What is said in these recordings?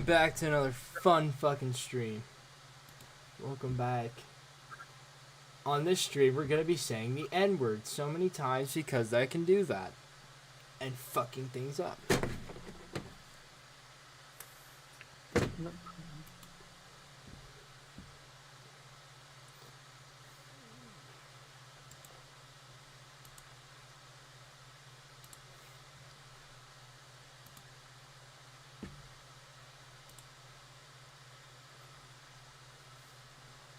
back to another fun fucking stream. Welcome back. On this stream, we're gonna be saying the N-word so many times because I can do that. And fucking things up.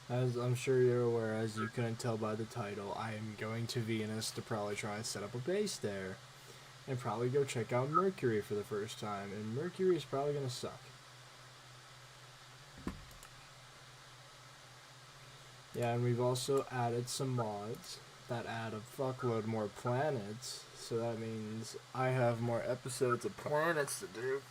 As I'm sure you're aware, as you couldn't tell by the title, I am going to Venus to probably try and set up a base there. And probably go check out Mercury for the first time. And Mercury is probably gonna suck. Yeah, and we've also added some mods that add a fuckload more planets. So that means I have more episodes of planets to do.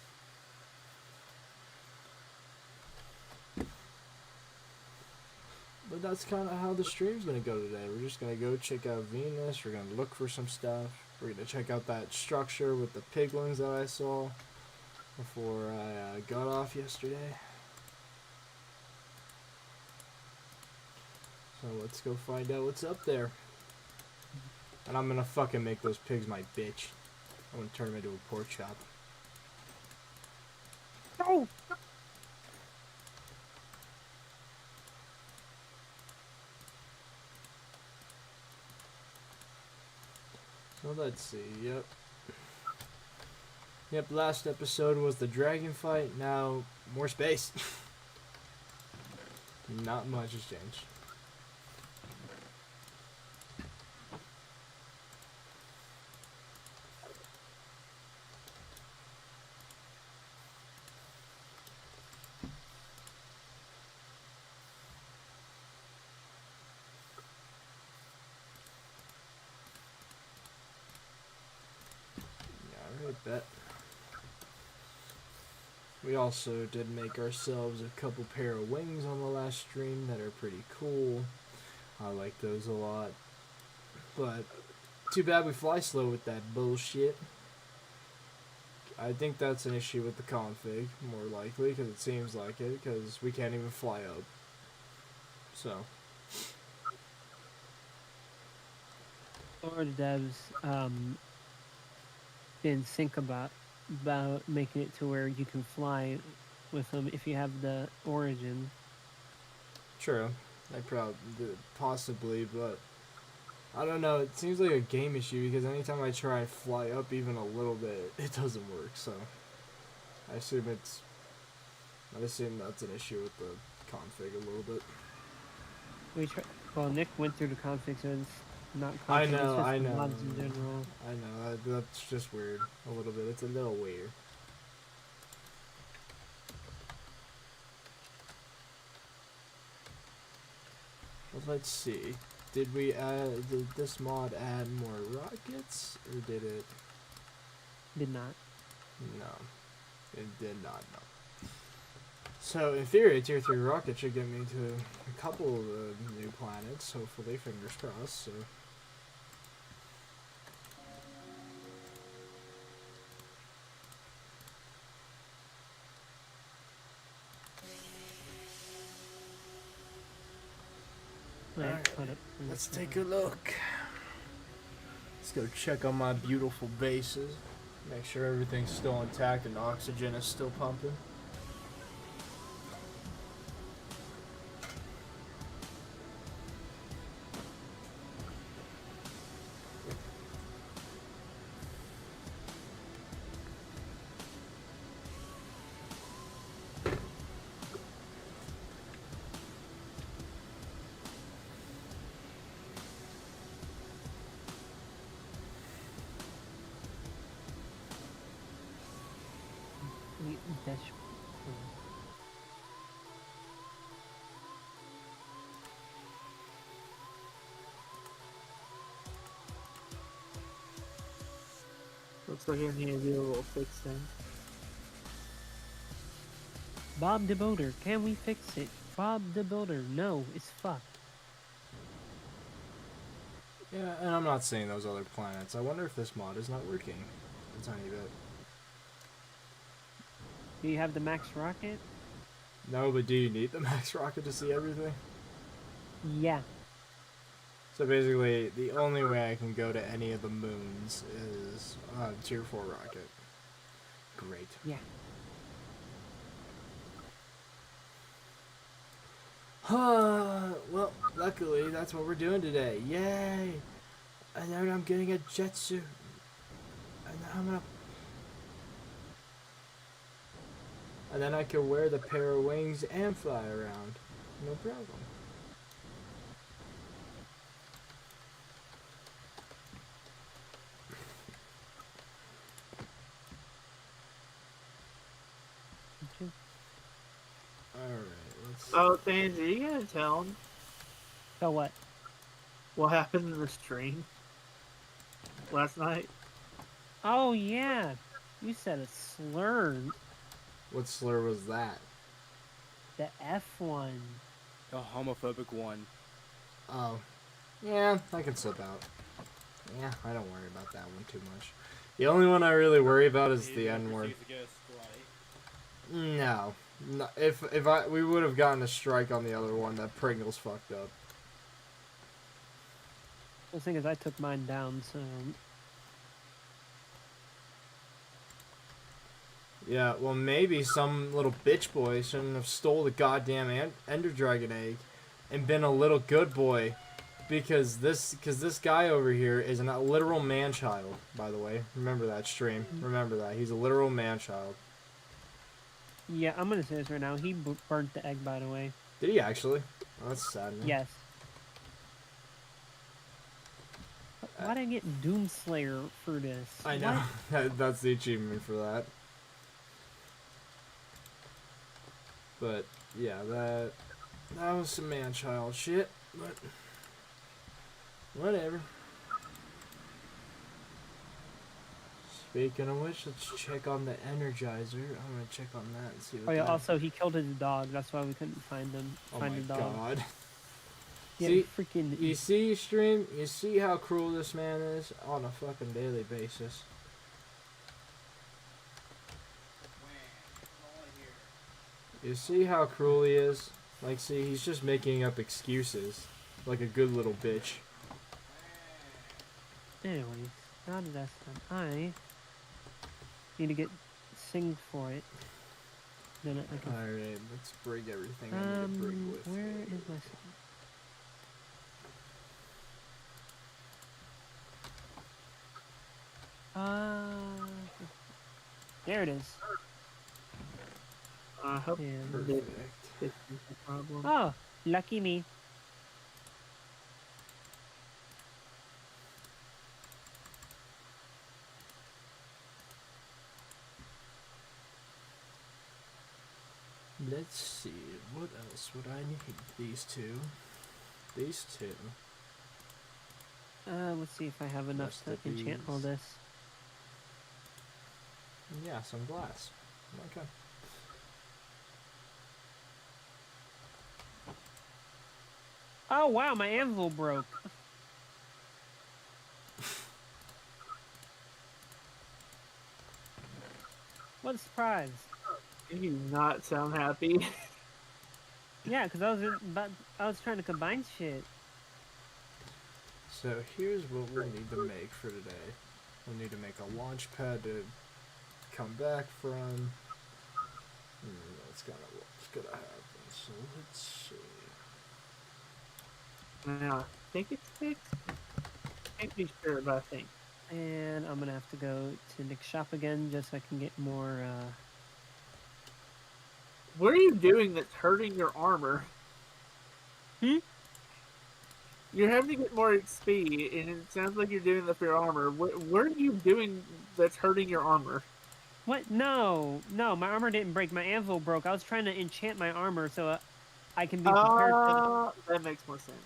But that's kind of how the stream's going to go today. We're just going to go check out Venus. We're going to look for some stuff. We're going to check out that structure with the piglins that I saw before I got off yesterday. So let's go find out what's up there. And I'm going to fucking make those pigs my bitch. I'm going to turn them into a pork chop. No! So let's see, Yep, last episode was the dragon fight, now more space. Not much has changed. Bet. We also did make ourselves a couple pair of wings on the last stream that are pretty cool. I like those a lot. But too bad we fly slow with that bullshit. I think that's an issue with the config, more likely, because it seems like it, because we can't even fly up. So. Or devs didn't think about making it to where you can fly with them if you have the origin. True. I probably possibly, but I don't know. It seems like a game issue because anytime I try and fly up even a little bit, it doesn't work. So I assume that's an issue with the config a little bit. Well, Nick went through the config, so it's not config. I know. Mods in general. I know. That's just weird. A little bit. It's a little weird. Well, let's see. Did this mod add more rockets, or did it? Did not. No. It did not, no. So, in theory, a tier 3 rocket should get me to a couple of new planets, hopefully, fingers crossed, so. Right, let's take a look. Let's go check on my beautiful bases. Make sure everything's still intact and oxygen is still pumping. Looks like I need to do a little fix then. Bob the Builder, can we fix it? Bob the Builder, no, it's fucked. Yeah, and I'm not seeing those other planets. I wonder if this mod is not working a tiny bit. Do you have the max rocket? No, but do you need the max rocket to see everything? Yeah. So basically, the only way I can go to any of the moons is tier 4 rocket. Great. Yeah. Well, luckily that's what we're doing today. Yay! And then I'm getting a jet suit. And then I'm gonna. And then I can wear the pair of wings and fly around. No problem. Alright, let's. Oh, Tansy, you gotta tell him So what? what happened in the stream last night. Oh yeah. You said a slur. What slur was that? The F one. The homophobic one. Oh. Yeah, I can slip out. Yeah, I don't worry about that one too much. The only one I really worry about is the N word. No. No, if we would have gotten a strike on the other one, that Pringles fucked up. The thing is, I took mine down, so Yeah, well maybe some little bitch boy shouldn't have stole the goddamn Ender Dragon egg and been a little good boy, because this guy over here is a literal man-child, by the way. Remember that stream. Remember that. He's a literal man-child. yeah, I'm gonna say this right now. He burnt the egg, by the way. Did he actually? Oh, that's sad. Man. Yes. Why'd I get Doomslayer for this? I know. That's the achievement for that. But yeah, that was some man-child shit. But whatever. Speaking of which, let's check on the Energizer. I'm gonna check on that and see what. Oh yeah. that... Also, he killed his dog. That's why we couldn't find him. Oh Find my the dog. god. Yeah, See, freaking. you see, stream. You see how cruel this man is on a fucking daily basis. You see how cruel he is? Like, see, he's just making up excuses. Like a good little bitch. Anyways, now that that's done, I need to get Sing for it. Then I can. Alright, let's bring everything I need to bring with Where me. is my Sing? There it is. I hope And, Perfect. this is the problem. oh, lucky me. Let's see, what else would I need? These two. These two. Let's see if I have enough Rest to of enchant all these. this. And yeah, some glass. Okay. Oh wow, my anvil broke. What a surprise! You do not sound happy. Yeah, because I was trying to combine shit. So here's what we'll need to make for today. We'll need to make a launch pad to come back from. That's kind of what's gonna happen. So let's see. Now, I think it's fixed. Can't be sure, but I think. And I'm gonna have to go to Nick's shop again just so I can get more. What are you doing that's hurting your armor? Hmm? You're having to get more XP, and it sounds like you're doing that for your armor. What are you doing that's hurting your armor? What? No, my armor didn't break. My anvil broke. I was trying to enchant my armor so I can be prepared for. That makes more sense.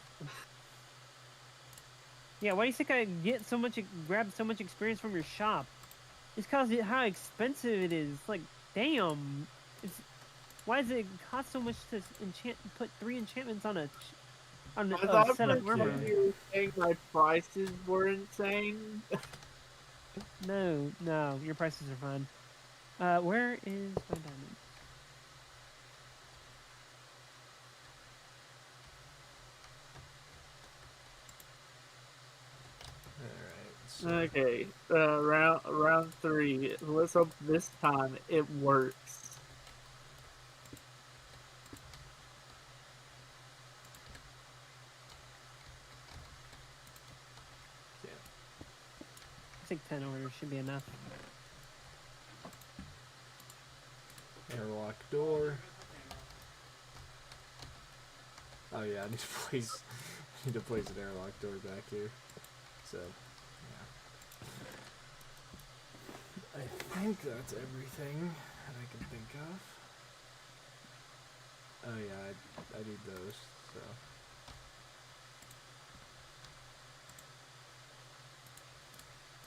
Yeah, why do you think I grab so much experience from your shop? It's because of how expensive it is. Like, damn. Why does it cost so much to put 3 enchantments on a set of armor? You were saying my prices were insane. No, your prices are fine. Where is my diamond? Alright, so Okay, round 3. Let's hope this time it works. yeah. I think 10 orders should be enough. Airlock door. Oh yeah, I need to place an airlock door back here. So yeah. I think that's everything that I can think of. Oh yeah, I need those, so.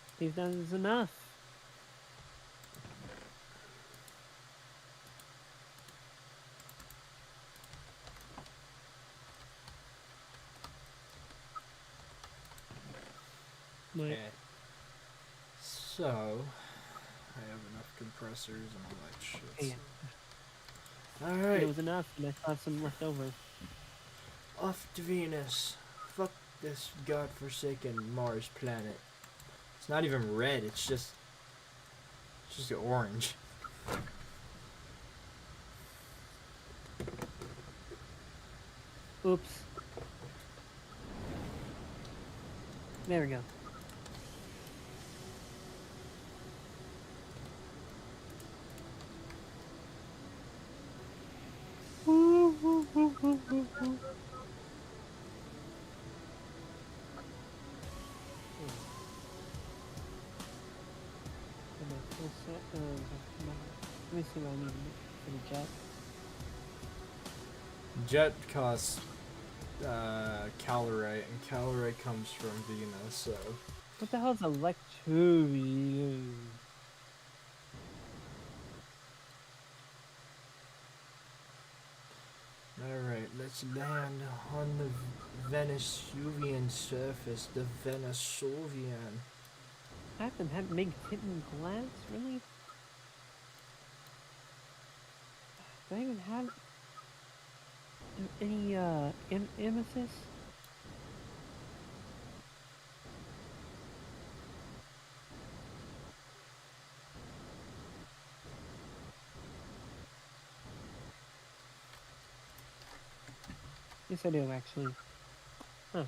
I think that is enough. Wait, Okay. So, I have enough compressors and all that shit. yeah. So. It Alright, was enough, and I still have some left over. off to Venus. Fuck this godforsaken Mars planet. It's not even red, it's just orange. Oops. There we go. Let me see what I need for the jet. Jet costs calorite, and calorite comes from Venus, so. What the hell is electro? Alright, let's land on the Venusuvian surface, the Venusuvian. I have to have big hidden glass? Really? Do I even have any amethyst? Yes, I do actually. Huh.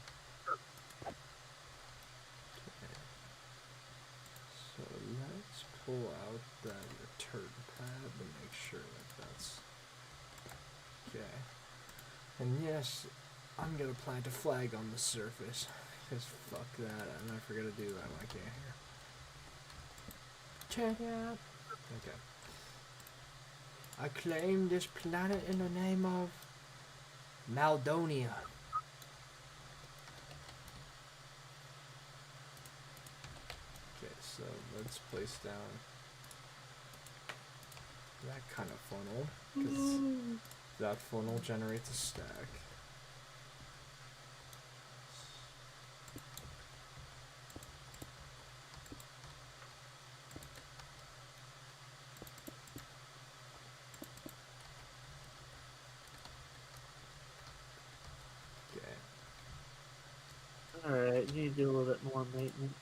So let's pull out that return pad to make sure that that's okay. And yes, I'm gonna plant a flag on the surface, because fuck that, and I forgot to do that when I came here. Check it out. Okay. I claim this planet in the name of Maldonia. Okay, so let's place down that kind of funnel, because that funnel generates a stack. Okay. Alright, you need to do a little bit more maintenance.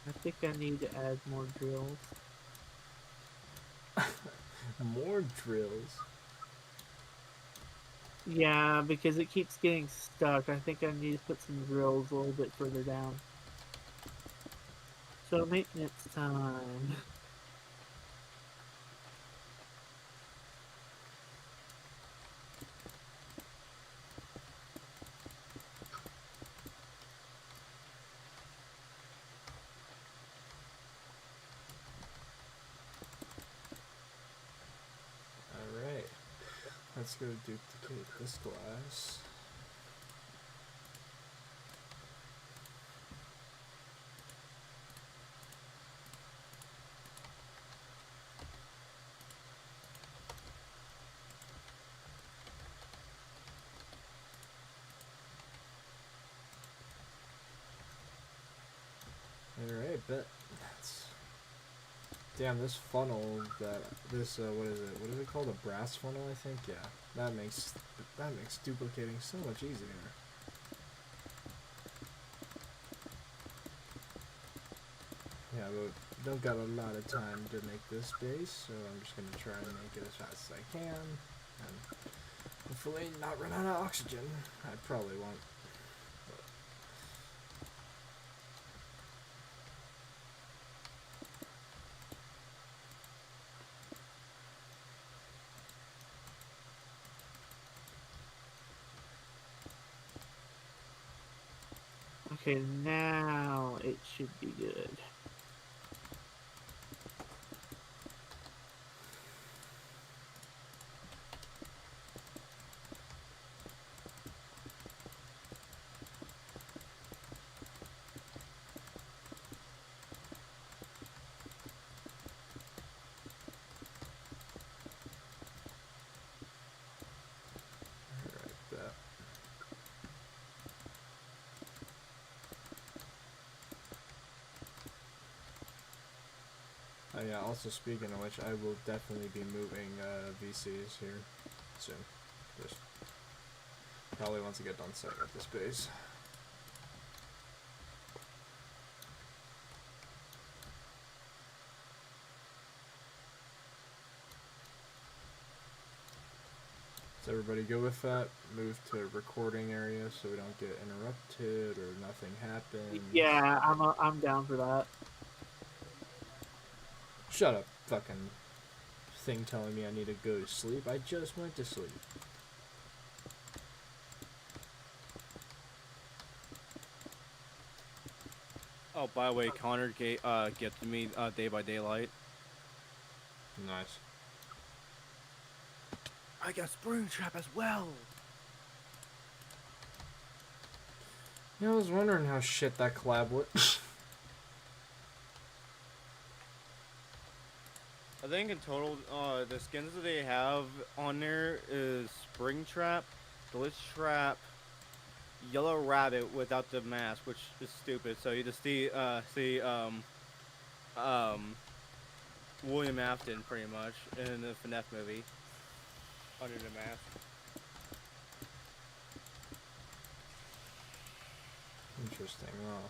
I think I need to add more drills. More drills. Yeah, because it keeps getting stuck. I think I need to put some drills a little bit further down. So maintenance time. Alright. Let's go duplicate this glass. Alright. Damn, this funnel what is it? What is it called? A brass funnel, I think. Yeah, that makes duplicating so much easier. Yeah, but don't got a lot of time to make this base, so I'm just gonna try and make it as fast as I can, and hopefully not run out of oxygen. I probably won't. Okay, now it should be good. Alright, that. Oh yeah, also speaking of which, I will definitely be moving VCs here soon. Just probably once I get done setting up this base. Is everybody good with that? Move to recording area so we don't get interrupted or nothing happens. Yeah, I'm down for that. Shut up, fucking thing telling me I need to go to sleep. I just went to sleep. Oh, by the way, Connor gifted me Day by Daylight. Nice. I got Springtrap as well. Yeah, I was wondering how shit that collab was. I think in total, the skins that they have on there is Springtrap, Glitch Trap, Yellow Rabbit without the mask, which is stupid. So you just see William Afton pretty much in the FNAF movie under the mask. Interesting. Well,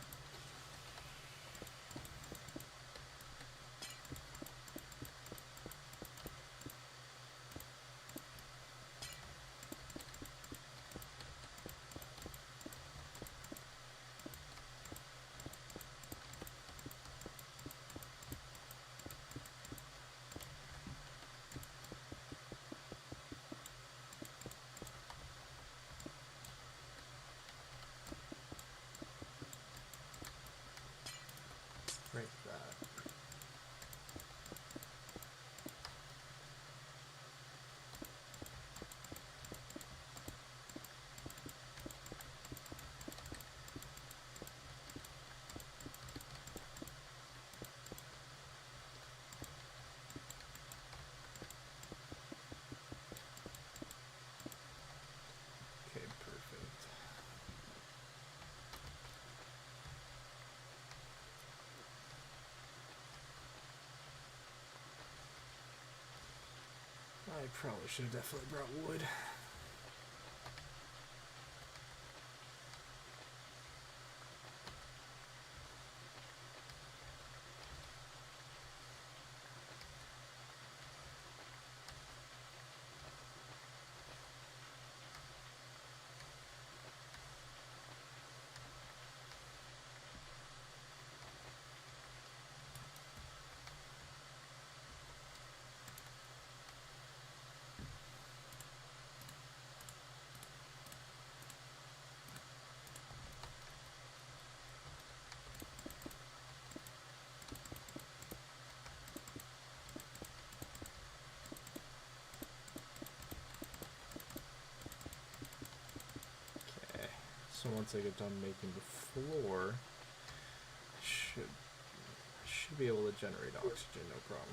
break that. Okay, perfect. I probably should have definitely brought wood. Okay, so once I get done making the floor, I should be able to generate oxygen, no problem.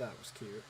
That was cute.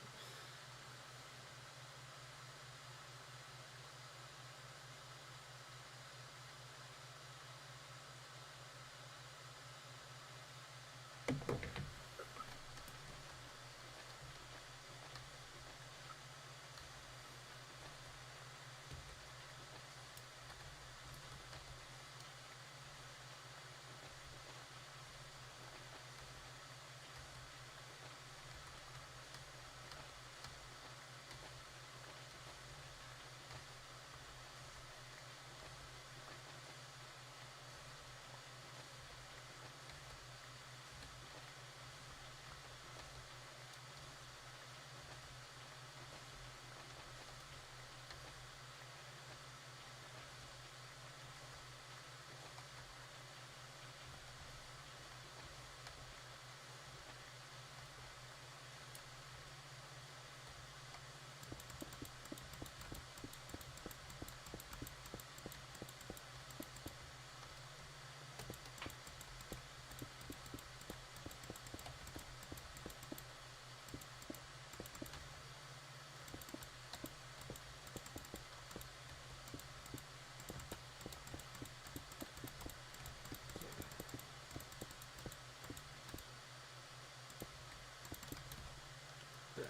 Yeah.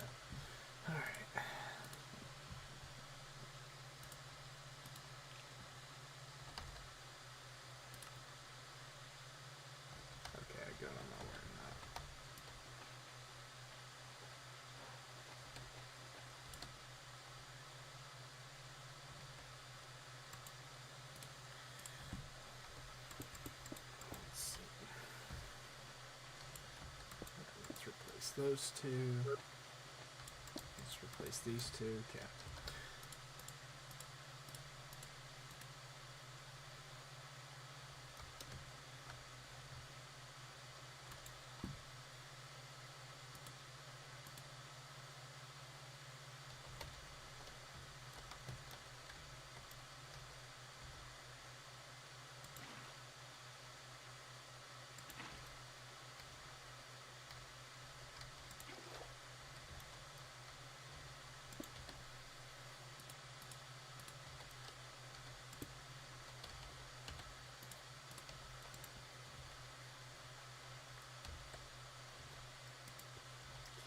All right. Okay, I got on my way now. Let's see. Let's replace those two. Let's replace these two. Okay.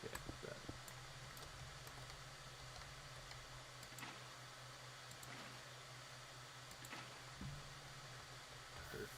Okay, that. Perfect.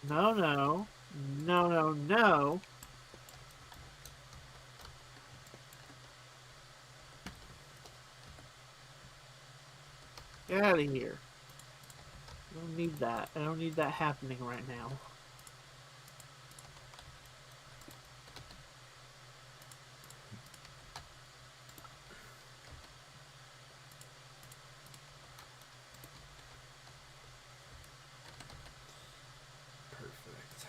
No, no. No, no, no. Get out of here. I don't need that. I don't need that happening right now. Perfect.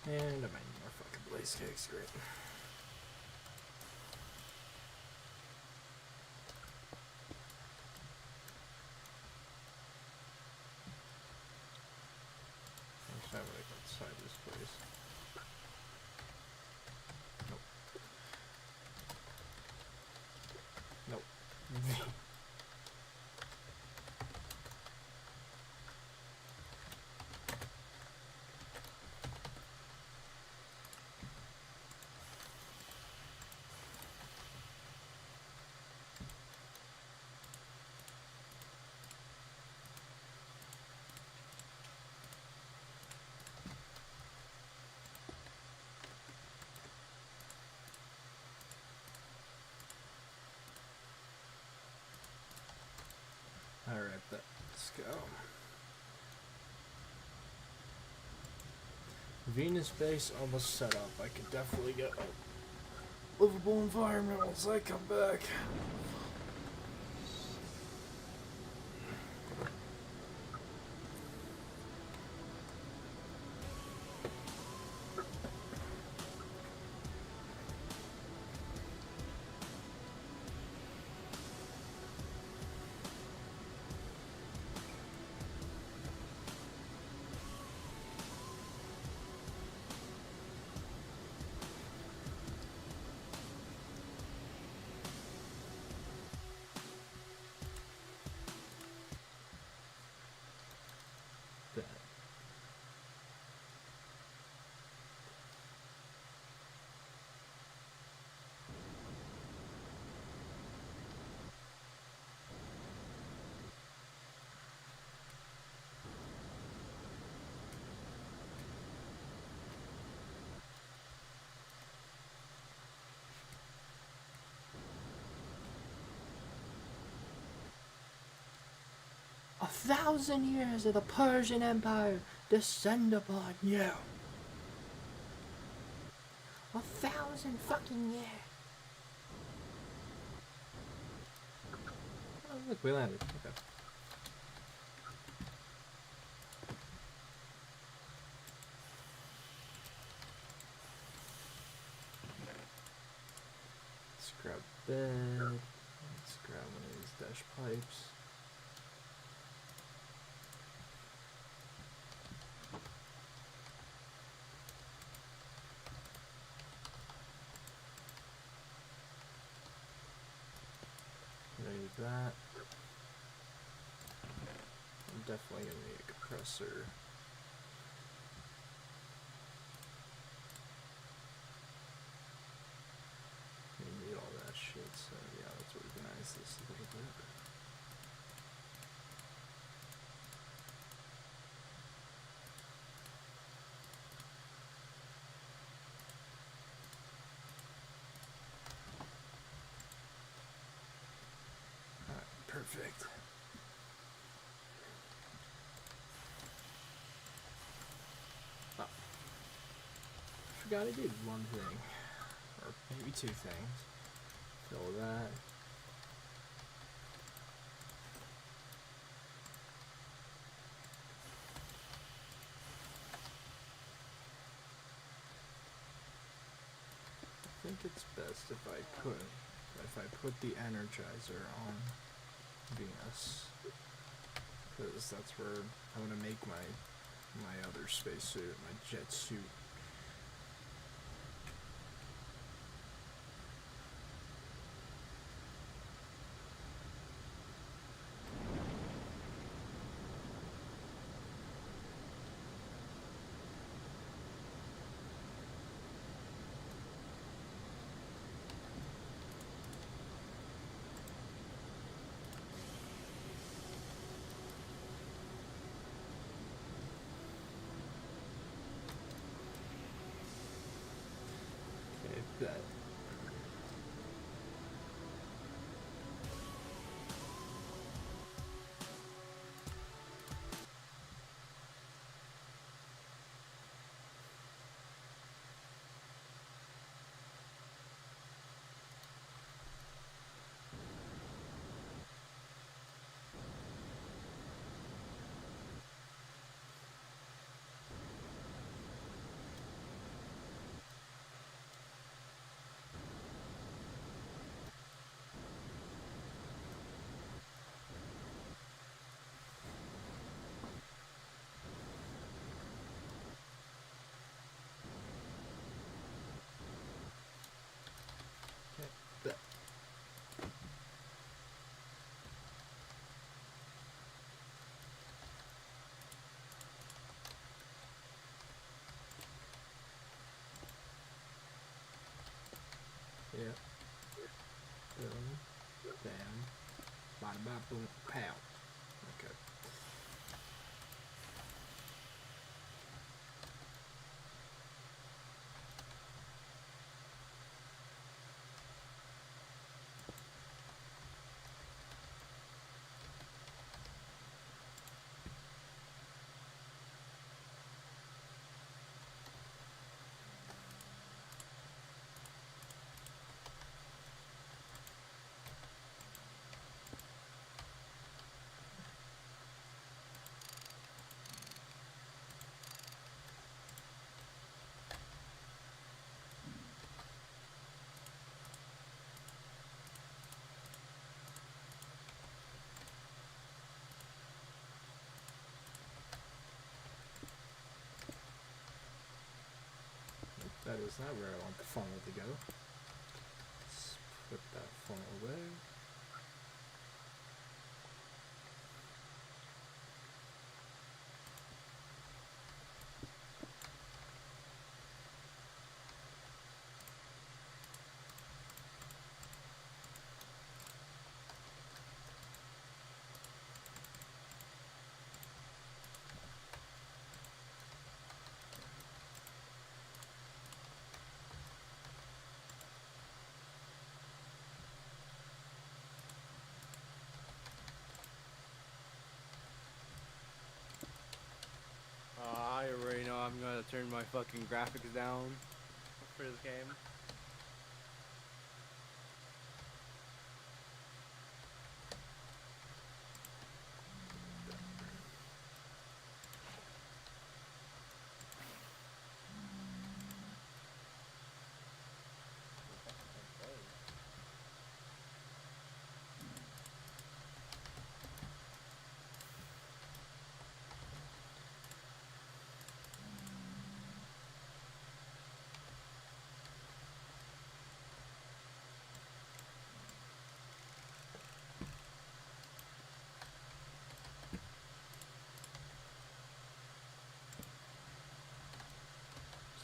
And I might need more fucking blaze cakes. Great. Actually, I would like outside this place. Nope. Alright, let's go. Venus base almost set up. I could definitely get a livable environment once I come back. That. A 1,000 years of the Persian Empire descend upon you. 1,000 fucking years. Oh, look, we landed. Okay. Let's grab bed. Let's grab one of these dash pipes. Need that. I'm definitely gonna need a compressor. We need all that shit, so yeah, let's organize this a little bit. Alright, perfect. Oh. I forgot I did one thing. Or maybe two things. Fill that. I think it's best if I put the Energizer on Venus, because that's where I'm gonna make my other spacesuit, my jet suit. Okay, bet. Bada bada boom, pow. Okay. That is not where I want the funnel to go. Let's put that funnel away. I already know I'm gonna turn my fucking graphics down for this game.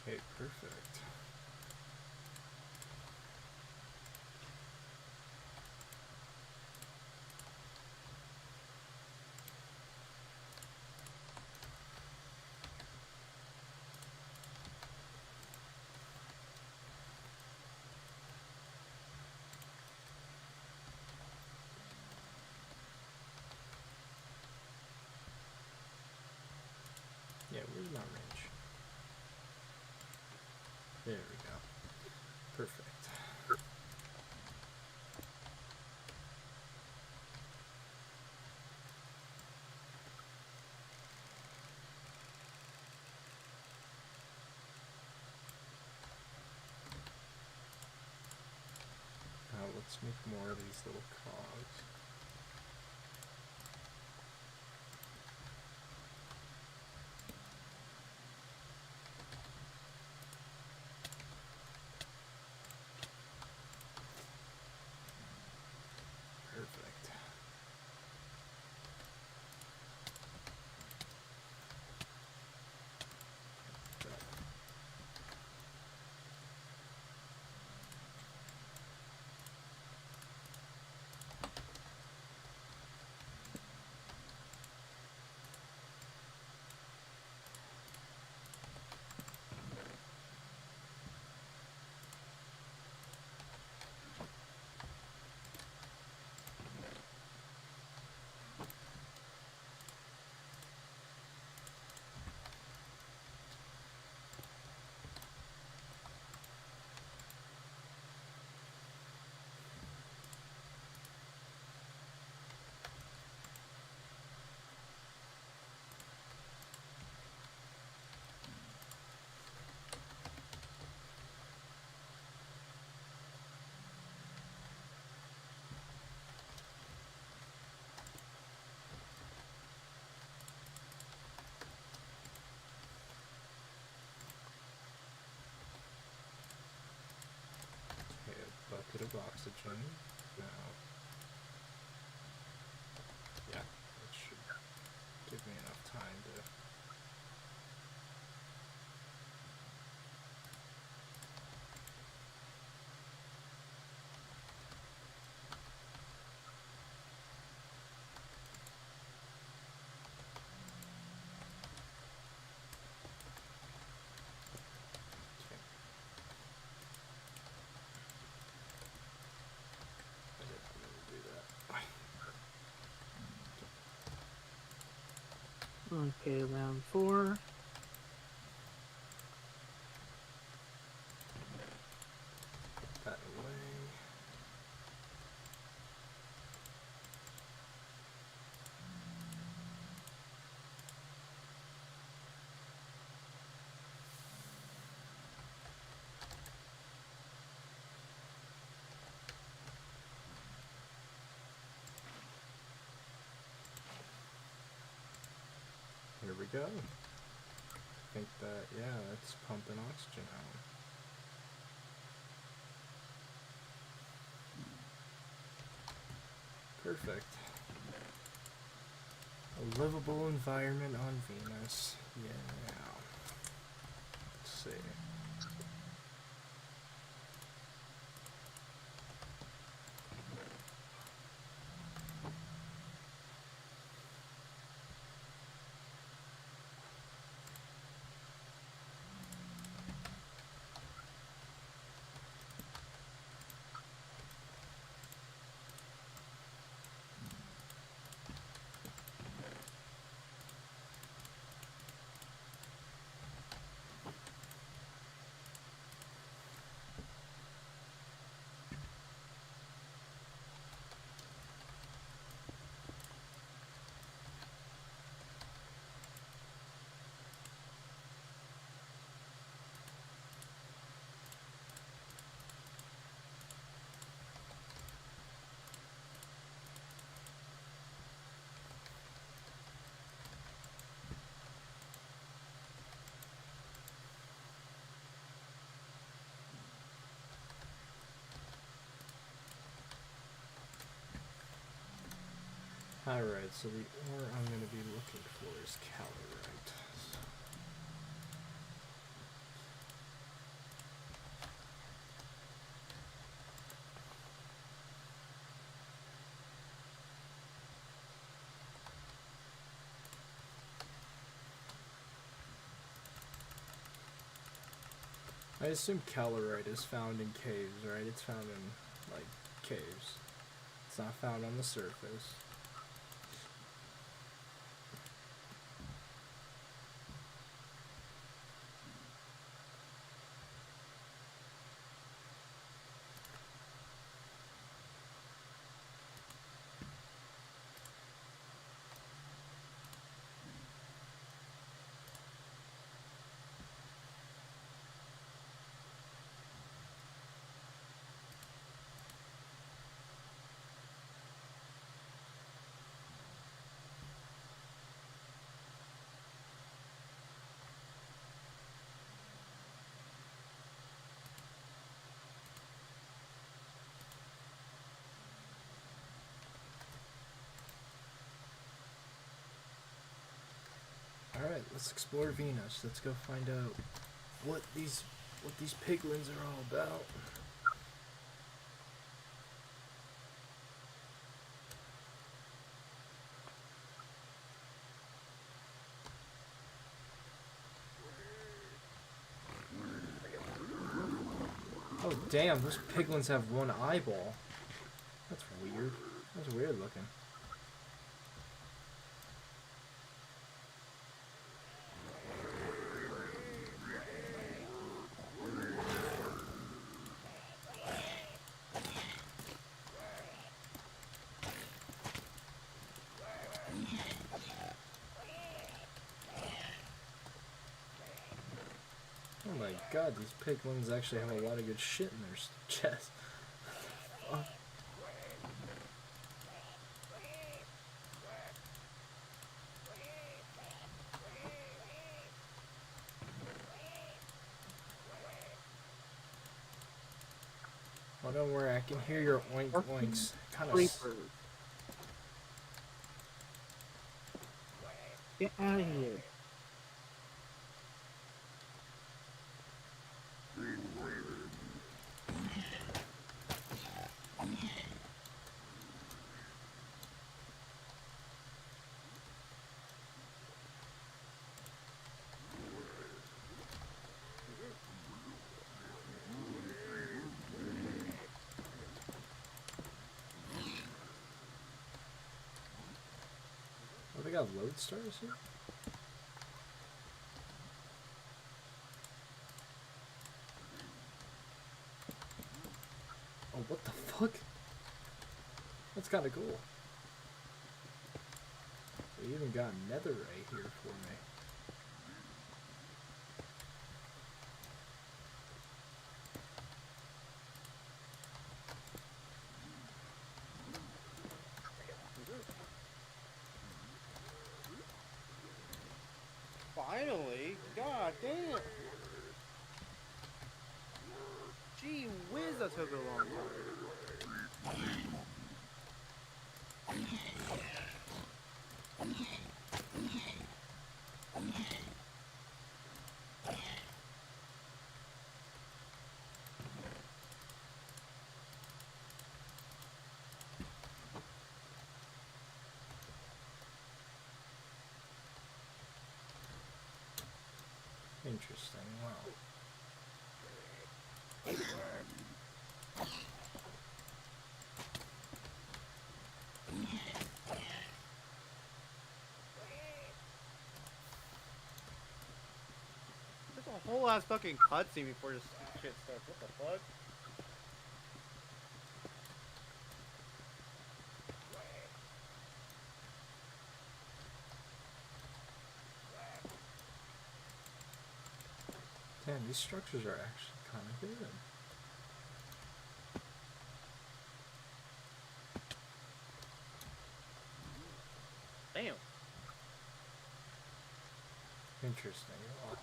Okay, perfect. Yeah, where's my wrench? There we go. Perfect. Now let's make more of these little cogs. Perfect. Okay, round 4. That away. Here we go. I think that, yeah, that's pumping oxygen out. Perfect. A livable environment on Venus. Yeah. Let's see. Alright, so the ore I'm going to be looking for is calorite. I assume calorite is found in caves, right? It's found in, like, caves. It's not found on the surface. Alright, let's explore Venus. Let's go find out what these piglins are all about. Oh damn, those piglins have one eyeball. That's weird. That's weird looking. Oh my god, these piglins actually have a lot of good shit in their chest. Fuck. Oh, don't worry, I can hear your oink oinks. Kind of. Creepers. Get out of here. Oh, they got lodestars here? fuck? That's kind of cool. They even got netherite here for me. Finally? God damn. Gee whiz, that took a long time. Interesting. Wow. There's a whole ass fucking cutscene before this shit starts. What the fuck? Damn, these structures are actually kind of good. Damn. Interesting. Wow.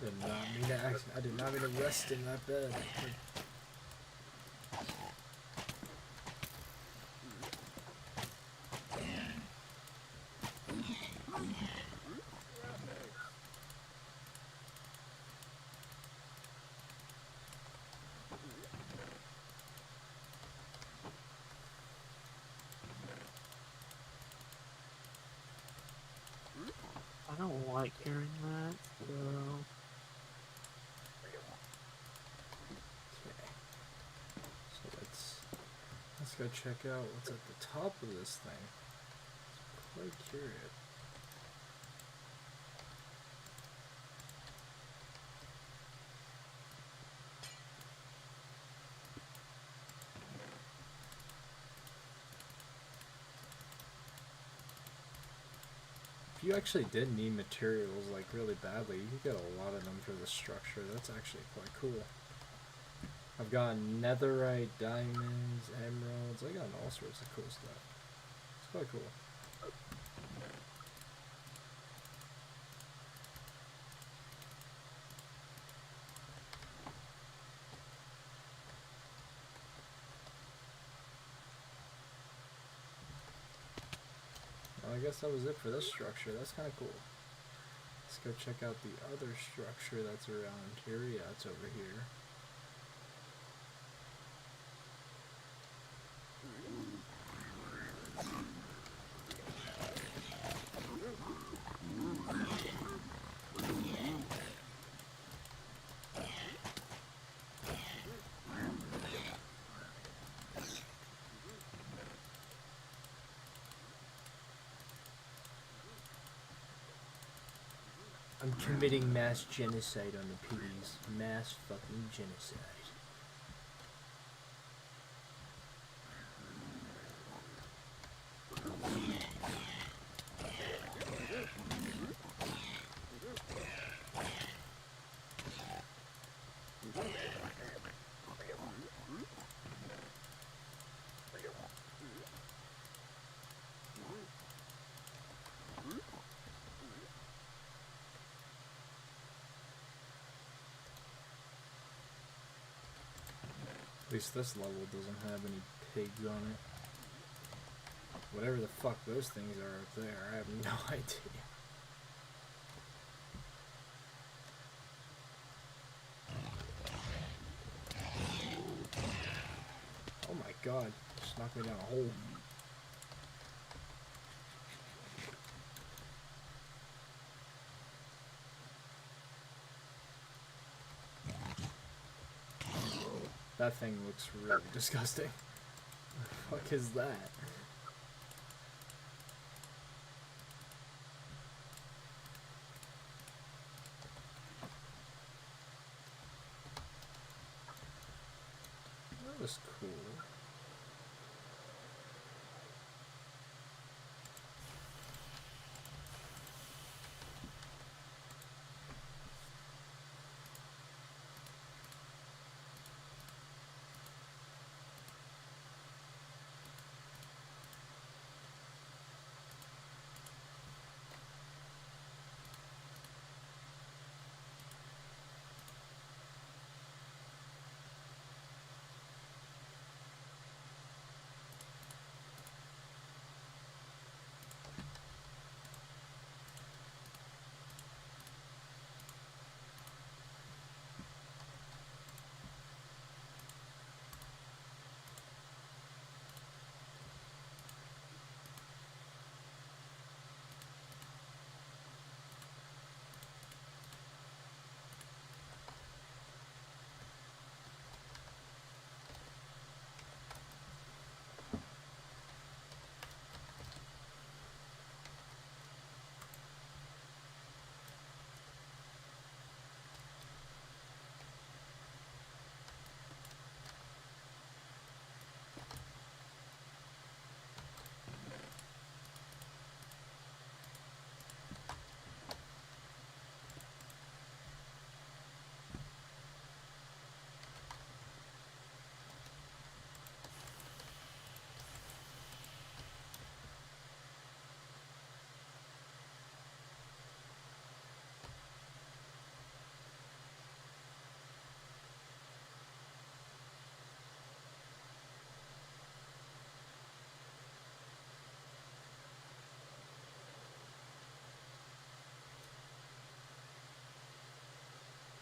Did not mean to I did not mean to rest in that bed. I don't like hearing that, so... Okay. So let's go check out what's at the top of this thing. I'm quite curious. If you actually did need materials like really badly, you could get a lot of them for this structure. That's actually quite cool. I've got netherite, diamonds, emeralds. I got all sorts of cool stuff. It's quite cool. Well, I guess that was it for this structure. That's kind of cool. Let's go check out the other structure that's around here. Yeah, it's over here. I'm committing mass genocide on the piggies. Mass fucking genocide. At least this level doesn't have any pigs on it. Whatever the fuck those things are up there, I have no idea. Oh my god, just knocked me down a hole. That thing looks really disgusting. What the fuck is that? was cool.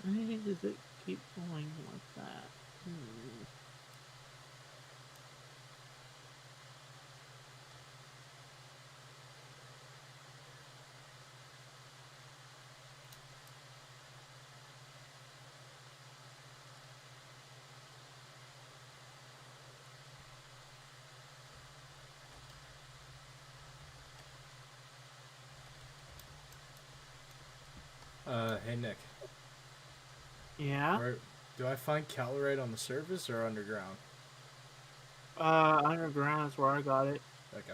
Why does it keep going like that? Hmm. Hey Nick, Yeah. where do I find calorite on the surface or underground? Underground is where I got it. Okay.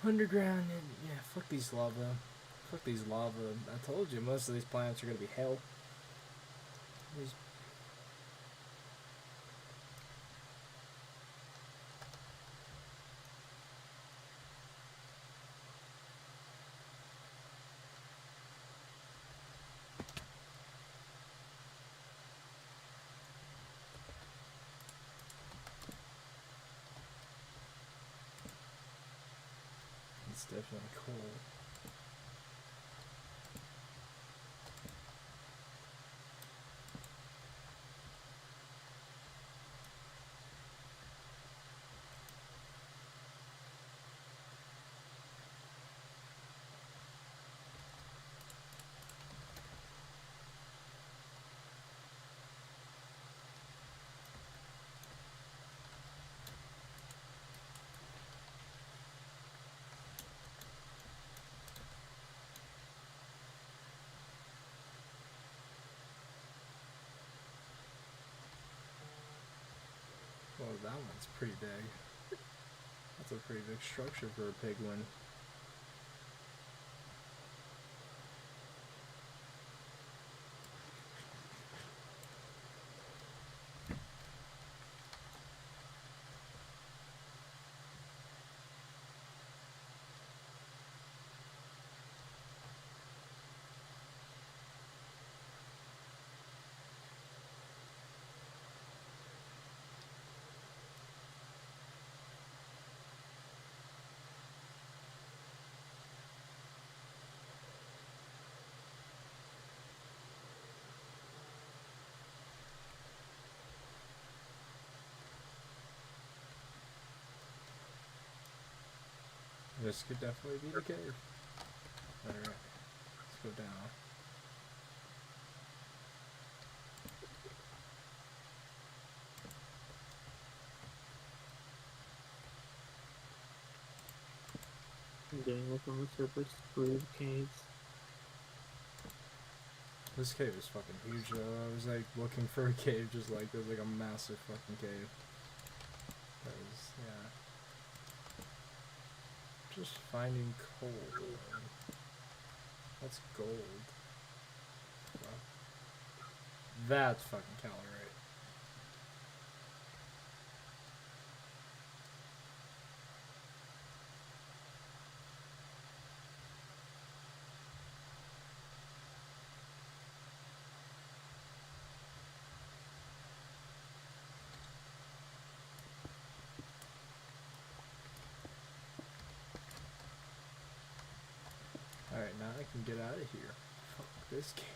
Underground, and yeah, fuck these lava. Fuck these lava. I told you, most of these planets are gonna be hell. These It's definitely cool. Well, that one's pretty big. That's a pretty big structure for a penguin. This could definitely be the cave. Alright, let's go down. I'm doing this on the surface through caves. This cave is fucking huge though. I was like looking for a cave just like this, like a massive fucking cave. Because, yeah. Just finding coal. That's gold. Well, that's fucking calorite. Alright, now I can get out of here. Fuck this game.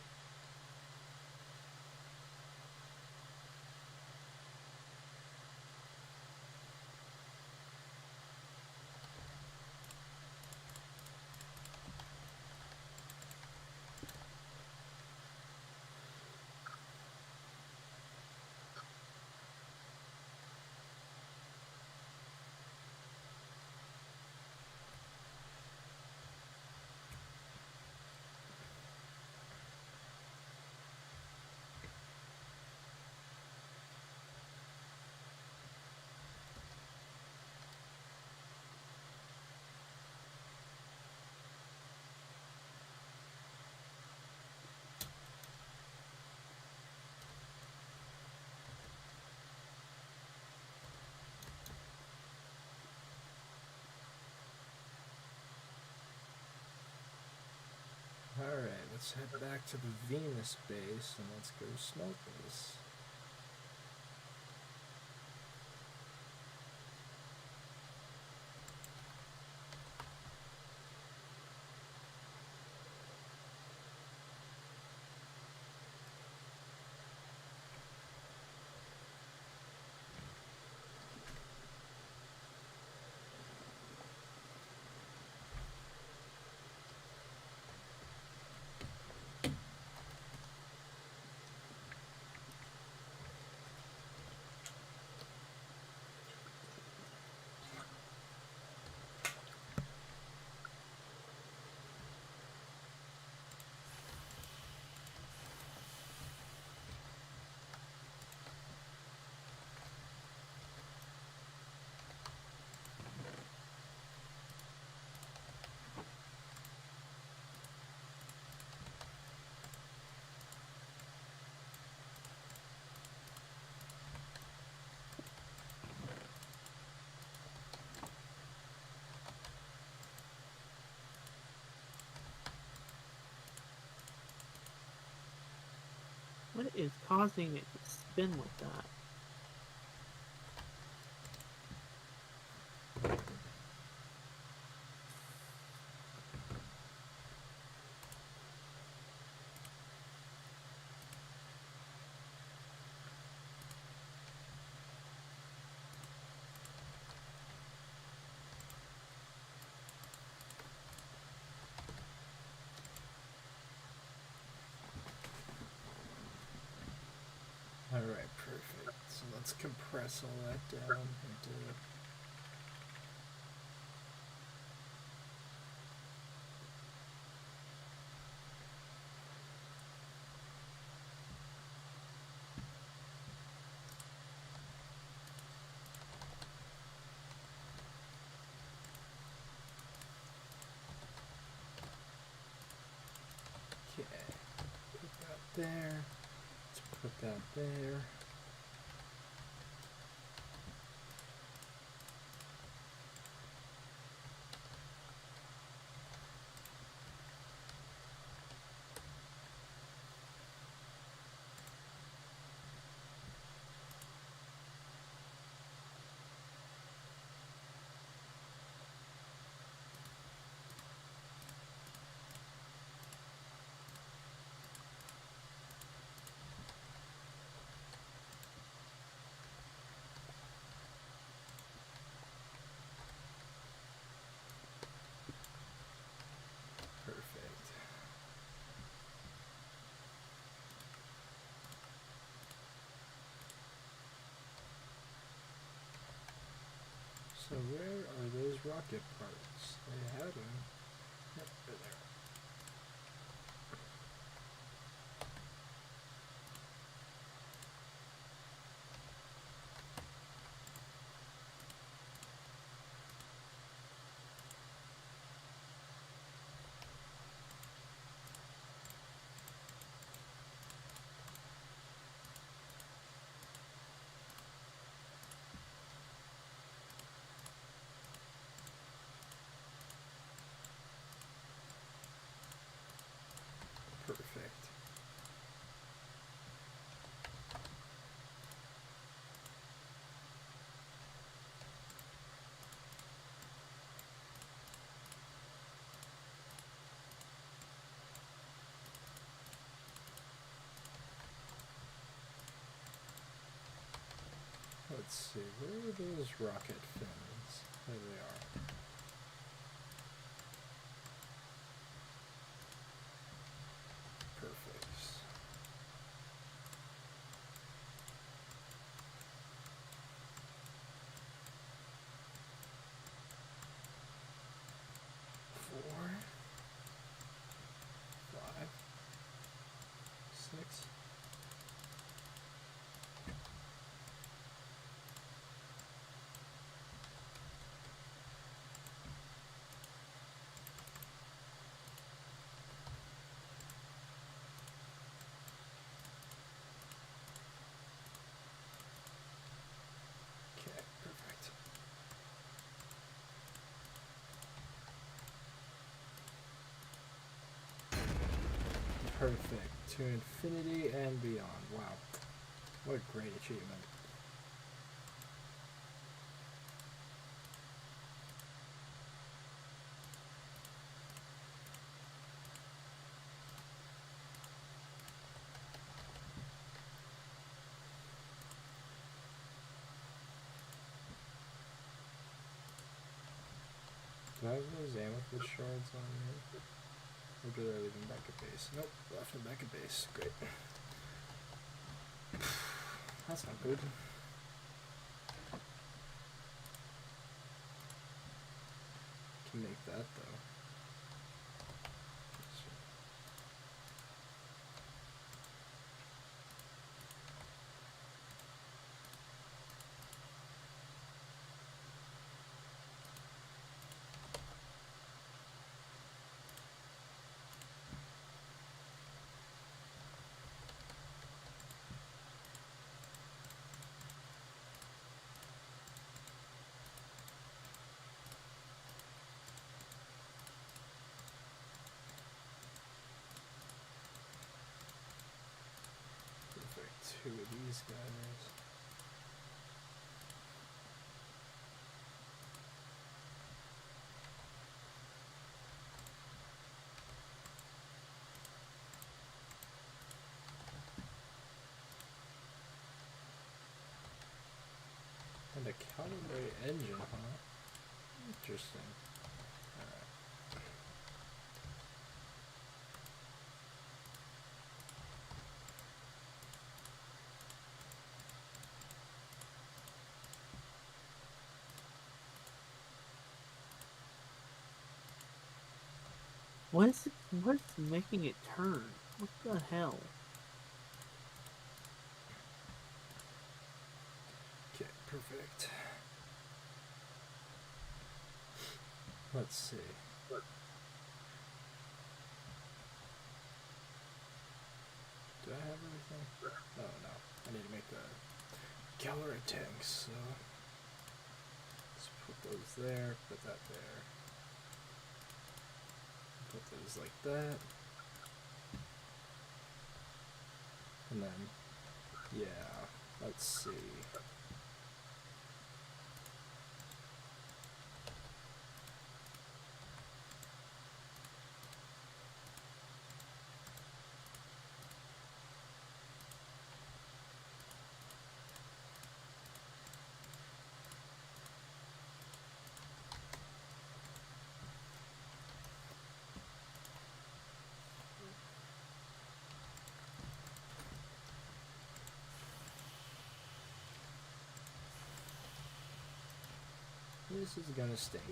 Alright, let's head back to the Venus base and let's go smoke this. What is causing it to spin like that? Alright, perfect. So let's compress all that down into... Okay, put that there. Let's put that there. Perfect. So where are those rocket parts? I had them. Yep, they're there. let's see, where are those rocket fins? There they are. Perfect. Four, 5, 6. Okay, perfect. Perfect. To infinity and beyond. Wow. What a great achievement. Do I have those amethyst shards on me? Or did I leave them back at base? Nope, left them back at base. Great. That's not good. Can make that though. Perfect. 2 of these guys. And a calibrate engine, huh? Interesting. Alright. What's making it turn? What the hell? Okay, perfect. Let's see. Do I have everything? Oh no. I need to make the calorie tanks, so let's put those there, put that there. Put those like that. And then, yeah, let's see. This is gonna stink.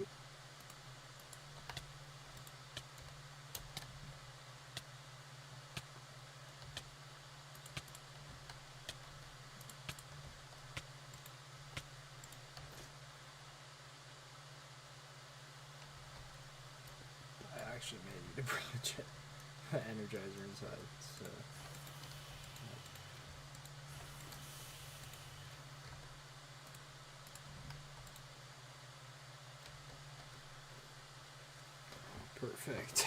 I actually may need to bring a jet energizer inside, so. Perfect.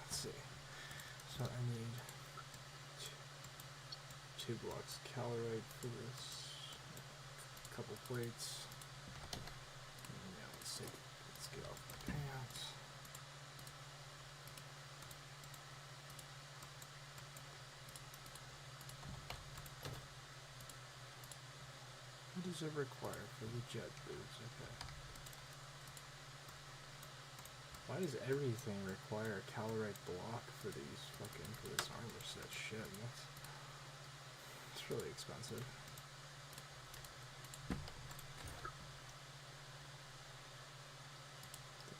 let's see. So I need two blocks calorite for this, a couple plates. And yeah, let's get off my pants. What does it require for the jet boots? Okay. Why does everything require a calorite block for these for this armor set? Shit, it's really expensive.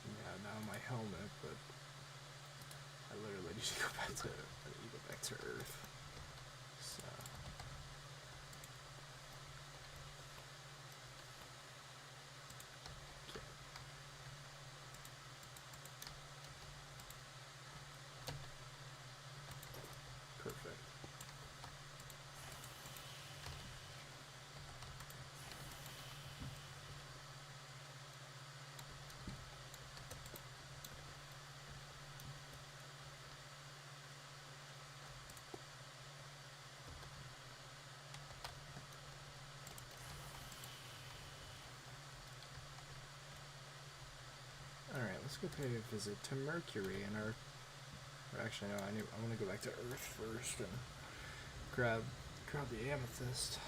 Yeah, now my helmet, but I literally need to go back to Earth. So. Perfect. Alright, let's go pay a visit to Mercury and our... Or actually, no, I want to go back to Earth first and grab the amethyst.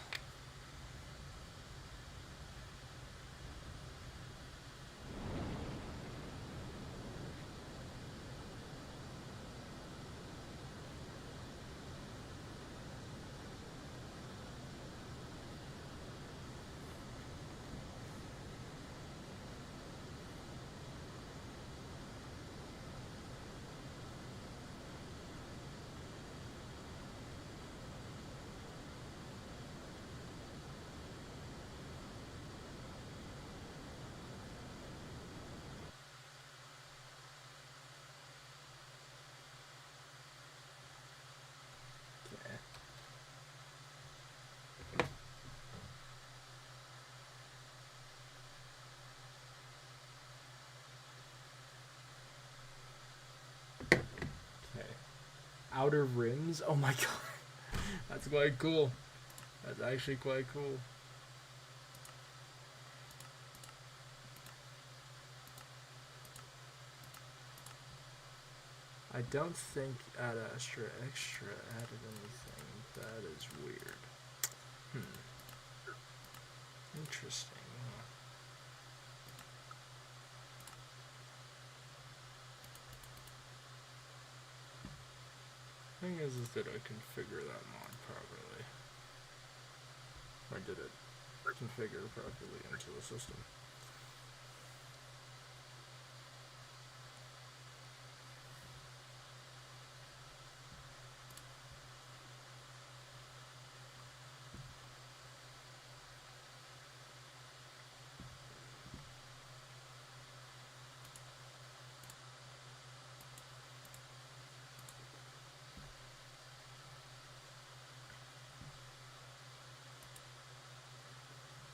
Okay. Okay. Outer rims? Oh my god. That's quite cool. That's actually quite cool. I don't think add extra added anything. That is weird. Interesting. Thing is did I configure that mod properly? Or did it configure properly into the system?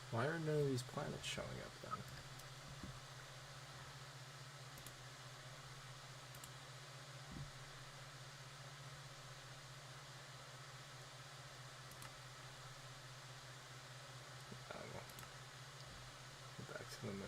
Why are none of these planets showing up then? Oh, go back to the moon.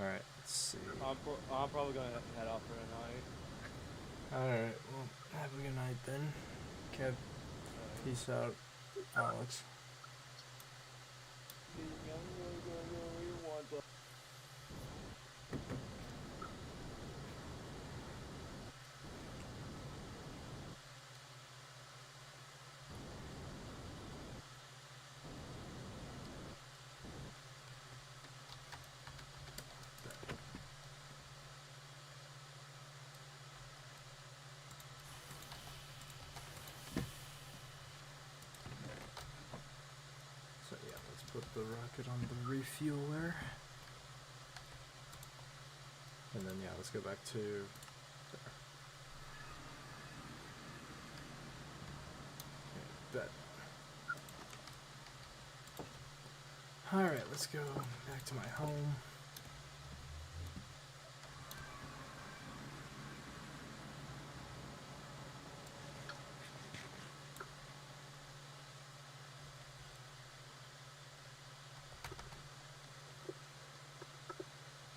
Alright, let's see. I'm probably gonna head off for the night. Alright, well, have a good night then. Kev, peace out. Alex. So yeah, let's put the rocket on the refueler. And then, yeah, let's go back to there. Okay, bet. Alright, let's go back to my home.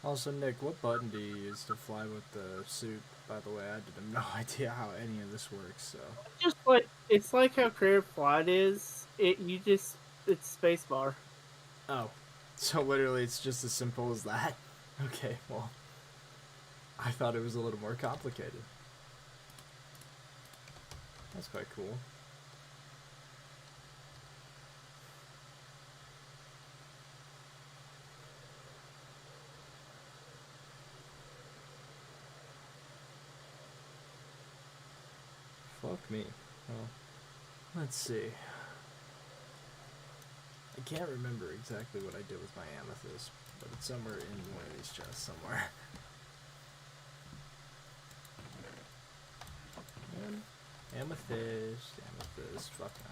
Also, Nick, what button do you use to fly with the suit? By the way, I have no idea how any of this works, so. Just like it's like how Creative Flight is. It's spacebar. Oh. So literally it's just as simple as that? Okay, well. I thought it was a little more complicated. That's quite cool. Fuck me. Well, let's see. I can't remember exactly what I did with my amethyst, but it's somewhere in one of these chests somewhere. And amethyst, fuck no.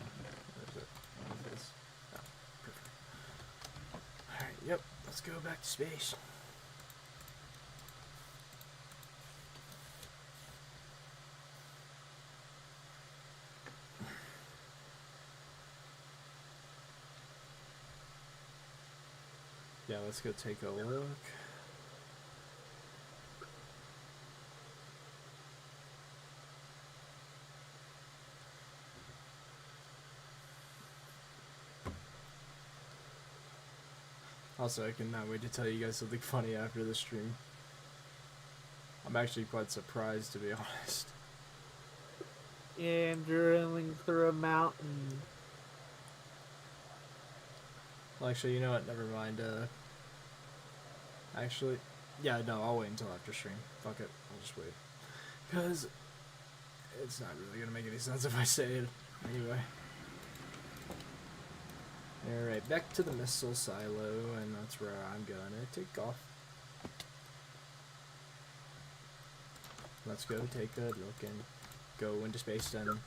Where is it? Amethyst. Oh, perfect. Alright, yep, let's go back to space. Yeah, let's go take a look. Also, I cannot wait to tell you guys something funny after the stream. I'm actually quite surprised, to be honest. Yeah, I'm drilling through a mountain. Well, actually, you know what? Never mind. Actually, yeah, no, I'll wait until after stream. Fuck it. I'll just wait. Because it's not really going to make any sense if I say it. Anyway. Alright, back to the missile silo, and that's where I'm going to take off. Let's go take a look and go into space then.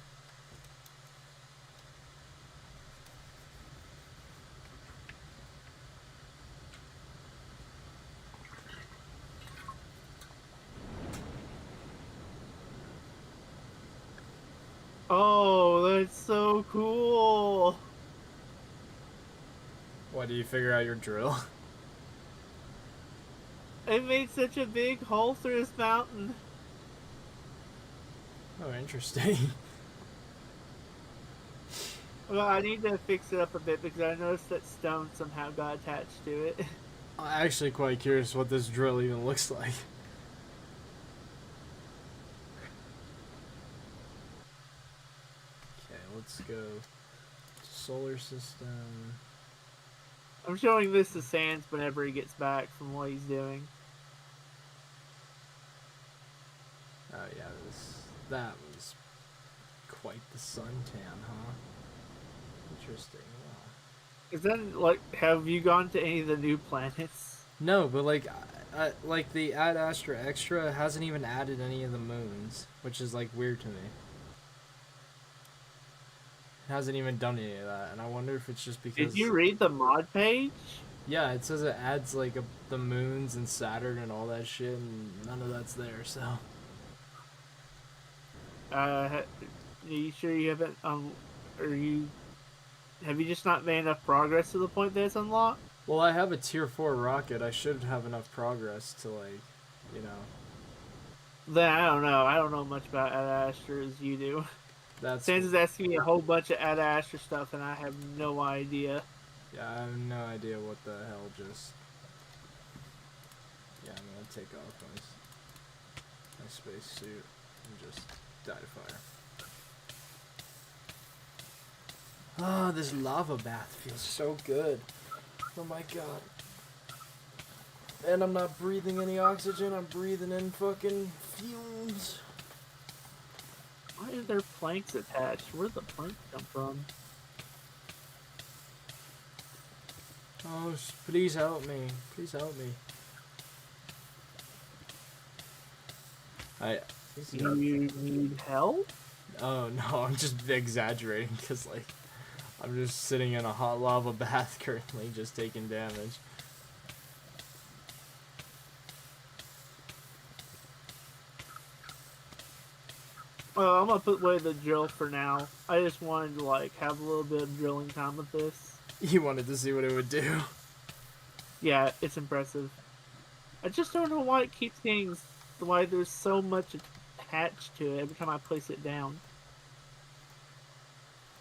Oh, that's so cool! What, do you figure out your drill? It made such a big hole through this mountain. Oh, interesting. Well, I need to fix it up a bit because I noticed that stone somehow got attached to it. I'm actually quite curious what this drill even looks like. Okay, let's go to solar system. I'm showing this to Sans whenever he gets back from what he's doing. Oh yeah, that was quite the suntan, huh? Interesting. Wow. Is that like, have you gone to any of the new planets? No, but like the Ad Astra Extra hasn't even added any of the moons, which is like weird to me. It hasn't even done any of that, and I wonder if it's just because. Did you read the mod page? Yeah, it says it adds like the moons and Saturn and all that shit, and none of that's there. So. Are you sure you haven't have you just not made enough progress to the point that it's unlocked? Well, I have a tier 4 rocket. I should have enough progress to like, you know. Then I don't know. I don't know much about Ad Astra as you do. That's. Sans is asking me a whole bunch of Ad Astra stuff, and I have no idea. Yeah, I have no idea what the hell just. Yeah, I'm gonna take off my space suit and just die to fire. Ah, this lava bath feels so good. Oh my god. And I'm not breathing any oxygen, I'm breathing in fucking fumes. Why are there planks attached? Where'd the planks come from? Oh, please help me. Please help me. I. You need help? Oh no, I'm just exaggerating because like I'm just sitting in a hot lava bath currently, just taking damage. Well, I'm gonna put away the drill for now. I just wanted to like have a little bit of drilling time with this. You wanted to see what it would do. Yeah, it's impressive. I just don't know why it keeps getting why there's so much attached to it every time I place it down.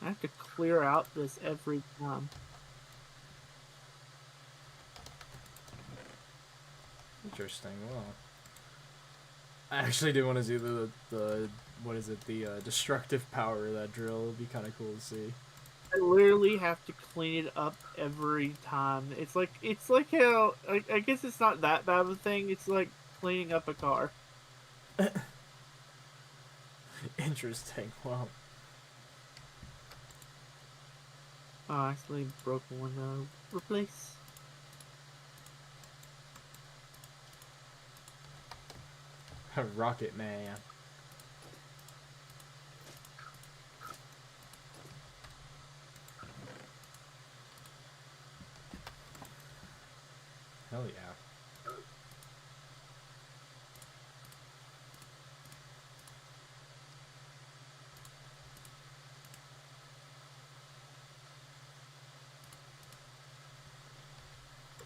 I have to clear out this every time. Interesting. Well, I actually do want to see the what is it? The destructive power of that drill. It'd be kind of cool to see. I literally have to clean it up every time. It's like how I guess it's not that bad of a thing. It's like cleaning up a car. Interesting. Well, Oh, I actually broke one. Replace. Rocket Man. Hell yeah.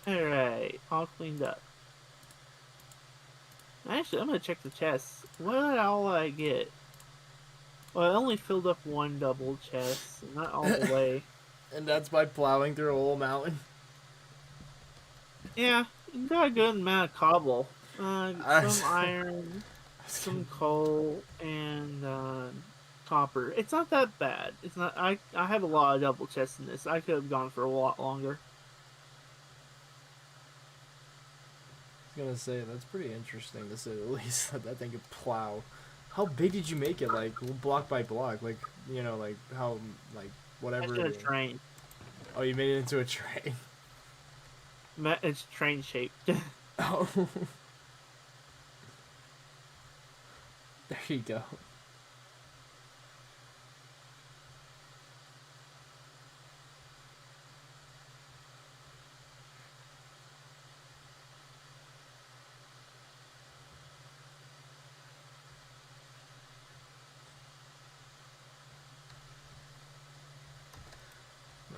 Alright, all cleaned up. Actually, I'm gonna check the chest. What all I get? Well, I only filled up one double chest, not all the way. And that's by plowing through a whole mountain. Yeah, got a good amount of cobble. I- Some iron, some coal, and copper. It's not that bad. It's not. I have a lot of double chests in this. I could have gone for a lot longer. I was gonna say that's pretty interesting to say the least. That thing could plow. How big did you make it? Like block by block? Like like how like whatever. It's a train. Oh, you made it into a train. It's train shaped. Oh. There you go.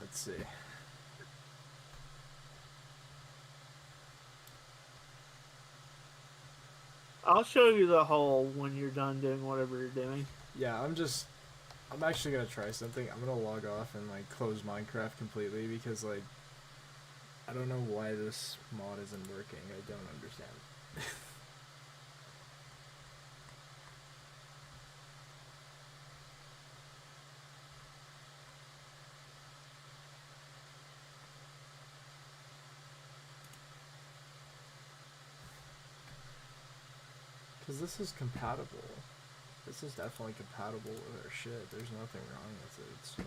Let's see. I'll show you the hole when you're done doing whatever you're doing. Yeah, I'm actually gonna try something. I'm gonna log off and like close Minecraft completely because like I don't know why this mod isn't working. I don't understand. Because this is compatible. This is definitely compatible with our shit. There's nothing wrong with it, so...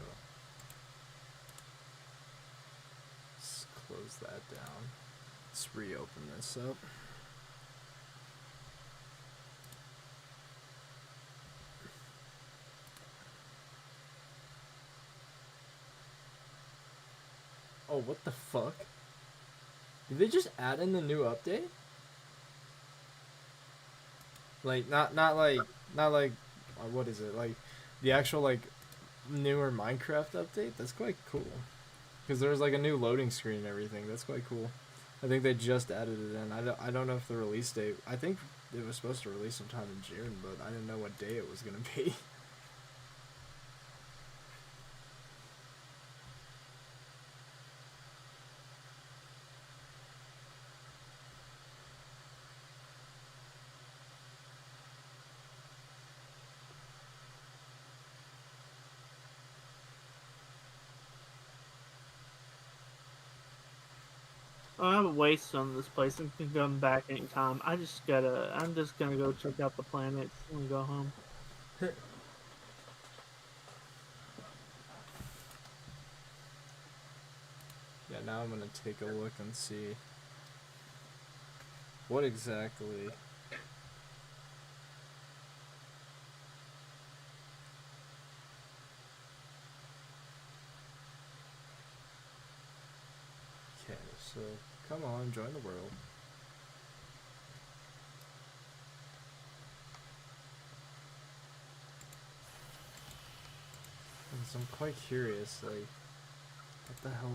Let's close that down. Let's reopen this up. Oh, what the fuck? Did they just add in the new update? Like, not like, what is it? Like, the actual, like, newer Minecraft update? That's quite cool. Because there's, like, a new loading screen and everything. That's quite cool. I think they just added it in. I don't know if the release date... I think it was supposed to release sometime in June, but I didn't know what day it was going to be. I have a waste on this place and can come back anytime. I'm just gonna go check out the planets and go home. Yeah, now I'm gonna take a look and see what exactly Come on, join the world. And so I'm quite curious, like, what the hell?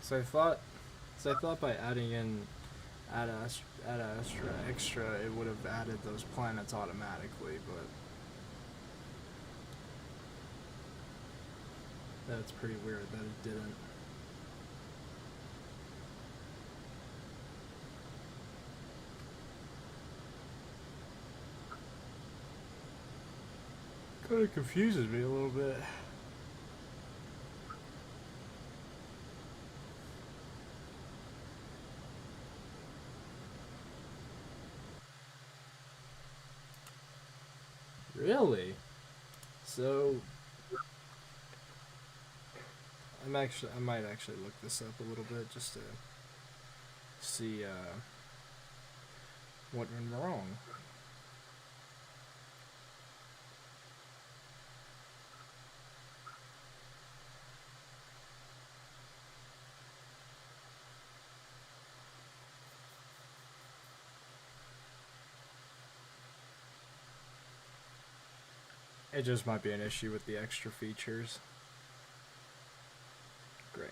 So I thought by adding in Ad Astra it would have added those planets automatically, but that's pretty weird that it didn't. Kind of confuses me a little bit. Really? So I might actually look this up a little bit just to see what went wrong. It just might be an issue with the extra features. Great.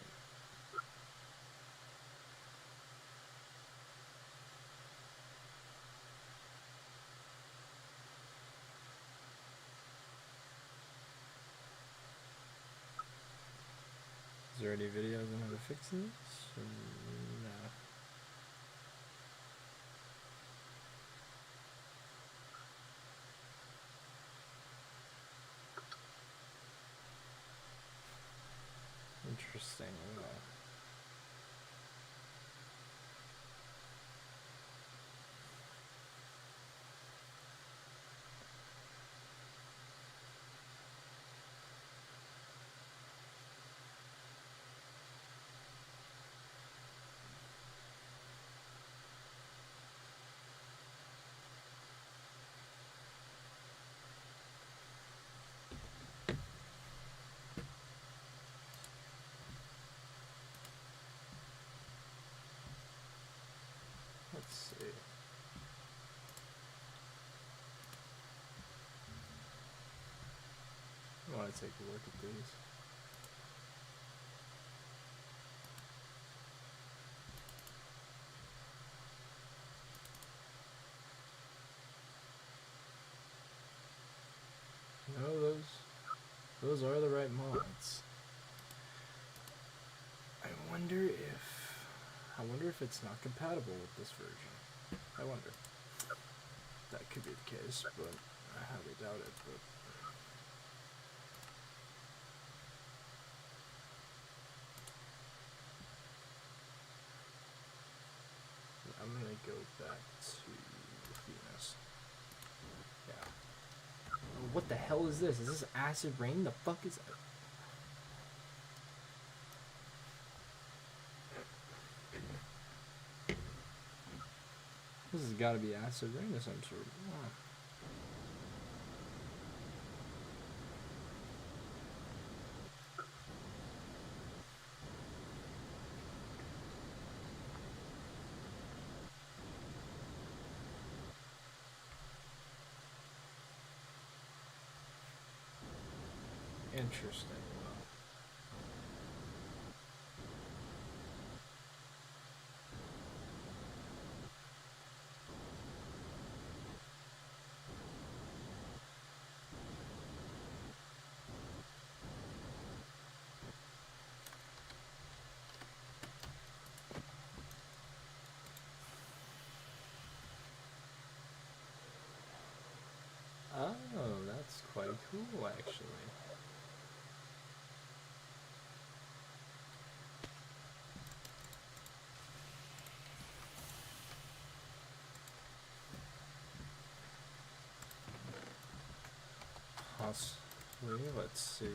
Is there any videos on how to fix this? Or no. Interesting. Well, let's see. I want to take a look at these. No, those are the right mods. I wonder if it's not compatible with this version. I wonder. That could be the case, but I highly doubt it. But I'm gonna go back to Venus. Yeah. Oh, what the hell is this? Is this acid rain? The fuck is that? This has got to be acid rain of some sort. Oh. Interesting. Oh, that's quite cool, actually. Possibly, let's see.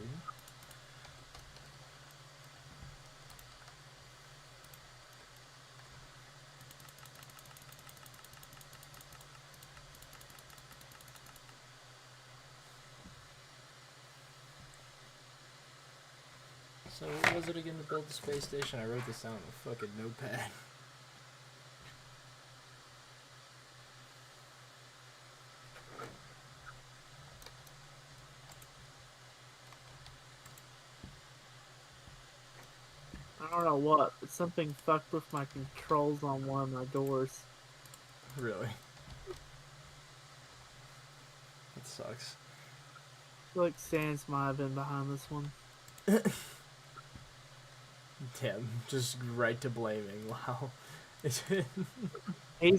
So what was it again to build the space station? I wrote this down on a fucking notepad. I don't know what, but something fucked with my controls on one of my doors. Really? That sucks. I feel like Sans might have been behind this one. Damn, just right to blaming. Wow. He's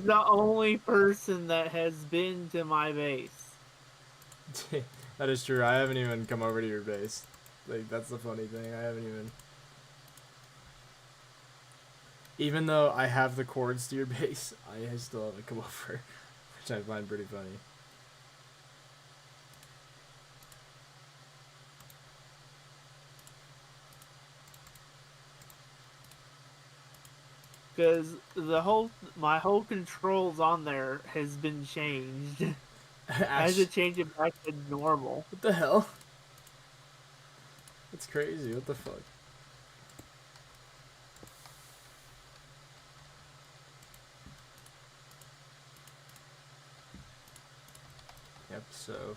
the only person that has been to my base. That is true. I haven't even come over to your base. Like, that's the funny thing. I haven't even... Even though I have the cords to your base, I still haven't come over. Which I find pretty funny. Because my whole controls on there has been changed. I had to change it back to normal. What the hell? That's crazy. What the fuck? Yep, so...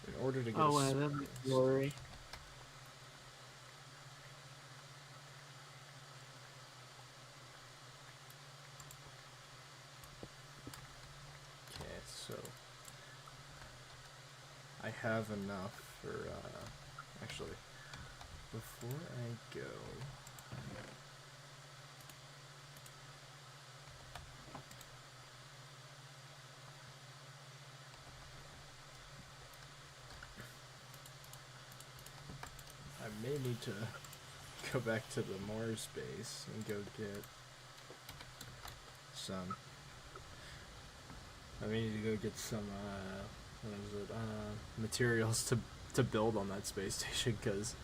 In order to get Oh, a and then space- the glory. Okay, so... I have enough for, actually, before I go... I may need to go back to the Mars base and go get some... I may need to go get some, what is it, materials to build on that space station, because...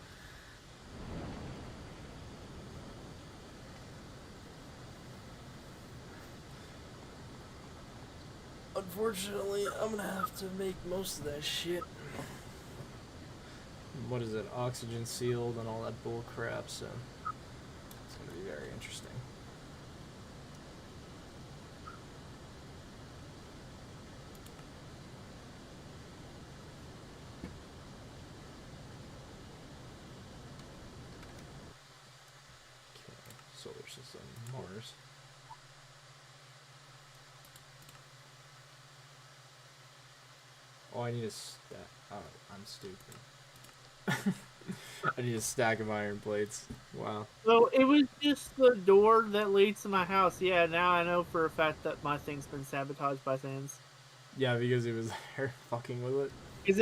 Unfortunately, I'm gonna have to make most of that shit. What is it, oxygen sealed and all that bull crap, so it's gonna be very interesting. Okay, solar system, Mars. Oh, I need a stack. Oh, I'm stupid. I need a stack of iron plates. Wow. So it was just the door that leads to my house. Yeah, now I know for a fact that my thing's been sabotaged by Sans. Yeah, because he was there fucking with it. Because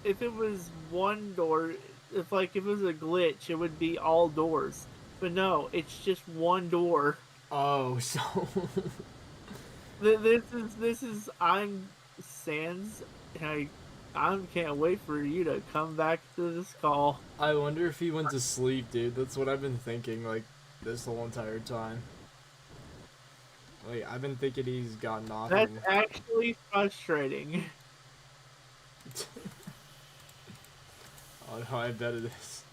if it was one door, if it was a glitch, it would be all doors. But no, it's just one door. Oh, so... This is I'm Sans. I can't wait for you to come back to this call. I wonder if he went to sleep, dude. That's what I've been thinking, like, this whole entire time. Like, I've been thinking he's gotten off. That's actually frustrating. Oh, no, I bet it is.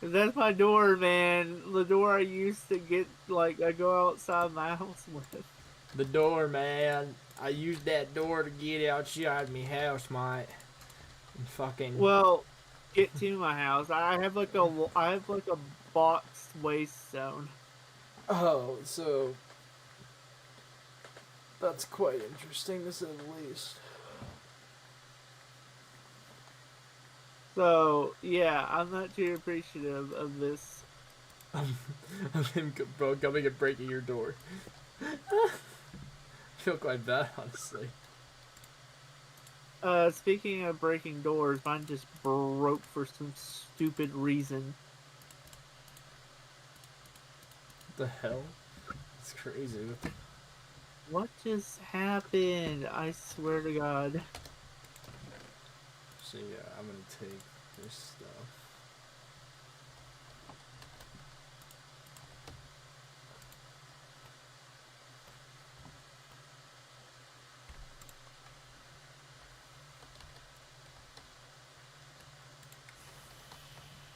'Cause that's my door, man. The door I used to get, I go outside my house with. The door, man. I used that door to get outside my house, mate. And fucking... Well, get to my house. I have a boxed waste zone. Oh, so... That's quite interesting, to say the least. So, yeah, I'm not too appreciative of this. Of him, bro, coming and breaking your door. I feel quite bad, honestly. Speaking of breaking doors, mine just broke for some stupid reason. What the hell? It's crazy. What just happened? I swear to God. So yeah, I'm gonna take this stuff.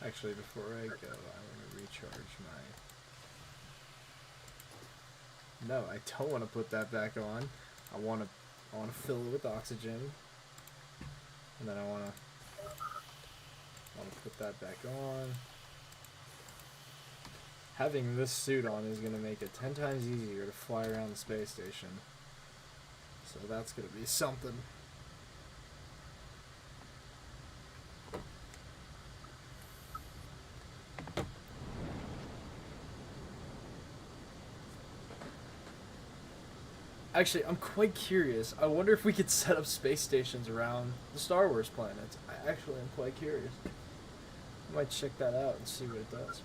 Actually, before I go, I want to recharge my... No, I don't want to put that back on. I want to fill it with oxygen. And then I want to put that back on. Having this suit on is going to make it 10 times easier to fly around the space station. So that's going to be something. Actually, I'm quite curious. I wonder if we could set up space stations around the Star Wars planets. I actually am quite curious. I might check that out and see what it does.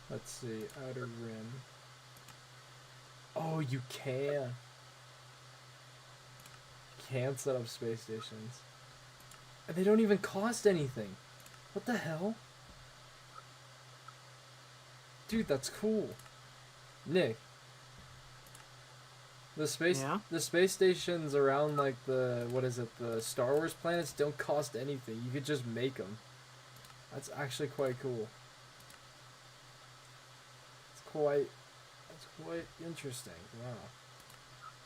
Let's see, outer rim. Oh, you can. Can set up space stations. And they don't even cost anything. What the hell? Dude, that's cool. Nick. The space stations around like the the Star Wars planets don't cost anything. You could just make them. That's actually quite cool. That's quite interesting. Wow.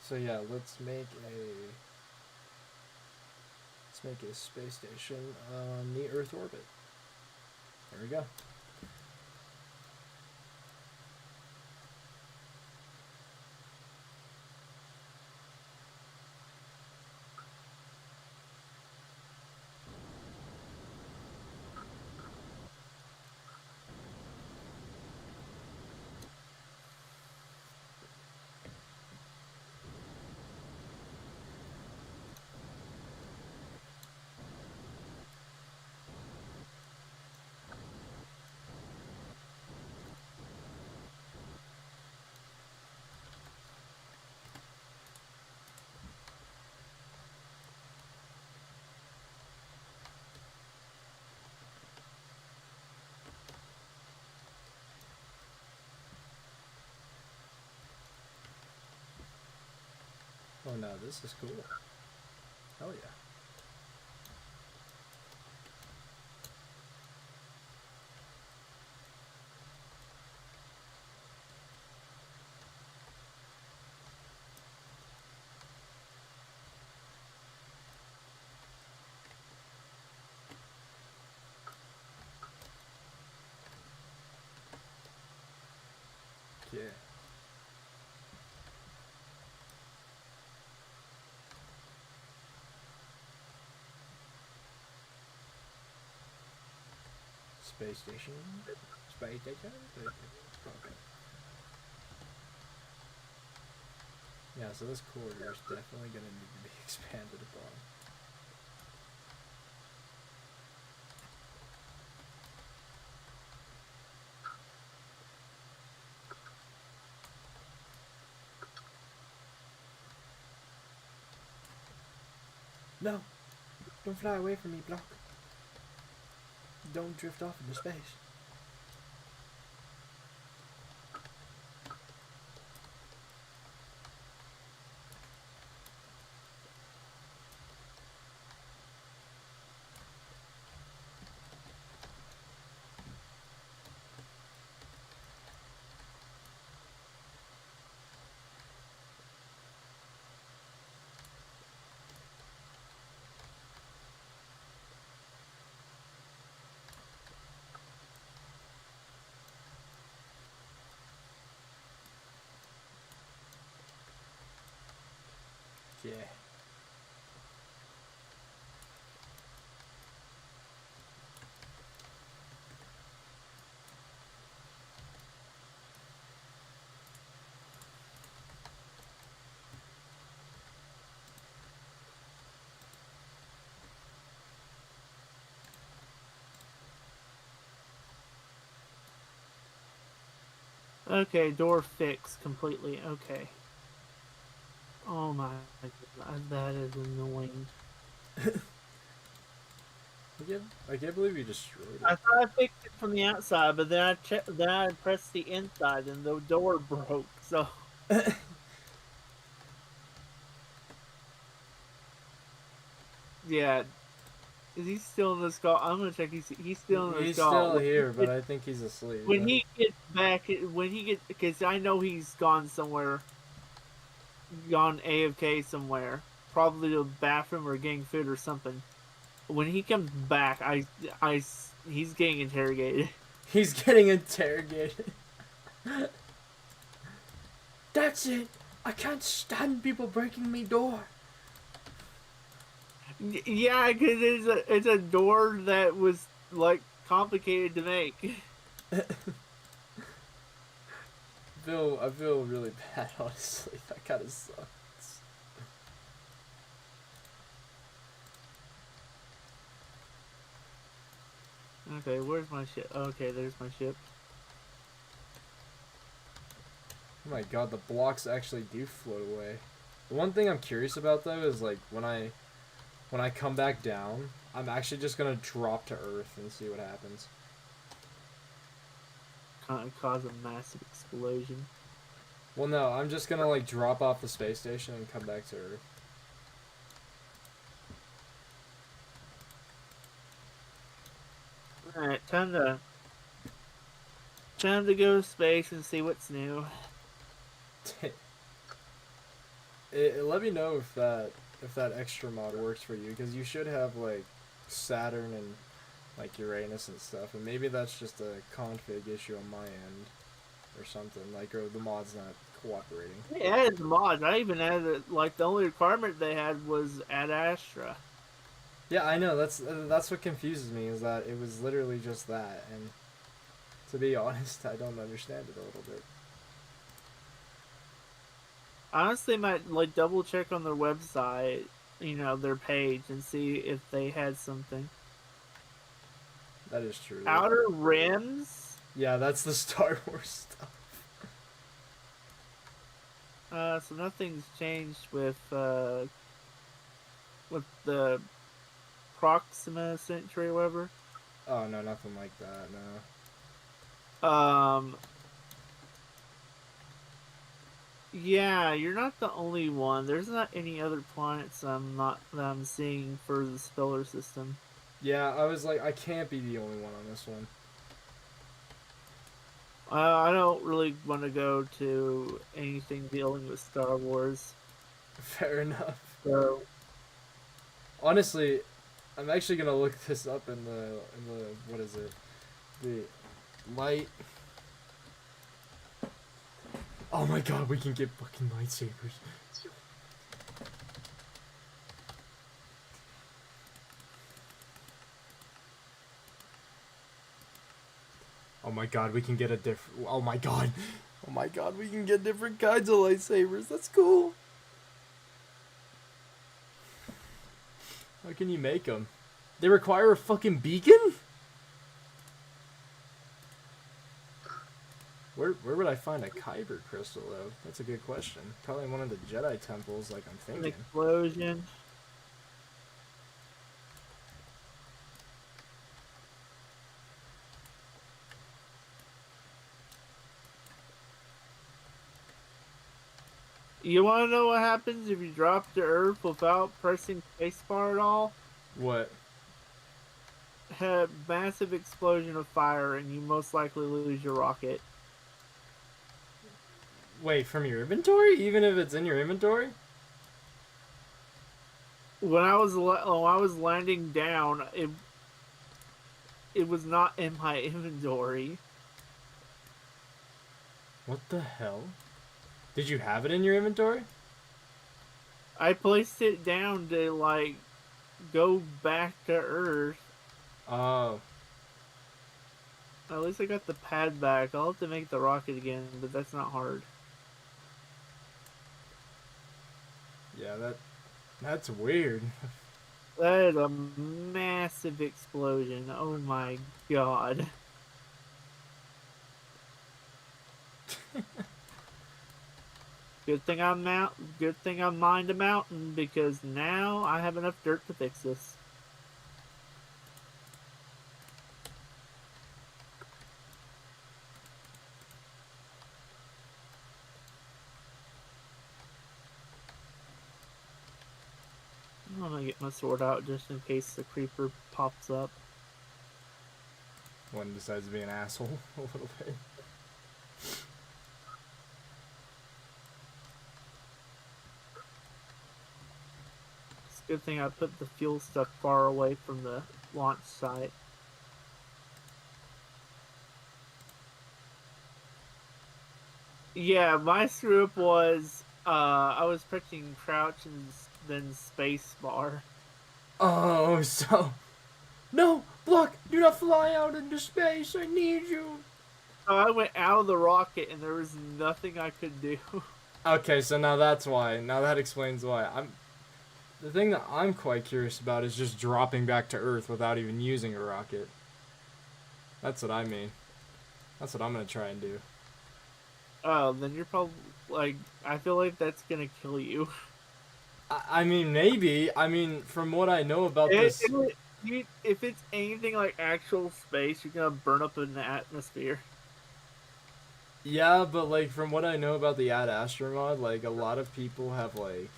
So yeah, let's make a space station on the Earth orbit. There we go. Oh no, this is cool. Hell yeah. Yeah. Space station. Space station. Okay. Yeah, so this corridor is definitely going to need to be expanded upon. No! Don't fly away from me, Block. Don't drift off into space. Yeah. Okay, door fixed completely. Okay. Oh my god, that is annoying. I can't believe you destroyed I it. thought I fixed it from the outside, but then I pressed the inside and the door broke. So yeah, is he still in this call? I'm gonna check. He's still in this He's call. still here, but I think he's asleep. When he gets back, because I know he's gone somewhere, gone AFK somewhere, probably to the bathroom or getting food or something. When he comes back, he's getting interrogated. He's getting interrogated. That's it. I can't stand people breaking me door. Yeah, because it's a door that was like complicated to make. I feel really bad, honestly. That kind of sucks. Okay, where's my ship? Okay, there's my ship. Oh my god, the blocks actually do float away. The one thing I'm curious about though is like when I come back down, I'm actually just gonna drop to Earth and see what happens. Cause a massive explosion. Well, no, I'm just gonna like drop off the space station and come back to Earth. Alright, time to go to space and see what's new. Let me know if that extra mod works for you, because you should have like Saturn and like Uranus and stuff, and maybe that's just a config issue on my end or something, like, or the mod's not cooperating. They added the mods. I even added, like, the only requirement they had was add Astra. Yeah, I know, that's what confuses me, is that it was literally just that, and to be honest, I don't understand it a little bit. I honestly might, like, double check on their website, you know, their page, and see if they had something. That is true. Outer Rims? Yeah, that's the Star Wars stuff. So nothing's changed with the Proxima Century or whatever. Oh, no, nothing like that, no. Yeah, you're not the only one. There's not any other planets that I'm seeing for the solar system. Yeah, I was like, I can't be the only one on this one. I don't really want to go to anything dealing with Star Wars. Fair enough. So Honestly, I'm actually gonna look this up in the what is it? The light. Oh my god, we can get fucking lightsabers. Oh my god, we can get a different. Oh my god. Oh my god, we can get different kinds of lightsabers. That's cool. How can you make them? They require a fucking beacon? Where would I find a Kyber crystal, though? That's a good question. Probably in one of the Jedi temples, like I'm an thinking. explosion. You want to know what happens if you drop to Earth without pressing spacebar at all? What? Have massive explosion of fire, and you most likely lose your rocket. Wait, from your inventory? Even if it's in your inventory? When I was landing down, it was not in my inventory. What the hell? Did you have it in your inventory? I placed it down to like go back to Earth. Oh. At least I got the pad back. I'll have to make the rocket again, but that's not hard. Yeah, that's weird. That is a massive explosion. Oh my god. Good thing I mined a mountain, because now I have enough dirt to fix this. take my sword out just in case the creeper pops up. One decides to be an asshole a little bit. It's a good thing I put the fuel stuff far away from the launch site. Yeah, my screw up was I was pressing crouch and then space bar. Oh, so... No! Block! Do not fly out into space! I need you! So I went out of the rocket and there was nothing I could do. Okay, so now that's why. Now that explains why. The thing that I'm quite curious about is just dropping back to Earth without even using a rocket. That's what I mean. That's what I'm gonna try and do. Oh, then you're probably like, I feel like that's gonna kill you. I mean, maybe. I mean, from what I know about this... If it's anything like actual space, you're gonna burn up in the atmosphere. Yeah, but, like, from what I know about the Ad Astra mod, like, a lot of people have, like...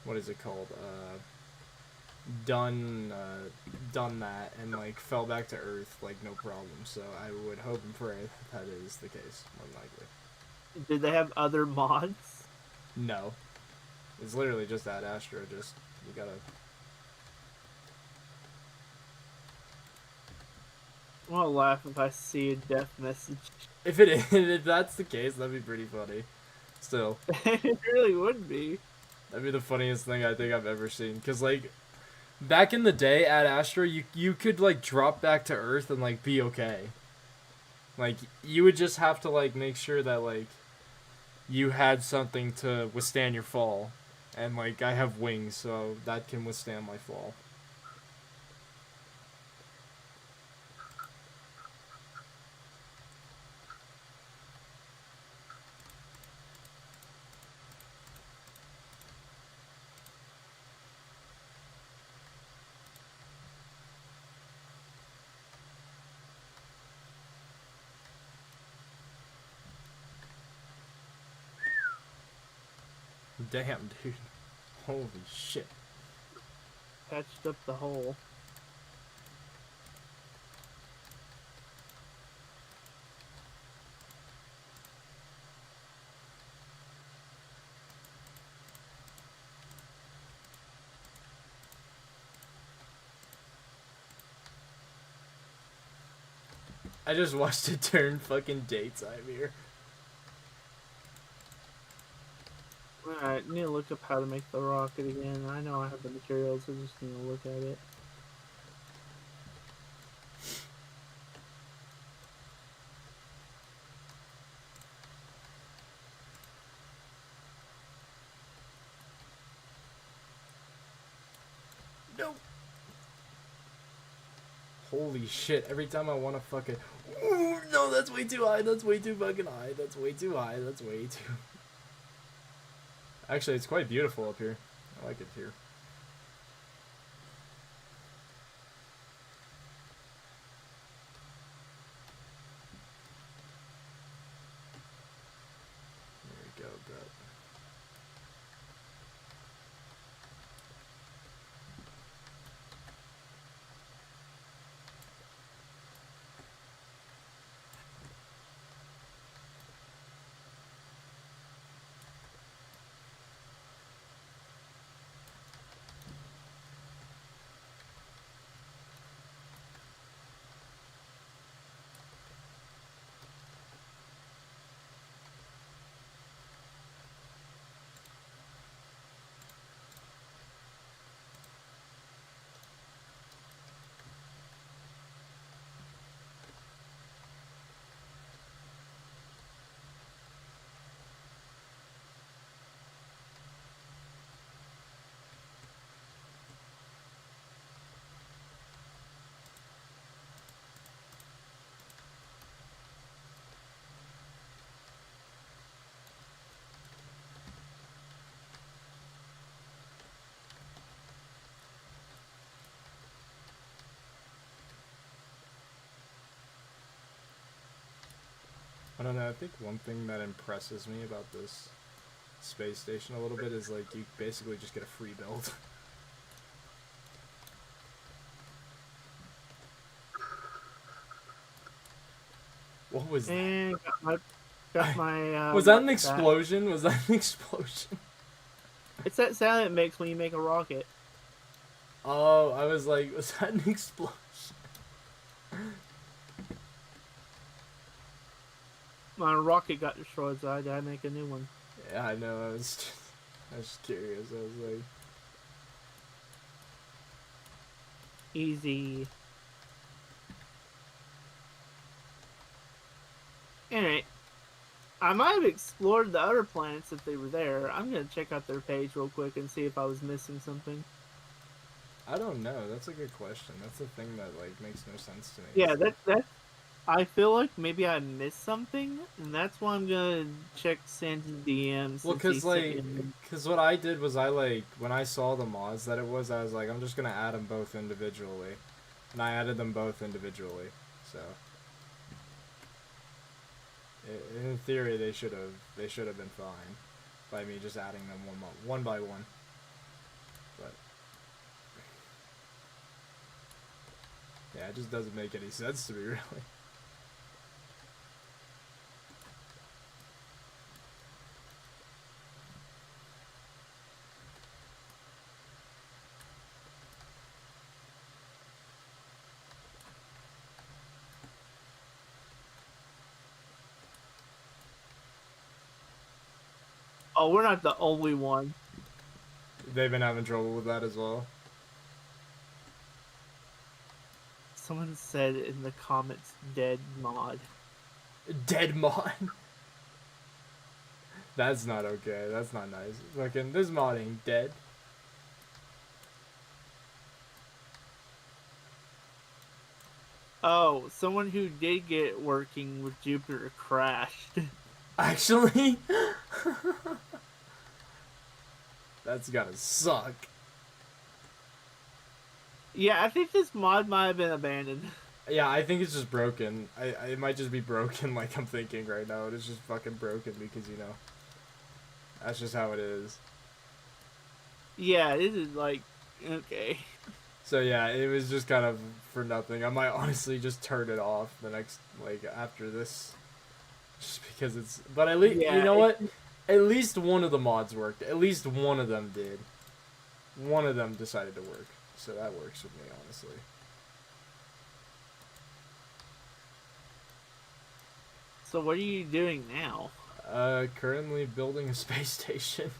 What is it called? Done that and, like, fell back to Earth, like, no problem. So I would hope and pray that is the case, more than likely. Did they have other mods? No. It's literally just Ad Astra, just... You gotta... I'm gonna laugh if I see a death message. If that's the case, that'd be pretty funny. Still, It really would be. that'd be the funniest thing I think I've ever seen. Cause like, back in the day at Astra, you could like drop back to Earth and like be okay. Like you would just have to like make sure that like you had something to withstand your fall, and like I have wings, so that can withstand my fall. Damn, dude. Holy shit. Patched up the hole. I just watched it turn fucking daytime here. Alright, need to look up how to make the rocket again. I know I have the materials, I just need to look at it. No. Holy shit, every time I want to fucking... Ooh, no, that's way too high, that's way too fucking high, that's way too high, that's way too... Actually, it's quite beautiful up here. I like it here. There we go, bro. I don't know, I think one thing that impresses me about this space station a little bit is like you basically just get a free build. What was that? And got my Was that an back. explosion? Was that an explosion? It's that sound it makes when you make a rocket. Oh, I was like, was that an explosion? My rocket got destroyed, so I had to make a new one. Yeah, I know. I was just curious. I was like, Easy. Alright. I might have explored the other planets if they were there. I'm gonna check out their page real quick and see if I was missing something. I don't know. That's a good question. That's the thing that like makes no sense to me. Yeah, that I feel like maybe I missed something, and that's why I'm gonna check Santa's DMs. Well, cause what I did was I like when I saw the mods that it was, I was like, I'm just gonna add them both individually, and I added them both individually. So, in theory, they should have been fine by me just adding them one by one. But yeah, it just doesn't make any sense to me really. Oh, we're not the only one. They've been having trouble with that as well. Someone said in the comments, "dead mod." Dead mod. That's not okay. That's not nice. Fucking this mod ain't dead. Oh, someone who did get it working with Jupiter crashed. Actually, that's gotta suck. Yeah, I think this mod might have been abandoned. Yeah, I think it's just broken. It might just be broken like I'm thinking right now. It's just fucking broken because, you know, that's just how it is. Yeah, this is like, okay. So yeah, it was just kind of for nothing. I might honestly just turn it off the next, like, after this. Just because it's... But at least, Yeah, you know what? At least one of the mods worked. At least one of them did. One of them decided to work. So that works with me, honestly. So what are you doing now? Currently building a space station.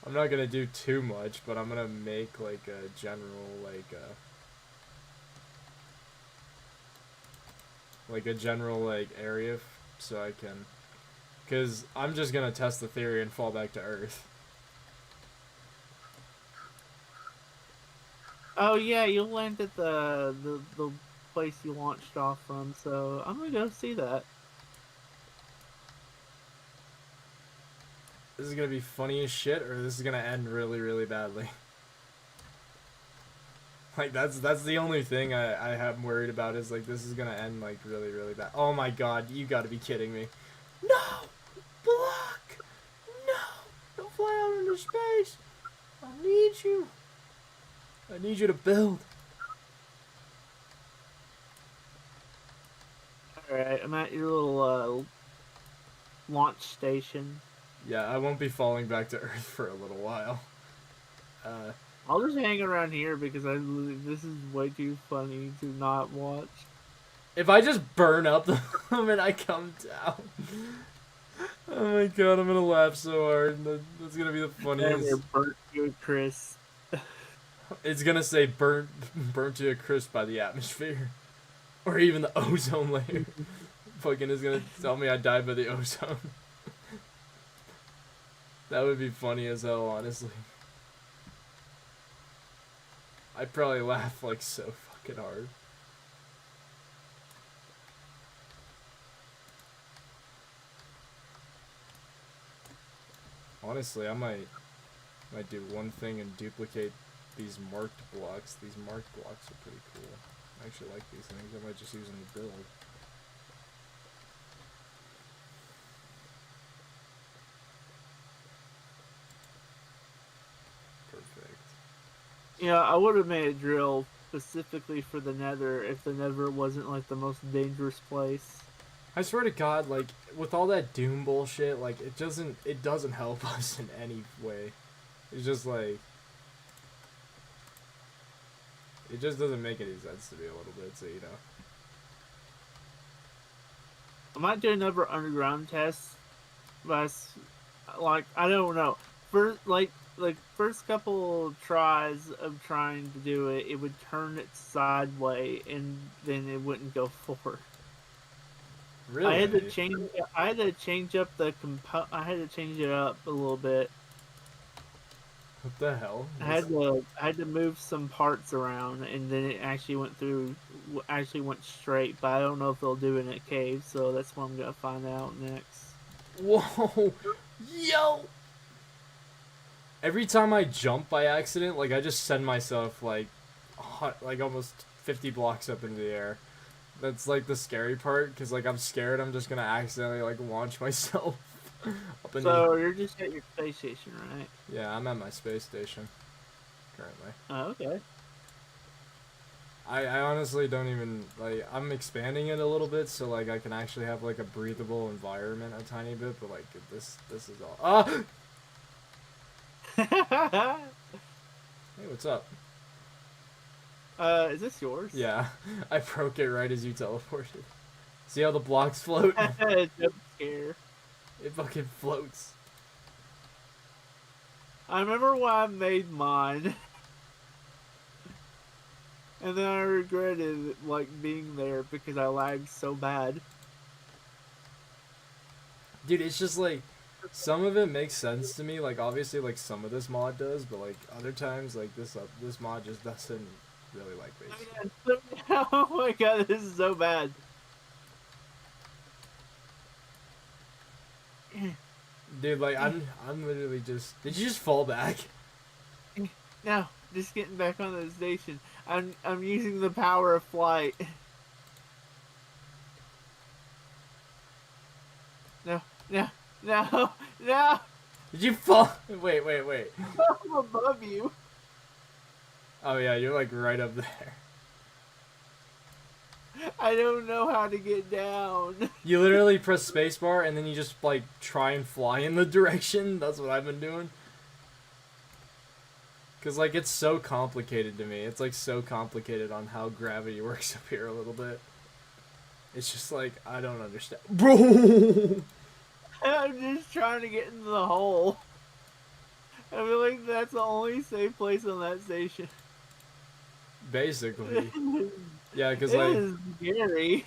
I'm not gonna do too much, but I'm gonna make like a general area so I can, cause I'm just gonna test the theory and fall back to Earth. Oh yeah, you land at the place you launched off from, so I'm gonna go see that. This is gonna be funny as shit, or this is gonna end really, really badly. Like, that's the only thing I am worried about is, like, this is gonna end, like, really, really bad. Oh my god, you gotta be kidding me. No! Block! No! Don't fly out into space! I need you! I need you to build. Alright, I'm at your little launch station. Yeah, I won't be falling back to Earth for a little while. I'll just hang around here because this is way too funny to not watch. If I just burn up the moment I come down... Oh my god, I'm gonna laugh so hard. That's gonna be the funniest. They're burnt to a crisp. It's gonna say burnt to a crisp by the atmosphere. Or even the ozone layer. Fucking is gonna tell me I died by the ozone. That would be funny as hell, honestly. I'd probably laugh like so fucking hard. Honestly, I might do one thing and duplicate these marked blocks. These marked blocks are pretty cool. I actually like these things. I might just use them to build. Perfect. Yeah, I would have made a drill specifically for the Nether if the Nether wasn't like the most dangerous place. I swear to God, like with all that Doom bullshit, like it doesn't help us in any way. It's just like it just doesn't make any sense to me a little bit. So you know. I might do another underground test, but like I don't know. First, first couple tries of trying to do it, it would turn it sideways, and then it wouldn't go forward. Really? I had to change. I had to change up the I had to change it up a little bit. What the hell? I had to move some parts around, and then it actually went through. Actually went straight, but I don't know if they'll do it in a cave. So that's what I'm gonna find out next. Whoa, yo! Every time I jump by accident, like I just send myself like almost 50 blocks up into the air. That's like the scary part, because like I'm scared I'm just gonna accidentally like launch myself up in So the... you're just at your space station, right? Yeah, I'm at my space station currently. Oh, okay. I honestly don't even like, I'm expanding it a little bit so like I can actually have like a breathable environment a tiny bit, but like this is all... Ah! Hey, what's up? Is this yours? Yeah, I broke it right as you teleported. See how the blocks float? Jump scare. It fucking floats. I remember when I made mine, and then I regretted like being there because I lagged so bad. Dude, it's just like, some of it makes sense to me. Like obviously, like some of this mod does, but like other times, like this mod just doesn't really like base. Oh my god, this is so bad. Dude, like I'm literally just... Did you just fall back? No, just getting back on the station. I'm using the power of flight. No, no, no, no! Did you fall? Wait. I'm above you. Oh yeah, you're like right up there. I don't know how to get down. You literally press spacebar and then you just like try and fly in the direction. That's what I've been doing. Cause like it's so complicated to me. It's like so complicated on how gravity works up here a little bit. It's just like I don't understand, bro. I'm just trying to get into the hole. I feel like that's the only safe place on that station. Basically, yeah. Cause It like is scary.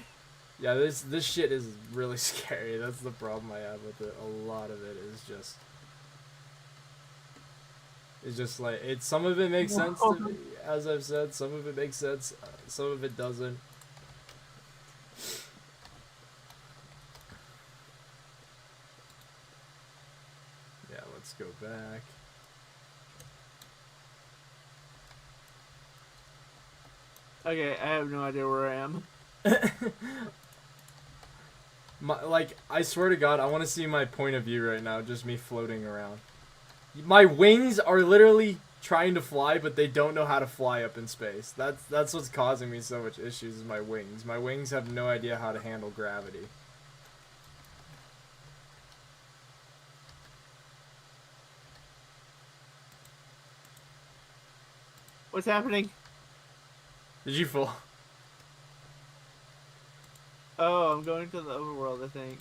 yeah, this shit is really scary. That's the problem I have with it. A lot of it is just... It's just like, some of it makes sense to me, as I've said. Some of it makes sense, some of it doesn't. Yeah, let's go back. Okay, I have no idea where I am. Like, I swear to God, I want to see my point of view right now, just me floating around. My wings are literally trying to fly, but they don't know how to fly up in space. That's what's causing me so much issues, is my wings. My wings have no idea how to handle gravity. What's happening? Did you fall? Oh, I'm going to the overworld, I think.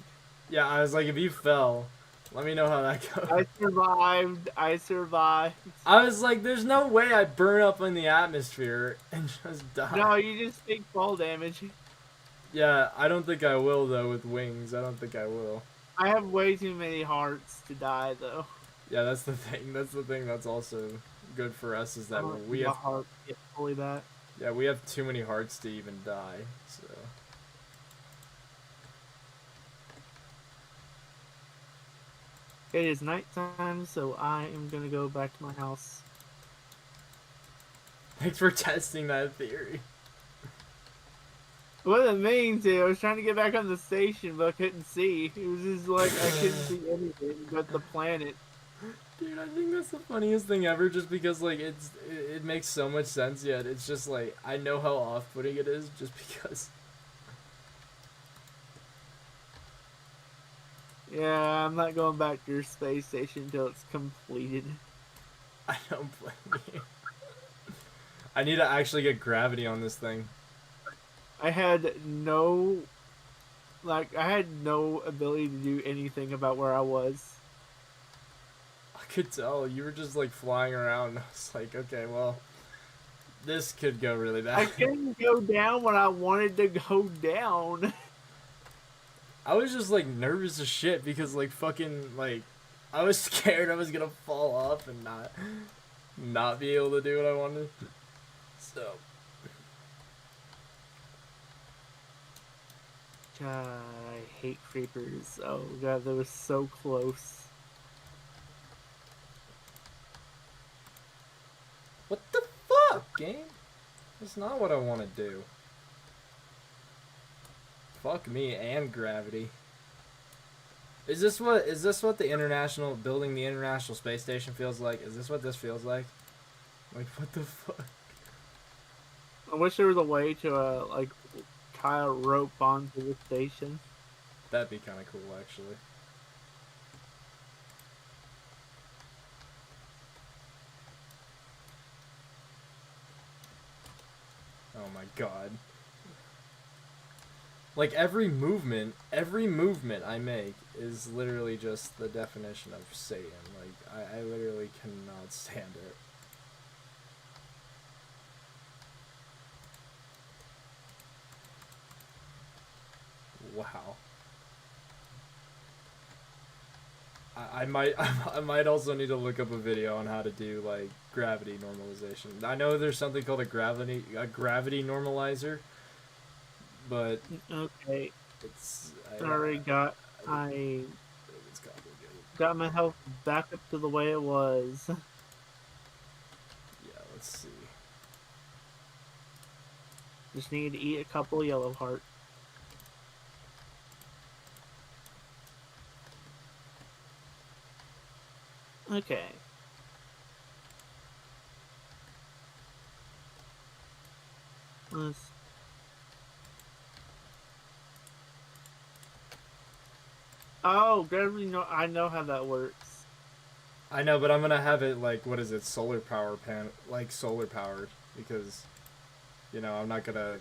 Yeah, I was like, if you fell, let me know how that goes. I survived. I survived. I was like, there's no way I burn up in the atmosphere and just die. No, you just take fall damage. Yeah, I don't think I will, though, with wings. I don't think I will. I have way too many hearts to die, though. Yeah, that's the thing. That's the thing that's also good for us, is that we my have... heart get fully back. Yeah, we have too many hearts to even die, so... It is nighttime, so I am gonna go back to my house. Thanks for testing that theory. What it means to, I was trying to get back on the station, but I couldn't see. It was just like I couldn't see anything but the planet. Dude, I think that's the funniest thing ever. Just because like it makes so much sense. Yet it's just like I know how off-putting it is. Just because Yeah, I'm not going back to your space station until it's completed. I don't blame you. I need to actually get gravity on this thing. I had no ability to do anything about where I was. I could tell you were just like flying around. I was like, okay, well, this could go really bad. I couldn't go down when I wanted to go down. I was just like nervous as shit because like fucking like I was scared I was gonna fall off and not be able to do what I wanted. So God, I hate creepers. Oh god, they were so close. what the fuck, game? That's not what I want to do. Fuck me and gravity. Is this what the international building the International Space Station feels like? Is this what this feels like? Like what the fuck? I wish there was a way to like tie a rope onto the station. That'd be kind of cool, actually. Oh my god. Like every movement I make is literally just the definition of Satan. Like I literally cannot stand it. Wow. I might also need to look up a video on how to do like gravity normalization. I know there's something called a gravity normalizer, but Okay, it's sorry, I it's complicated. got my health back up to the way it was. Yeah, let's see. Just need to eat a couple yellow hearts. Okay. Let's... Oh, gravity! No, I know how that works. I know, but I'm gonna have it like what is it? Solar solar powered because, you know, I'm not gonna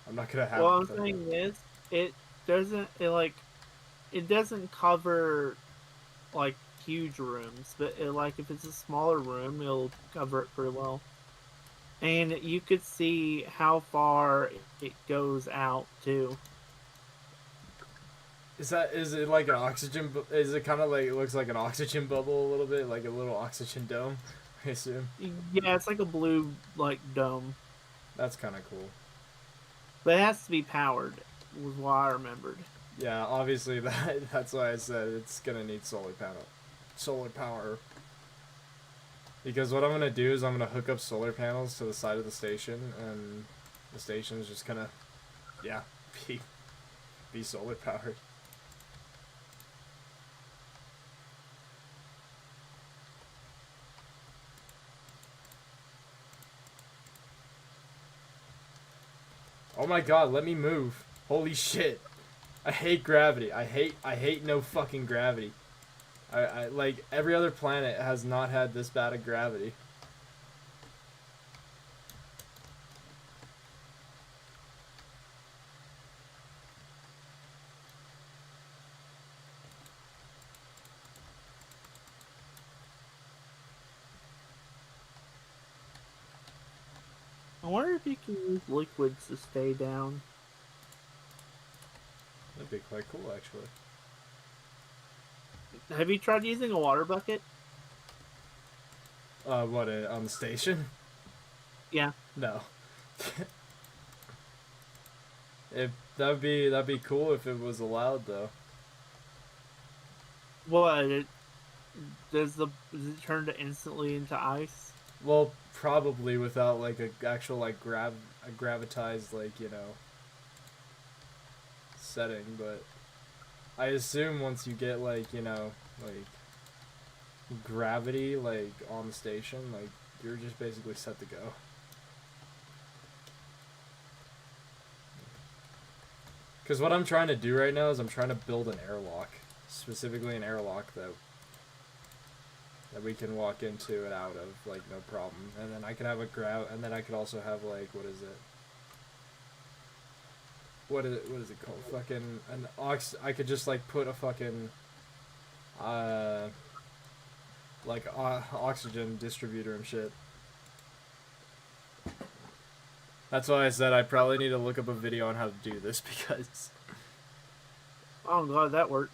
have. Well, I'm saying is, it doesn't. It doesn't cover like huge rooms, but like if it's a smaller room, it'll cover it pretty well. And you could see how far it goes out too. Is it like an oxygen? Is it kind of like it looks like an oxygen bubble a little bit, like a little oxygen dome? I assume. Yeah, it's like a blue like dome, That's kind of cool. but it has to be powered. Was what I remembered. Yeah, obviously that's why I said it's gonna need solar power. Because what I'm gonna do is I'm gonna hook up solar panels to the side of the station, and the station is just gonna, yeah, be solar powered. Oh my god, let me move. Holy shit. I hate gravity. I hate no fucking gravity. I like every other planet has not had this bad of gravity. I wonder if you can use liquids to stay down. That'd be quite cool, actually. Have you tried using a water bucket? What, on the station? Yeah. No. That'd be cool if it was allowed, though. What? Does it turn to instantly into ice? Well, probably without like a actual like a gravitized like, you know, setting, but I assume once you get like, you know, like gravity, like, on the station, like, you're just basically set to go. Because what I'm trying to do right now is I'm trying to build an airlock. Specifically an airlock that we can walk into and out of, like, no problem. And then I can have and then I could also have, like, what is it? What is it called? Fucking I could just, like, put a fucking like oxygen distributor and shit. That's why I said I probably need to look up a video on how to do this, because Oh, I'm glad that worked.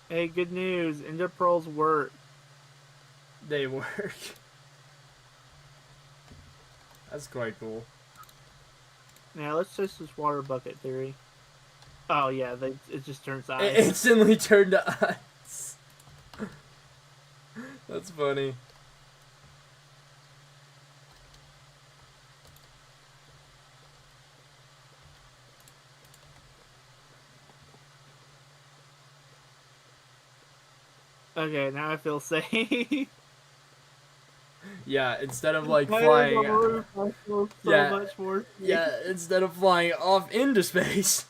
Hey, good news. Ender pearls work. they work. That's quite cool. Now let's test this water bucket theory. Oh yeah, it just turns It ice. instantly turned to ice. That's funny. Okay, now I feel safe. Yeah, instead of like Hey, flying, the roof, I feel so Yeah, much more safe. yeah, instead of flying off into space.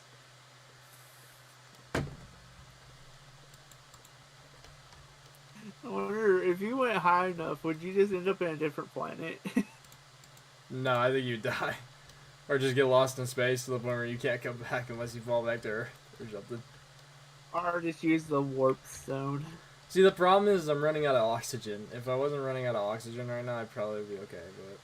I wonder if you went high enough, would you just end up in a different planet? No, I think you die, or just get lost in space to the point where you can't come back unless you fall back to Earth or something. Or just use the warp stone. See, the problem is I'm running out of oxygen. If I wasn't running out of oxygen right now, I'd probably be okay, but...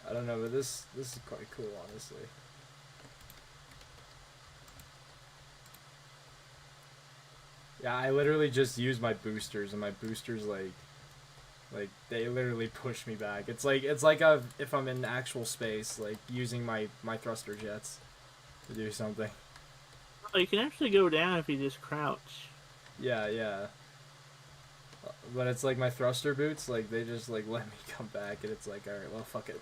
I don't know, but this is quite cool, honestly. Yeah, I literally just use my boosters, and my boosters like they literally push me back. It's like if I'm in actual space, like using my thruster jets to do something. Oh, you can actually go down if you just crouch. Yeah, yeah. But it's like my thruster boots, like they just like let me come back, and it's like, all right, well, fuck it.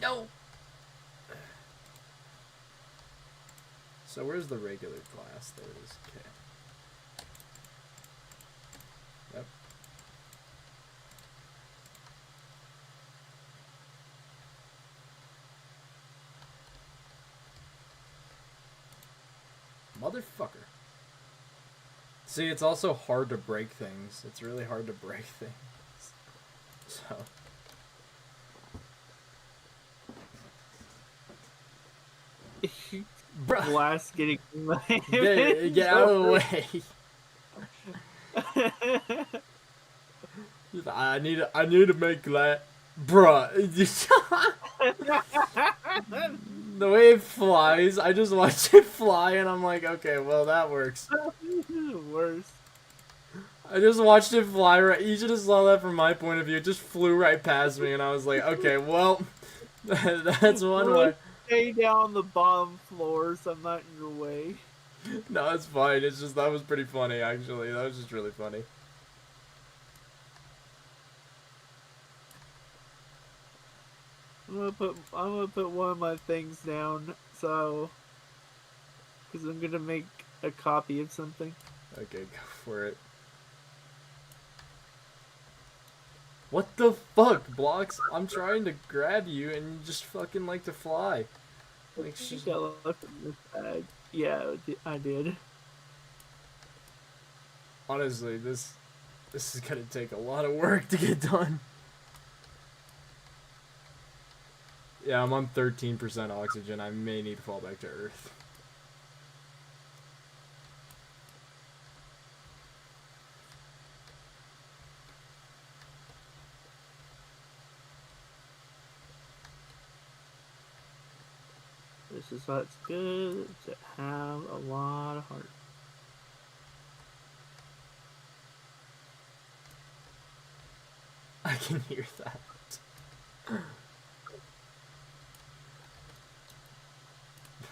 No. So where's the regular class? There it is. Okay. Yep. Motherfucker. See, it's also hard to break things. It's really hard to break things. So. Bruh. Blast getting Get out of the way. I need to make that. Bruh. The way it flies, I just watch it fly and I'm like, okay, well, that works. Worse. I just watched it fly right. You should have saw that from my point of view. It just flew right past me and I was like, okay, well, that's one way. Stay down on the bottom floor so I'm not in your way. No, it's fine. It's just, that was pretty funny, actually. That was just really funny. I'm gonna put one of my things down, so, because I'm gonna make a copy of something. Okay, go for it. What the fuck, Blocks? I'm trying to grab you and you just fucking like to fly. Like, She got left in this bag. Yeah, I did. honestly, this is gonna take a lot of work to get done. Yeah, I'm on 13% oxygen. I may need to fall back to Earth. is why it's good to have a lot of heart. I can hear that.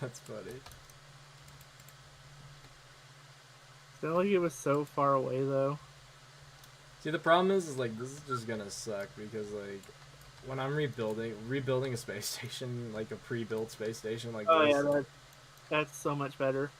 That's funny. It's not like it was so far away though. See, the problem is like this is just gonna suck because like when I'm rebuilding a space station, like a pre-built space station like Oh this. yeah, that's so much better.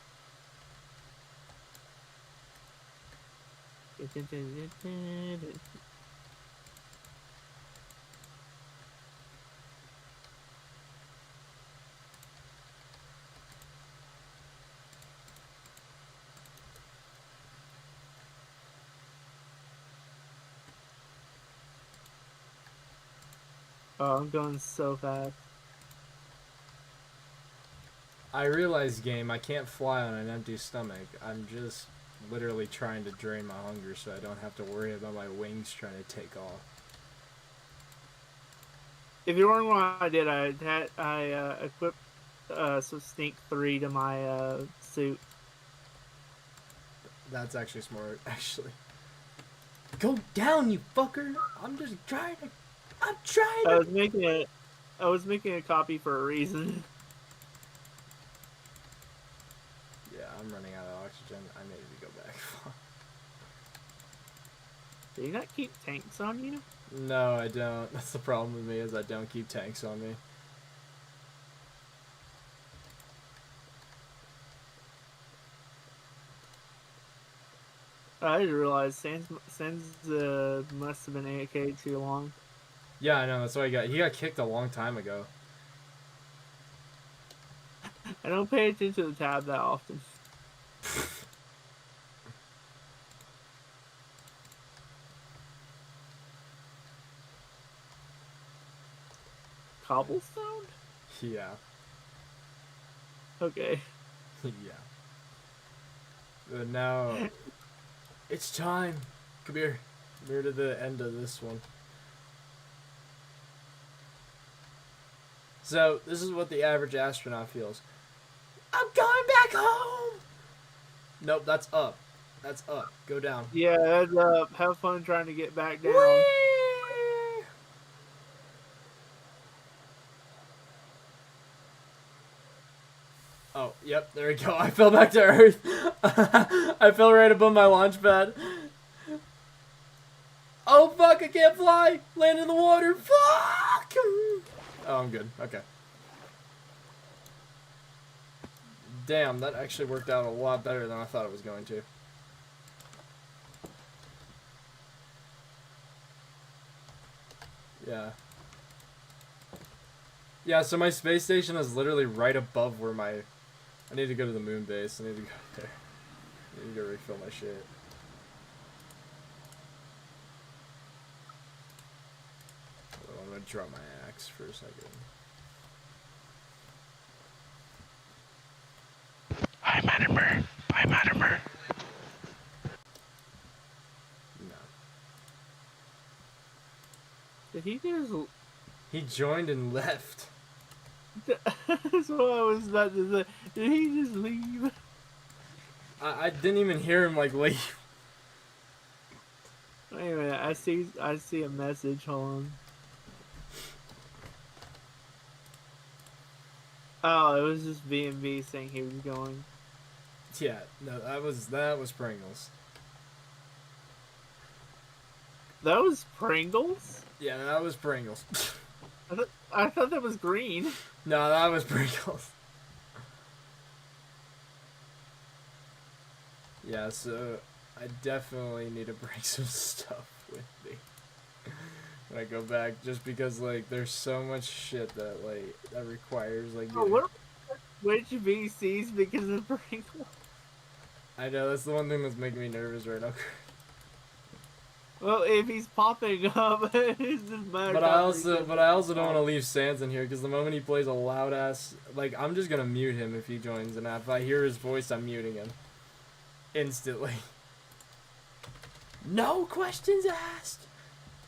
Oh, I'm going so fast. I realize, game, I can't fly on an empty stomach. I'm just literally trying to drain my hunger so I don't have to worry about my wings trying to take off. If you're wondering what I did, I equipped some Sneak 3 to my suit. That's actually smart, actually. Go down, you fucker! I'm just trying to... I'm trying I to... was making a copy for a reason. Yeah, I'm running out of oxygen. I need to go back. Do you not keep tanks on you? No, I don't. That's the problem with me, is I don't keep tanks on me. I didn't realize Sans must have been AFK too long. Yeah, I know, that's why he got kicked a long time ago. I don't pay attention to the tab that often. Cobblestone? Yeah. Okay. Yeah. But now... It's time! Come here. Come here to the end of this one. So, this is what the average astronaut feels. I'm going back home! Nope, that's up. That's up. Go down. Yeah, that's up. Have fun trying to get back down. Whee! Oh, yep, there we go. I fell back to Earth. I fell right above my launch pad. Oh, fuck, I can't fly. Land in the water. Fuck! Oh, I'm good. Okay. Damn, that actually worked out a lot better than I thought it was going to. Yeah. Yeah, so my space station is literally right above where my... I need to go to the moon base. I need to go there. I need to go refill my shit. Hold on, I'm gonna drop my axe for a second. Hi, Matimer. Hi, Matimer. No. Did he just... He joined and left. That's what I was about to say. Did he just leave? I didn't even hear him, like, leave. Wait a minute, I see a message, hold on. Oh, it was just B&B saying he was going. Yeah, no, that was Pringles. That was Pringles? Yeah, that was Pringles. I thought that was green. No, that was Pringles. Yeah, so I definitely need to bring some stuff with me when I go back, just because like there's so much shit that like that requires like. Oh, what which VCs because of Pringles? I know that's the one thing that's making me nervous right now. Well, if he's popping up, it's just matter. But I also don't want to leave Sans in here because the moment he plays a loud ass, like I'm just gonna mute him if he joins, and if I hear his voice, I'm muting him instantly. No questions asked.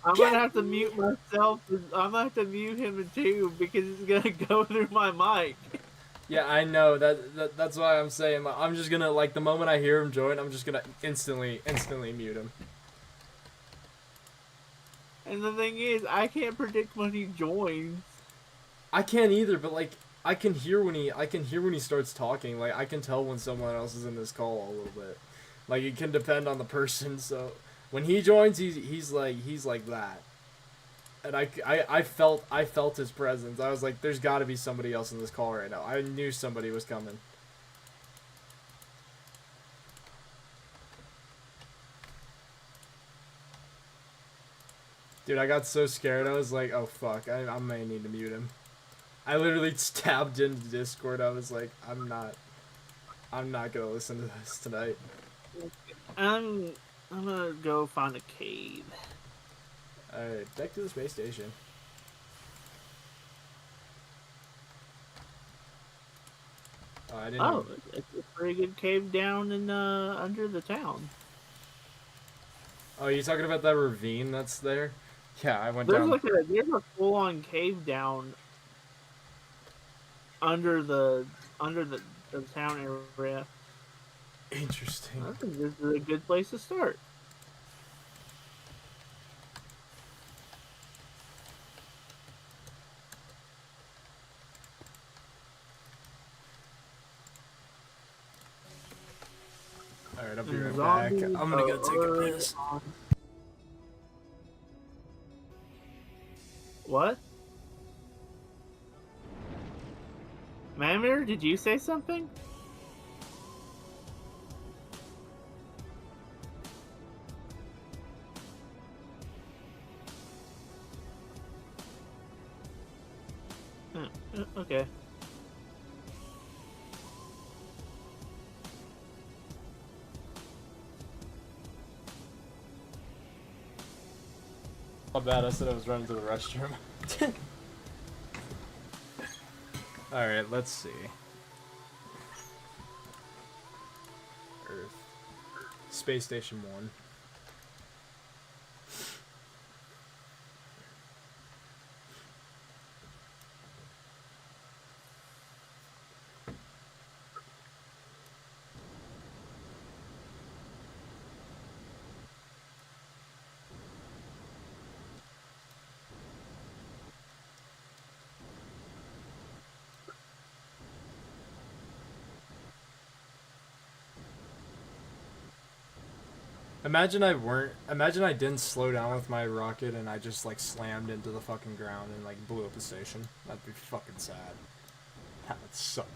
I'm gonna have to mute myself. I'm gonna have to mute him too because it's gonna go through my mic. Yeah, I know that's why I'm saying like, I'm just gonna like the moment I hear him join, I'm just gonna instantly mute him. And the thing is, I can't predict when he joins. I can't either, but like I can hear when he starts talking. Like I can tell when someone else is in this call a little bit. Like it can depend on the person. So when he joins, he's like that. And I felt his presence. I was like, there's got to be somebody else in this call right now. I knew somebody was coming. Dude, I got so scared. I was like, oh fuck, I may need to mute him. I literally tabbed into Discord. I was like, I'm not gonna listen to this tonight. I'm gonna go find a cave. Alright, back to the space station. Oh, I didn't. Oh, it's a pretty good cave down in under the town. Oh, you talking about that ravine that's there? Yeah, I went There's down. there's a full on cave down under the the town area. Interesting. I think this is a good place to start. Alright, I'll be right back. I'm gonna go take a piss. What? Mamir, did you say something? Okay. My bad, I said I was running to the restroom. Alright, let's see. Earth. Space Station 1. Imagine I didn't slow down with my rocket and I just like slammed into the fucking ground and like blew up the station. That'd be fucking sad. That would suck.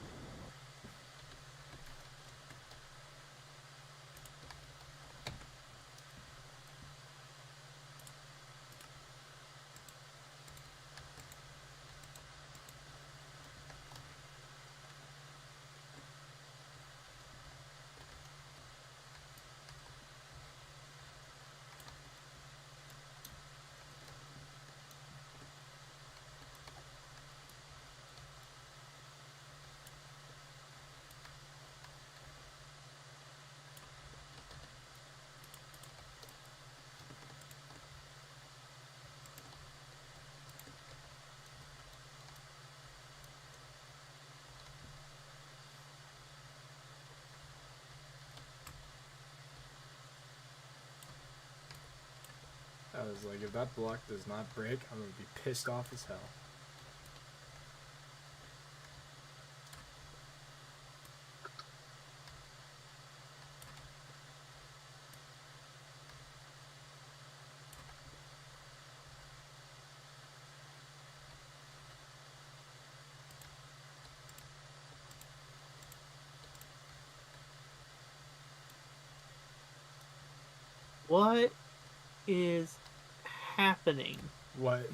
I was like, if that block does not break, I'm gonna be pissed off as hell. What is happening? What?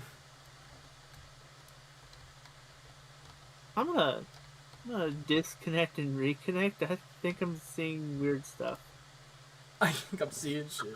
I'm gonna disconnect and reconnect. I think I'm seeing weird stuff. I think I'm seeing shit.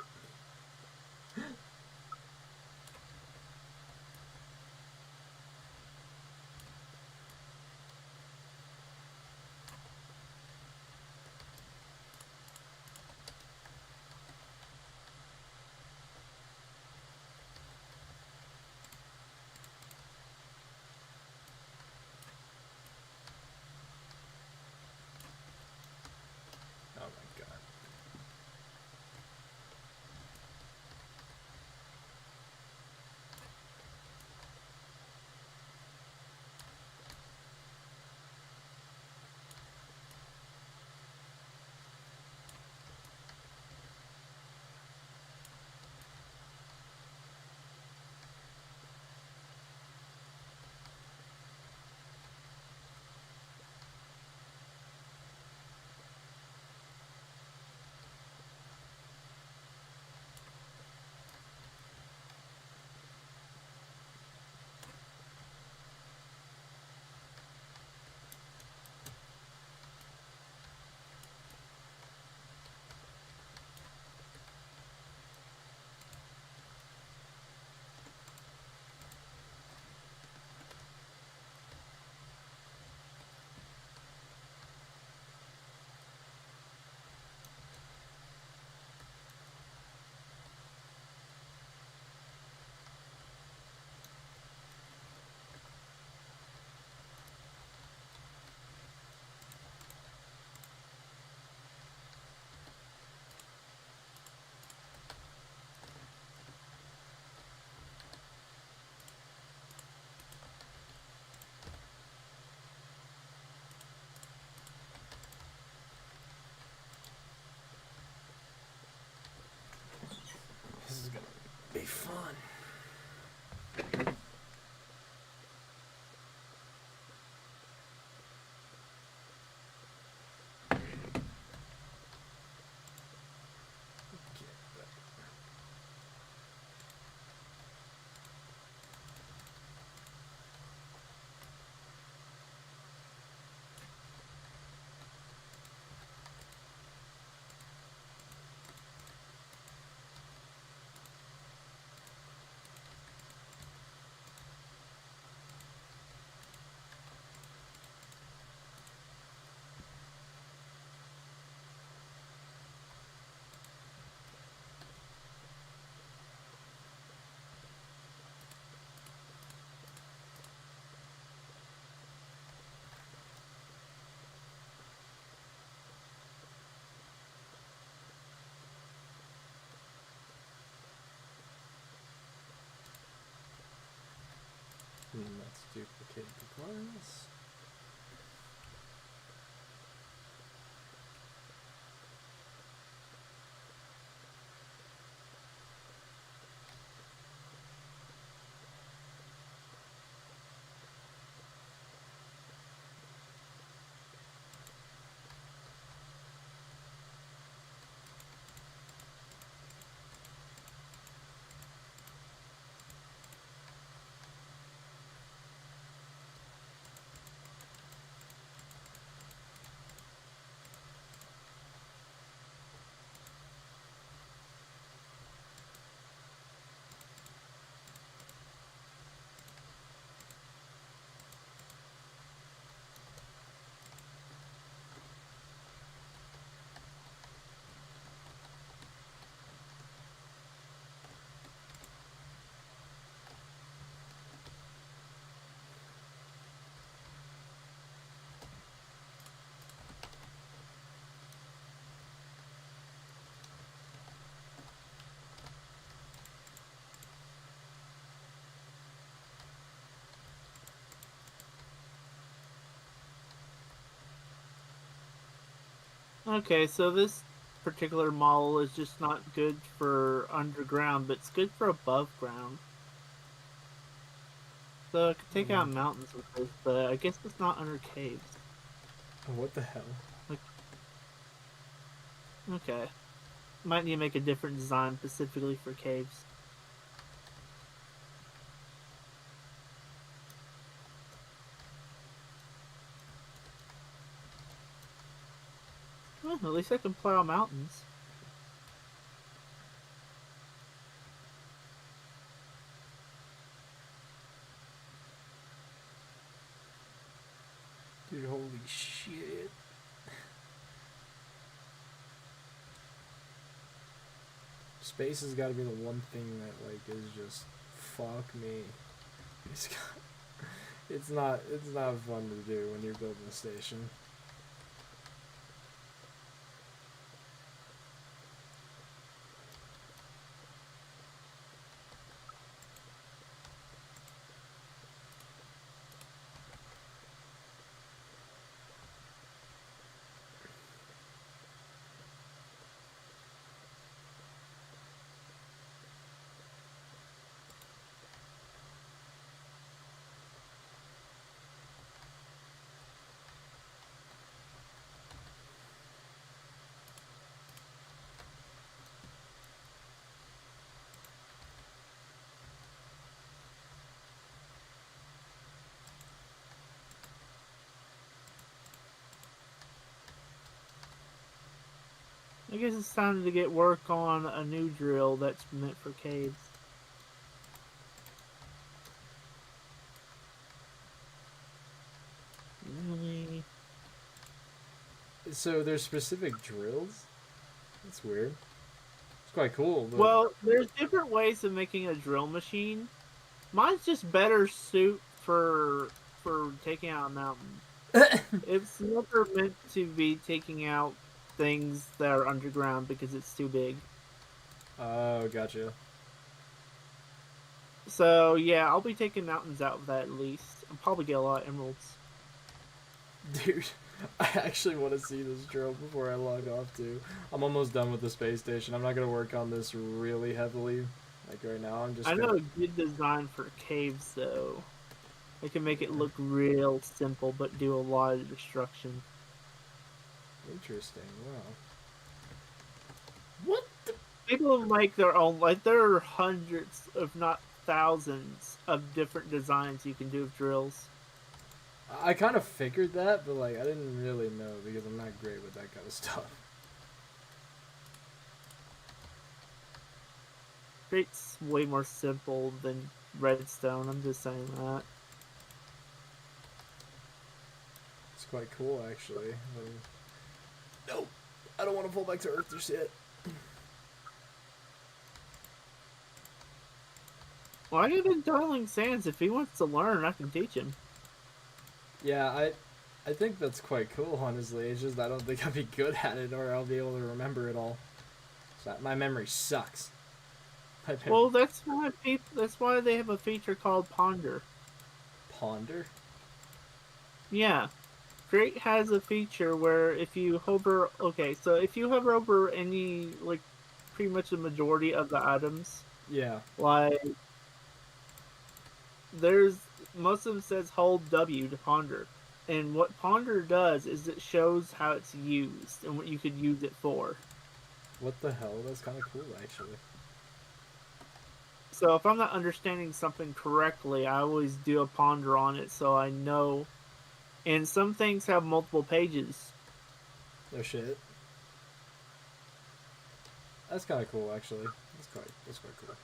Take the glass. Okay, so this particular model is just not good for underground, but it's good for above ground. So I could take out mountains with this, but I guess it's not under caves. Oh, what the hell? Okay. Might need to make a different design specifically for caves. Well, at least I can plow mountains. Dude, holy shit. Space has got to be the one thing that, like, is just fuck me. It's not fun to do when you're building a station. I guess it's time to get work on a new drill that's meant for caves. Really? So there's specific drills? That's weird. It's quite cool, but... Well, there's different ways of making a drill machine. Mine's just better suit for taking out a mountain. It's never meant to be taking out things that are underground because it's too big. Oh, gotcha. So yeah, I'll be taking mountains out with that at least. I'll probably get a lot of emeralds. Dude, I actually want to see this drill before I log off too. I'm almost done with the space station. I'm not going to work on this really heavily. Like right now, I'm just I know gonna... a good design for caves though. They can make it look real simple but do a lot of destruction. Interesting, wow. What the... People make their own, like there are hundreds, if not thousands, of different designs you can do with drills. I kind of figured that, but like I didn't really know because I'm not great with that kind of stuff. It's way more simple than redstone, I'm just saying that. It's quite cool, actually. No, I don't want to fall back to Earth just yet. Well, I give Darling Sands. If he wants to learn, I can teach him. Yeah, I think that's quite cool, honestly. It's just I don't think I'll be good at it or I'll be able to remember it all. So my memory sucks. Well, that's why they have a feature called Ponder. Ponder? Yeah. Create has a feature where if you hover, okay, so if you hover over any, like, pretty much the majority of the items, Yeah. like, there's, most of them says hold W to ponder. And what ponder does is it shows how it's used and what you could use it for. What the hell? That's kind of cool, actually. So if I'm not understanding something correctly, I always do a ponder on it so I know. And some things have multiple pages. No shit. That's kind of cool, actually. That's quite cool.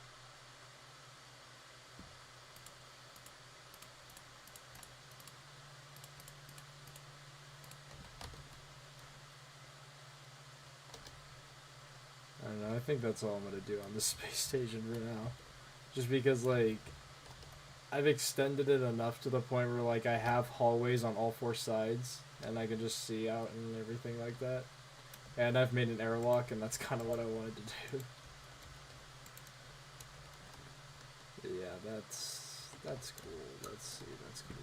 I don't know. I think that's all I'm gonna do on this space station for now. Just because, like, I've extended it enough to the point where, like, I have hallways on all four sides, and I can just see out and everything like that. And I've made an airlock, and that's kind of what I wanted to do. Yeah, that's cool. Let's see, that's cool.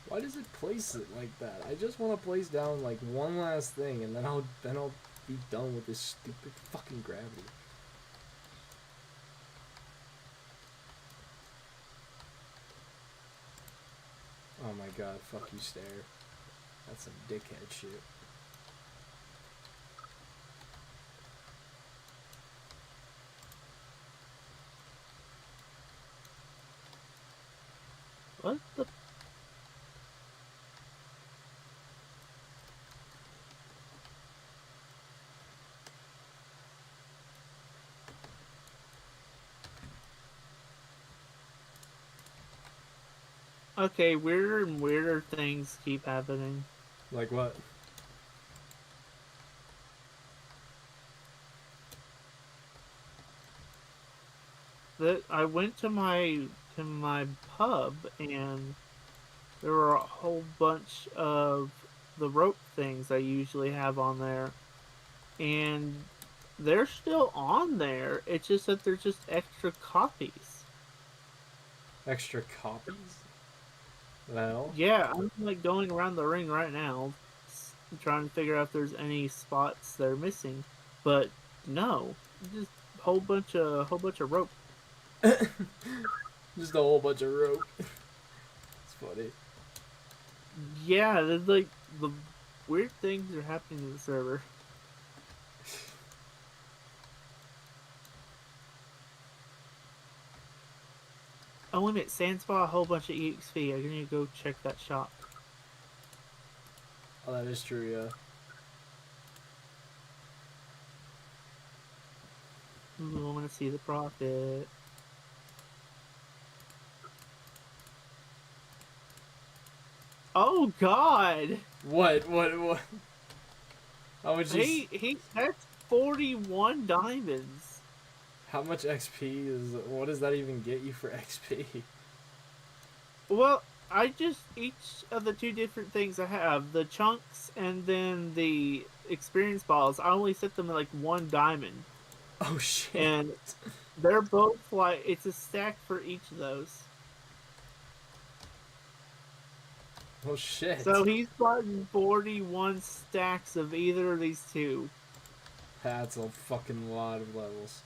Why does it place it like that? I just want to place down like one last thing, and then I'll be done with this stupid fucking gravity. Oh my god, fuck you, Stare. That's some dickhead shit. What the? Okay, weirder and weirder things keep happening. Like what? That I went to my pub and there were a whole bunch of the rope things I usually have on there, and they're still on there. It's just that they're just extra copies. Extra copies? Well, Yeah, I'm like going around the ring right now, trying to figure out if there's any spots they're missing, but no, just whole bunch of rope. just a whole bunch of rope. It's funny. Yeah, there's like the weird things are happening to the server. Oh, wait a minute, Sandspot, a whole bunch of EXP. I need to go check that shop. Oh, that is true, yeah. Ooh, I want to see the profit. Oh God! What? How much is... That's 41 diamonds. How much XP is... What does that even get you for XP? Well, I just, each of the two different things I have, the chunks and then the experience balls, I only set them at like 1 diamond. Oh shit. And they're both like, it's a stack for each of those. Oh shit. So he's gotten 41 stacks of either of these two. That's a fucking lot of levels.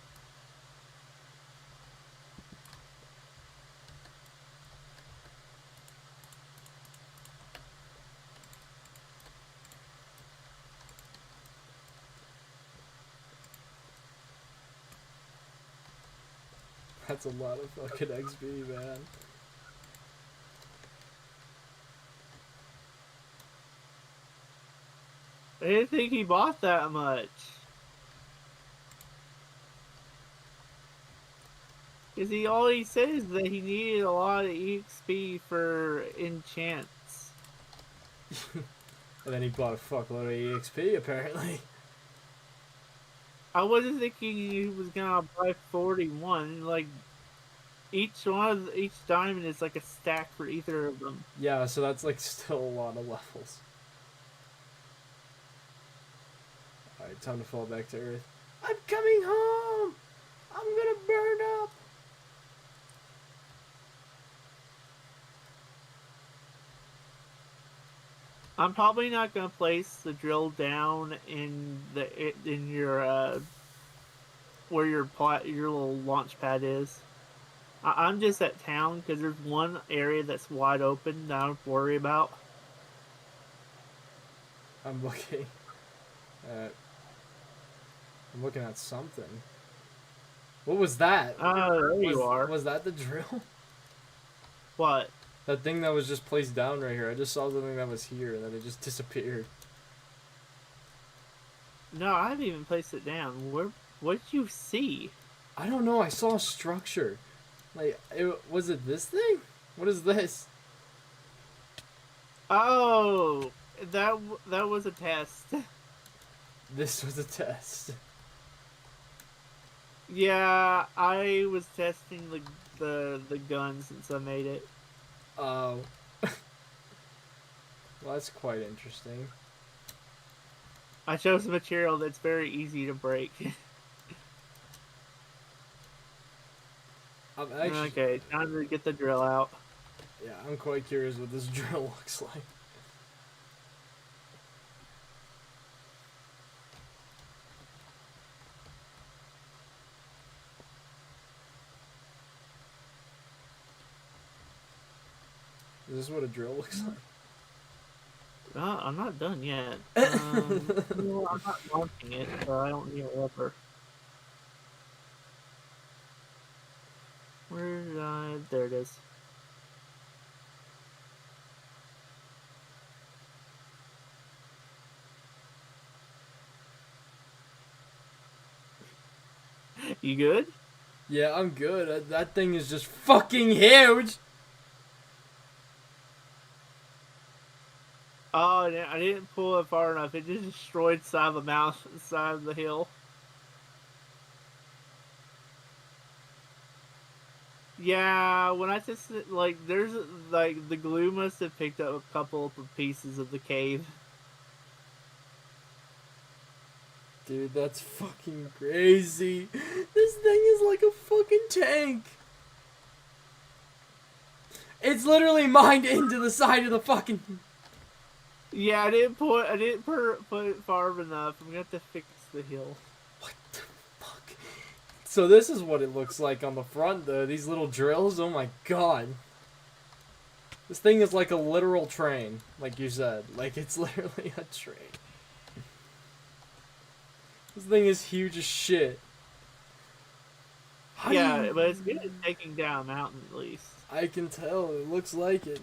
That's a lot of fucking XP, man. I didn't think he bought that much. Because he always says that he needed a lot of EXP for enchants. And then he bought a fuckload of EXP, apparently. I wasn't thinking he was gonna buy 41. Like each diamond is like a stack for either of them. Yeah, so that's like still a lot of levels. Alright, time to fall back to Earth. I'm coming home! I'm gonna burn up! I'm probably not gonna place the drill down in your where your little launch pad is. I'm just at town because there's one area that's wide open that I don't have to worry about. I'm looking at... I'm looking at something. What was that? There you are. Was that the drill? What? That thing that was just placed down right here. I just saw something that was here and then it just disappeared. No, I haven't even placed it down. What did you see? I don't know. I saw a structure. Like, was it this thing? What is this? Oh, that was a test. This was a test. Yeah, I was testing the gun since I made it. Oh. Well, that's quite interesting. I chose a material that's very easy to break. I'm actually... Okay, time to get the drill out. Yeah, I'm quite curious what this drill looks like. Is this what a drill looks like? I'm not done yet. No, I'm not launching it, so I don't need a rubber. Where did I... There it is. You good? Yeah, I'm good. That thing is just fucking huge! Oh, I didn't pull it far enough. It just destroyed side of the mountain, side of the hill. Yeah, when I tested, like, there's, like, the glue must have picked up a couple of pieces of the cave. Dude, that's fucking crazy. This thing is like a fucking tank. It's literally mined into the side of the fucking... Yeah, I didn't put it far enough. I'm gonna have to fix the hill. What the fuck? So this is what it looks like on the front, though. These little drills, oh my god. This thing is like a literal train, like you said. Like, it's literally a train. This thing is huge as shit. How do Yeah, you... but it's good at taking down a mountain at least. I can tell. It looks like it.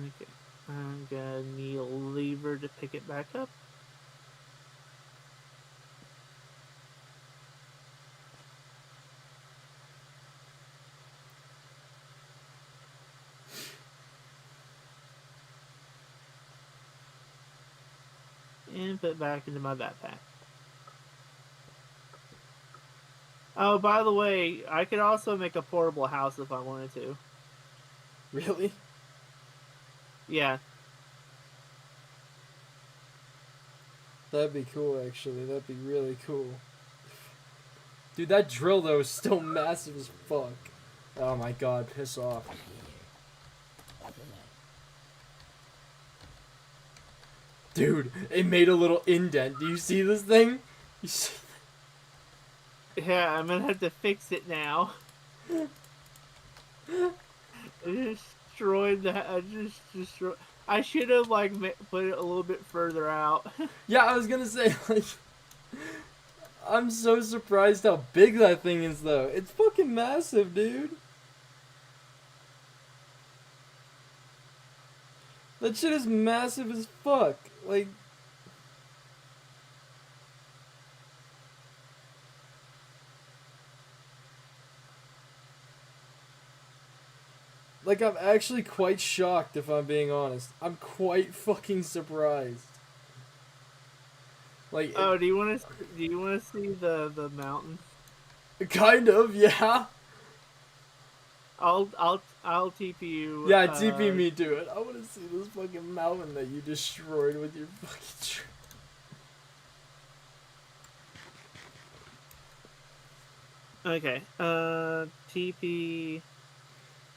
Okay, I'm gonna need a lever to pick it back up. And put it back into my backpack. Oh, by the way, I could also make a portable house if I wanted to. Really? Yeah. That'd be cool, actually. That'd be really cool. Dude, that drill, though, is still massive as fuck. Oh my god, piss off. Dude, it made a little indent. Do you see this thing? You see? Yeah, I'm gonna have to fix it now. I destroyed that. I just destroyed. I should have like put it a little bit further out. Yeah, I was gonna say, like, I'm so surprised how big that thing is, though. It's fucking massive, dude. That shit is massive as fuck. Like, Like, I'm actually quite shocked, if I'm being honest. I'm quite fucking surprised. Like, Oh, do you want to see the mountain? kind of, yeah. I'll TP you. Yeah, TP me to it. I want to see this fucking mountain that you destroyed with your fucking Okay. TP.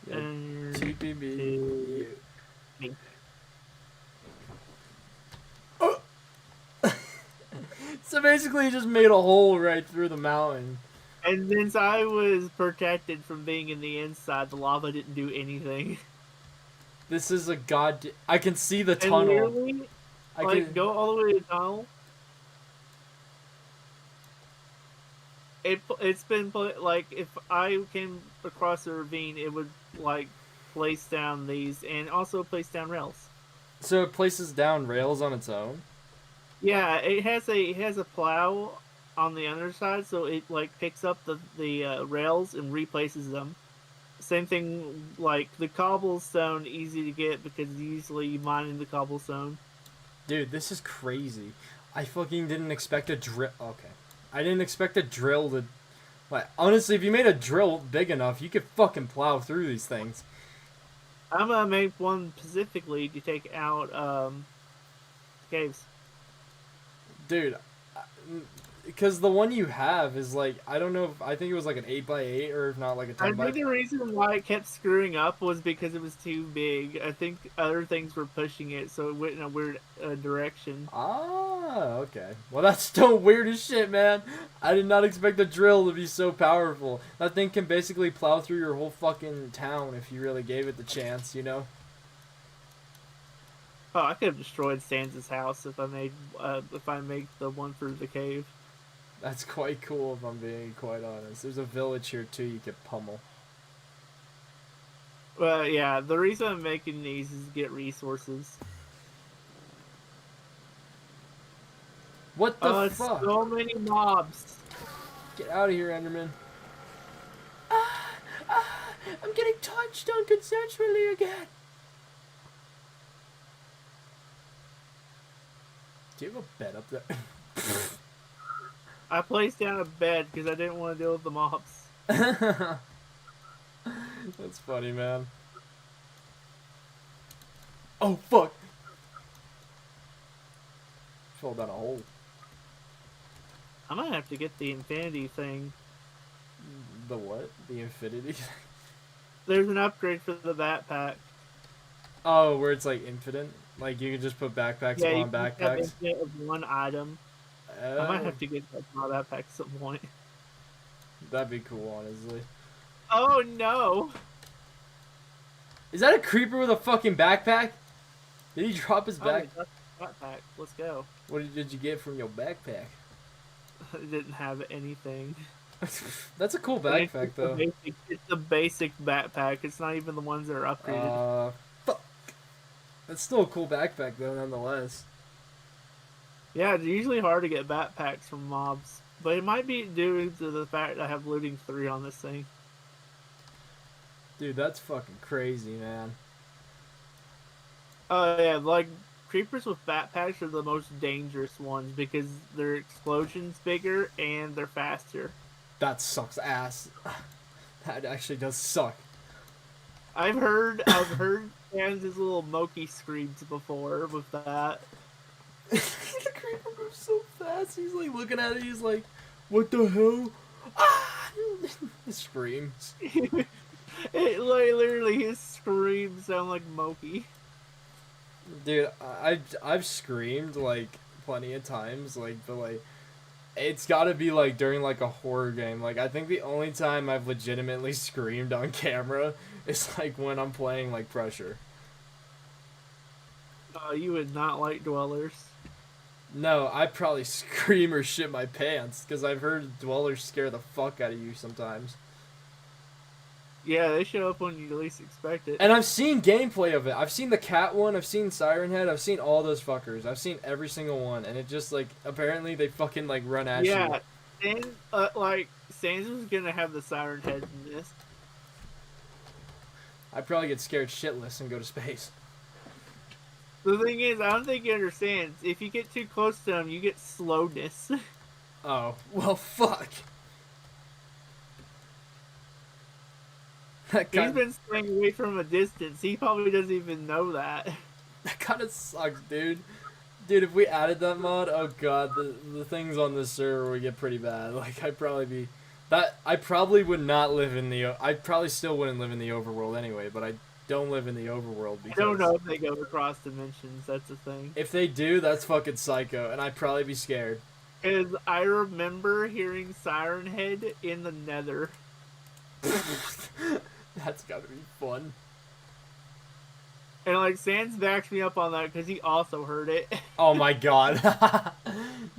Yeah, And TP me. to You. me. So basically, you just made a hole right through the mountain. And since I was protected from being in the inside, the lava didn't do anything. This is a god. I can see the And tunnel. literally, I like, can. go all the way to the tunnel. It's been like, if I came across a ravine, it would like place down these and also place down rails. So it places down rails on its own. Yeah, it has a plow on the underside, so it like picks up the rails and replaces them. Same thing, like the cobblestone, easy to get because usually you mine in the cobblestone. Dude, this is crazy. I fucking didn't expect a drill. Okay. I didn't expect a drill to. Like, honestly, if you made a drill big enough, you could fucking plow through these things. I'm gonna make one specifically to take out caves. Dude, because the one you have is like, I don't know if, I think it was like an 8x8 or if not like a I 10 think by. the reason why it kept screwing up was because it was too big. I think other things were pushing it, so it went in a weird direction. Ah, okay. Well, that's still weird as shit, man. I did not expect the drill to be so powerful. That thing can basically plow through your whole fucking town if you really gave it the chance, you know? Oh, I could have destroyed Sansa's house if I made the one for the cave. That's quite cool if I'm being quite honest. There's a village here too you could pummel. But yeah, the reason I'm making these is to get resources. What the It's fuck? so many mobs. Get out of here, Enderman. I'm getting touched on consensually again. Do you have a bed up there? I placed down a bed because I didn't want to deal with the mobs. That's funny, man. Oh, fuck. Fell down a hole. I might have to get the infinity thing. The what? The infinity? There's an upgrade for the backpack. Oh, where it's like infinite? Like you can just put backpacks Yeah, you on can have backpacks? infinite of one item. I might have to get that for my backpack at some point. That'd be cool, honestly. Oh no! Is that a creeper with a fucking backpack? Did he drop his Oh, back? that's the backpack. Let's go. What did you get from your backpack? It didn't have anything. That's a cool backpack, though. It's a basic backpack. It's not even the ones that are upgraded. Fuck. That's still a cool backpack, though, nonetheless. Yeah, it's usually hard to get backpacks from mobs. But it might be due to the fact that I have looting 3 on this thing. Dude, that's fucking crazy, man. Oh yeah, like, creepers with backpacks are the most dangerous ones because their explosion's bigger and they're faster. That sucks ass. That actually does suck. I've heard Kansas little Moki screams before with that. The creeper moves so fast. He's like looking at it. He's like, "What the hell?" Ah! He screams. It literally his screams sound like Moki. Dude, I've screamed like plenty of times, like, but like, it's got to be like during like a horror game. Like, I think the only time I've legitimately screamed on camera is like when I'm playing like Pressure. You would not like Dwellers. No, I'd probably scream or shit my pants because I've heard Dwellers scare the fuck out of you sometimes. Yeah, they show up when you least expect it. And I've seen gameplay of it. I've seen the cat one. I've seen Siren Head. I've seen all those fuckers. I've seen every single one. And it just, like, apparently they fucking, like, run at you. Yeah, and, like, Sans was gonna have the Siren Head in this. I'd probably get scared shitless and go to space. The thing is, I don't think he understands. If you get too close to him, you get slowness. Oh, well, fuck. That He's kind, been staying away from a distance. He probably doesn't even know that. that kind of sucks, dude. Dude, if we added that mod, oh god, the things on this server would get pretty bad. Like, I'd probably be... I probably would not live in the... I probably still wouldn't live in the overworld anyway, but I don't live in the overworld I because... don't know if they go across dimensions. That's the thing. If they do, that's fucking psycho, and I'd probably be scared. Because I remember hearing Siren Head in the Nether. That's gotta be fun. And like Sans backed me up on that because he also heard it. Oh my god.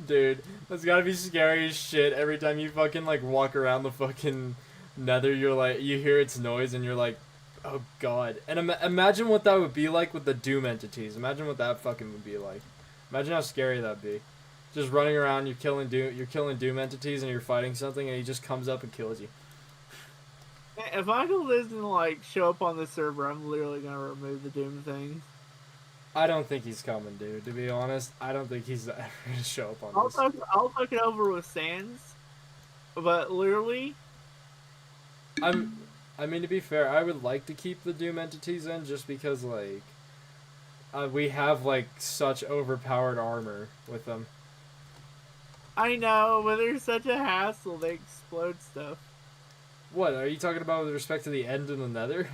Dude, that's gotta be scary as shit. Every time you fucking like walk around the fucking nether, you're like, you hear its noise and you're like, oh god. And imagine what that would be like with the Doom entities. Imagine what that fucking would be like. Imagine how scary that'd be. Just running around, you're killing Doom entities and you're fighting something and he just comes up and kills you. If I could listen to like show up on the server, I'm literally gonna remove the Doom thing. I don't think he's coming, dude. To be honest, I don't think he's ever gonna show up on this. I'll talk it over with Sans, but literally, I mean, to be fair, I would like to keep the Doom entities in just because, like, we have, like, such overpowered armor with them. I know, but they're such a hassle. They explode stuff. What, are you talking about with respect to the end and the nether?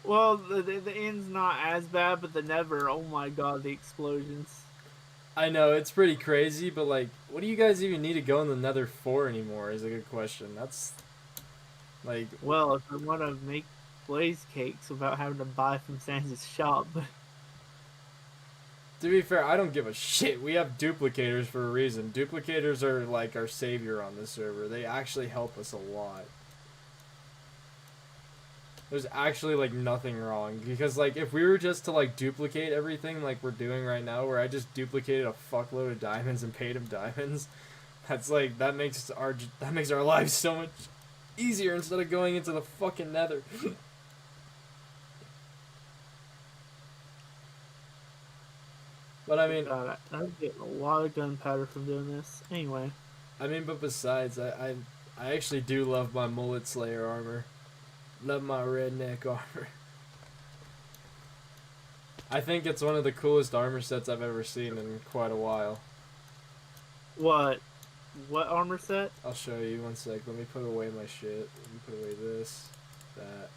Well, the end's not as bad, but the Nether, oh my god, the explosions. I know, it's pretty crazy, but, like, what do you guys even need to go in the nether for anymore is a good question. That's, like... Well, if I want to make blaze cakes without having to buy from Sans' shop. To be fair, I don't give a shit. We have duplicators for a reason. Duplicators are, like, our savior on this server. They actually help us a lot. There's actually, like, nothing wrong. Because, like, if we were just to, like, duplicate everything like we're doing right now, where I just duplicated a fuckload of diamonds and paid him diamonds, that's, like, that makes our lives so much easier instead of going into the fucking nether. But I mean, God, I'm getting a lot of gunpowder from doing this. Anyway. I mean, but besides, I actually do love my Mullet Slayer armor. Love my redneck armor. I think it's one of the coolest armor sets I've ever seen in quite a while. What? What armor set? I'll show you one sec. Let me put away my shit. Let me put away this, that.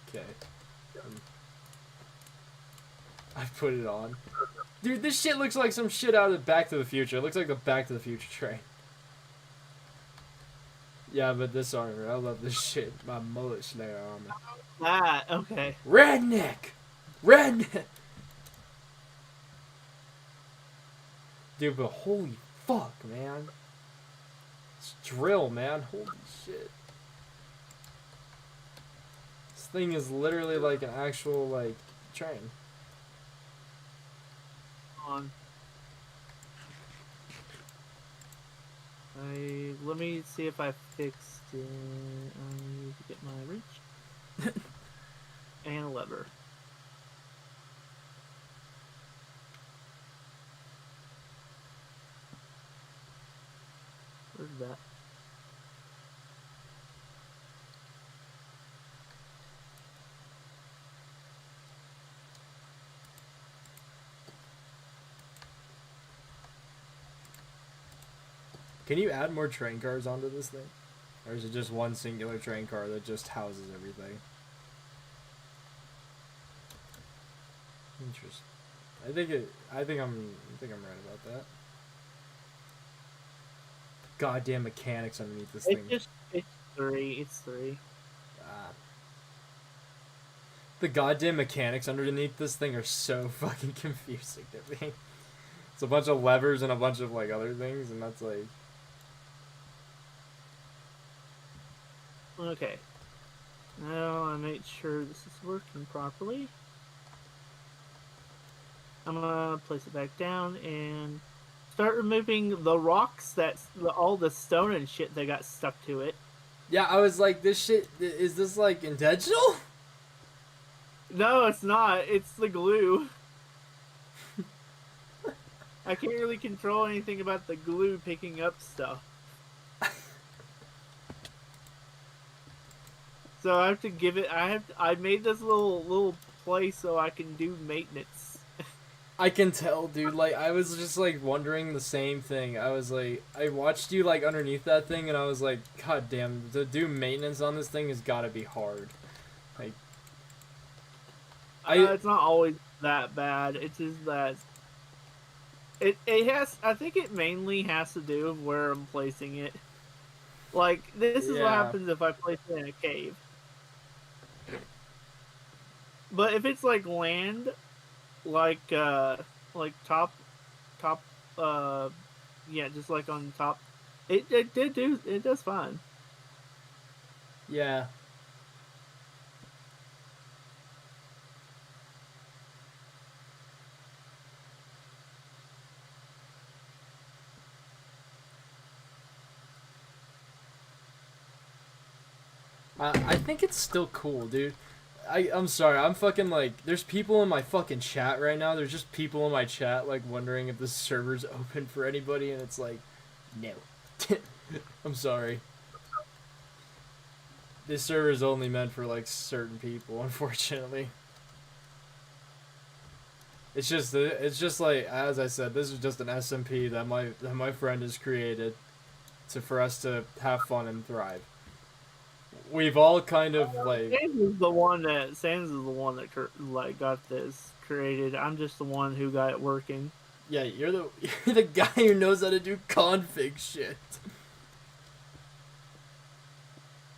Okay. I put it on. Dude, this shit looks like some shit out of Back to the Future. It looks like the Back to the Future train. Yeah, but this armor, I love this shit. My Mullet Slayer armor. Ah, okay. Redneck! Redneck! Dude, but holy fuck, man. It's drill, man. Holy shit. This thing is literally like an actual, like, train. On. Let me see if I fixed it. I need to get my wrench. And a lever. Where's that? Can you add more train cars onto this thing? Or is it just one singular train car that just houses everything? Interesting. I think I'm right about that. Goddamn mechanics underneath this thing. It's three. It's three. Ah. The goddamn mechanics underneath this thing are so fucking confusing to me. It's a bunch of levers and a bunch of like other things, and that's like. Okay. Now I make sure this is working properly. I'm gonna place it back down and start removing the rocks all the stone and shit that got stuck to it. Yeah, I was like, this shit, is this like intentional? No, it's not. It's the glue. I can't really control anything about the glue picking up stuff. So I have to give it. I made this little place so I can do maintenance. I can tell, dude. Like, I was just like wondering the same thing. I was like, I watched you like underneath that thing, and I was like, God damn, to do maintenance on this thing has got to be hard. Like, It's not always that bad. It's just that it has. I think it mainly has to do with where I'm placing it. Like this is what Yeah. happens if I place it in a cave. But if it's like land, like top, yeah, just like on top, it does fine. yeah. I think it's still cool, dude. I'm sorry, I'm fucking like, there's people in my fucking chat right now. There's just people in my chat like wondering if this server's open for anybody, and it's like, no. I'm sorry. This server is only meant for like certain people, unfortunately. It's just like, as I said, this is just an SMP that my friend has created for us to have fun and thrive. We've all kind of like, Sans is the one that like got this created. I'm just the one who got it working. yeah, you're the guy who knows how to do config shit.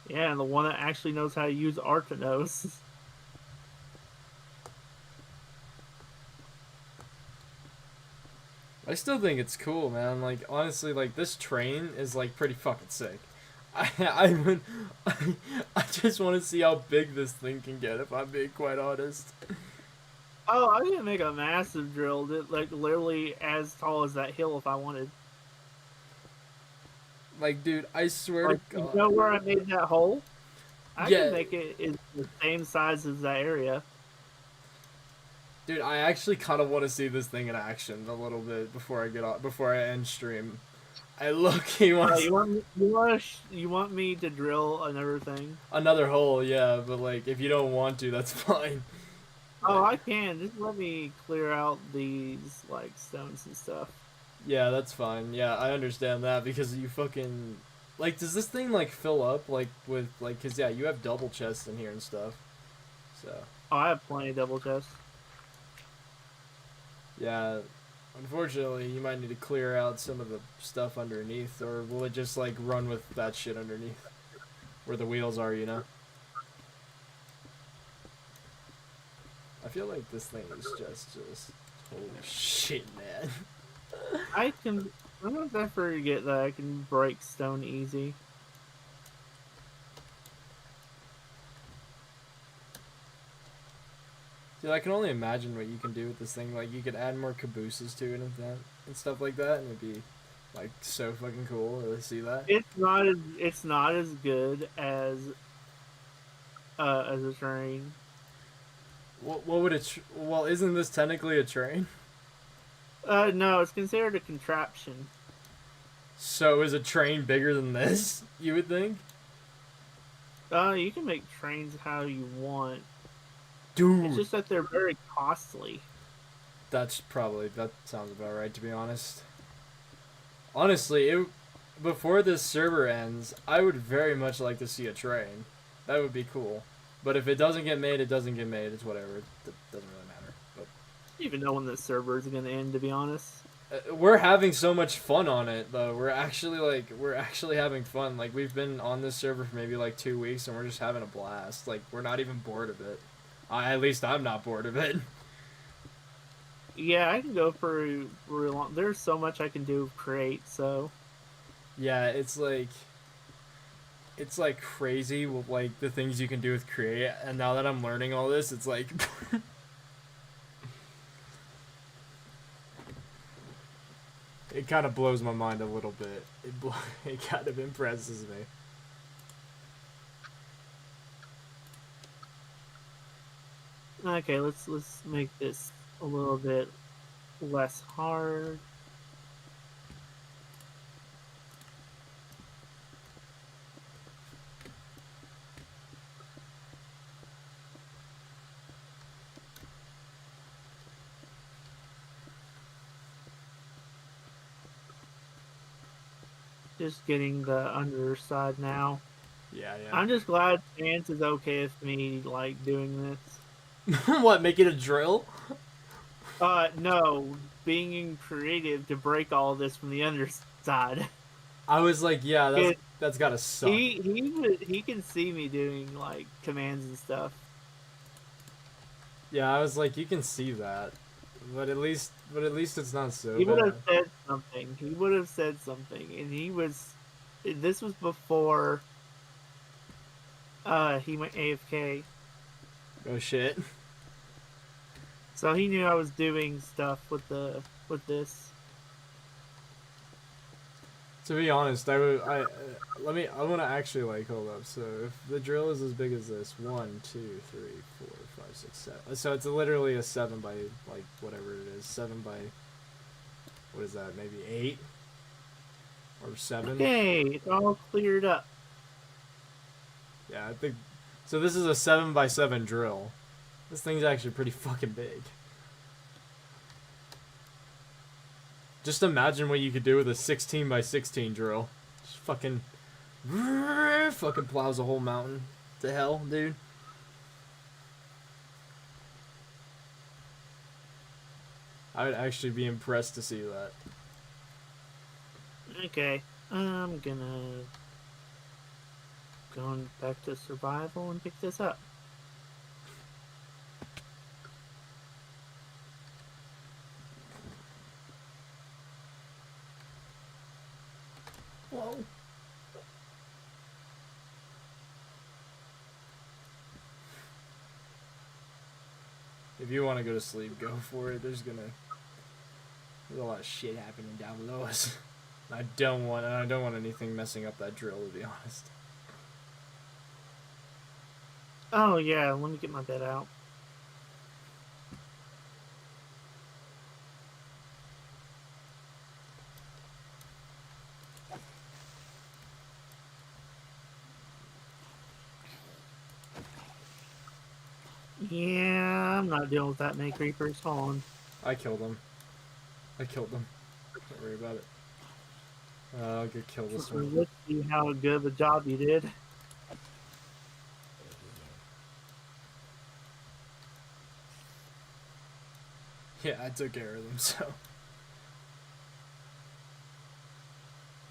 Yeah, and the one that actually knows how to use Artenos. I still think it's cool, man. Like, honestly, like, this train is, like, pretty fucking sick. I would, I just want to see how big this thing can get, if I'm being quite honest. Oh, I could make a massive drill that like literally as tall as that hill if I wanted. Like, dude, I swear Like, to you God. know where I made that hole? I Yeah. can make it is the same size as that area. Dude, I actually kind of want to see this thing in action a little bit before I end stream. I low-key want You want me to drill another thing? another hole, yeah, but, like, if you don't want to, that's fine. Oh, I can. Just let me clear out these like stones and stuff. Yeah, that's fine. Yeah, I understand that because you fucking like, does this thing like fill up like with like, cause yeah, you have double chests in here and stuff. So Oh, I have plenty of double chests. yeah, unfortunately, you might need to clear out some of the stuff underneath, or will it just like run with that shit underneath, where the wheels are, you know? I feel like this thing is just holy shit, man. I can. I'm not that forget that I can break stone easy. Dude, I can only imagine what you can do with this thing. Like, you could add more cabooses to it and stuff like that, and it'd be like so fucking cool to see that. It's not as good as a train. What would it? Well, isn't this technically a train? No, it's considered a contraption. So is a train bigger than this? You would think, You can make trains how you want. It's dude. just that they're very costly. That sounds about right, to be honest. Honestly, before this server ends, I would very much like to see a train. That would be cool. But if it doesn't get made, it doesn't get made. It's whatever. It doesn't really matter. But I don't even know when the server is going to end, to be honest. we're having so much fun on it, though. We're actually having fun. Like, we've been on this server for maybe like 2 weeks, and we're just having a blast. Like, we're not even bored of it. At least I'm not bored of it. Yeah, I can go for real long. There's so much I can do with create, so. Yeah, it's like crazy with like the things you can do with create, and now that I'm learning all this, it's like kind of blows my mind a little bit. It kind of impresses me. Okay, let's make this a little bit less hard. Just getting the underside now. Yeah, I'm just glad Chance is okay with me like doing this. yeah. What, make it a drill? No, being creative to break all this from the underside. I was like, yeah, It- that's gotta suck. he can see me doing like commands and stuff. Yeah, I was like, you can see that, but at least it's not so He would bad. have said something. He would have said something, and he was. This was before. He went AFK, Oh shit. so he knew I was doing stuff with this. To be honest, I want to actually like hold up. So if the drill is as big as this, 1, 2, 3, 4, 5, 6, 7. So it's literally a 7 by like whatever it is, 7 by what is that? Maybe 8 or 7. Okay, it's all cleared up. Yeah, I think. So this is a 7 by 7 drill. This thing's actually pretty fucking big. Just imagine what you could do with a 16 by 16 drill. Just fucking plows a whole mountain to hell, dude. I would actually be impressed to see that. Okay, I'm gonna go back to survival and pick this up. Whoa. If you want to go to sleep, go for it. There's a lot of shit happening down below us. I don't want anything messing up that drill, to be honest. Oh yeah, let me get my bed out. Yeah, I'm not dealing with that many creepers. Hold on. I killed him. Don't worry about it. I'll go kill this one. Let's see how good of a job you did. Yeah, I took care of them, so.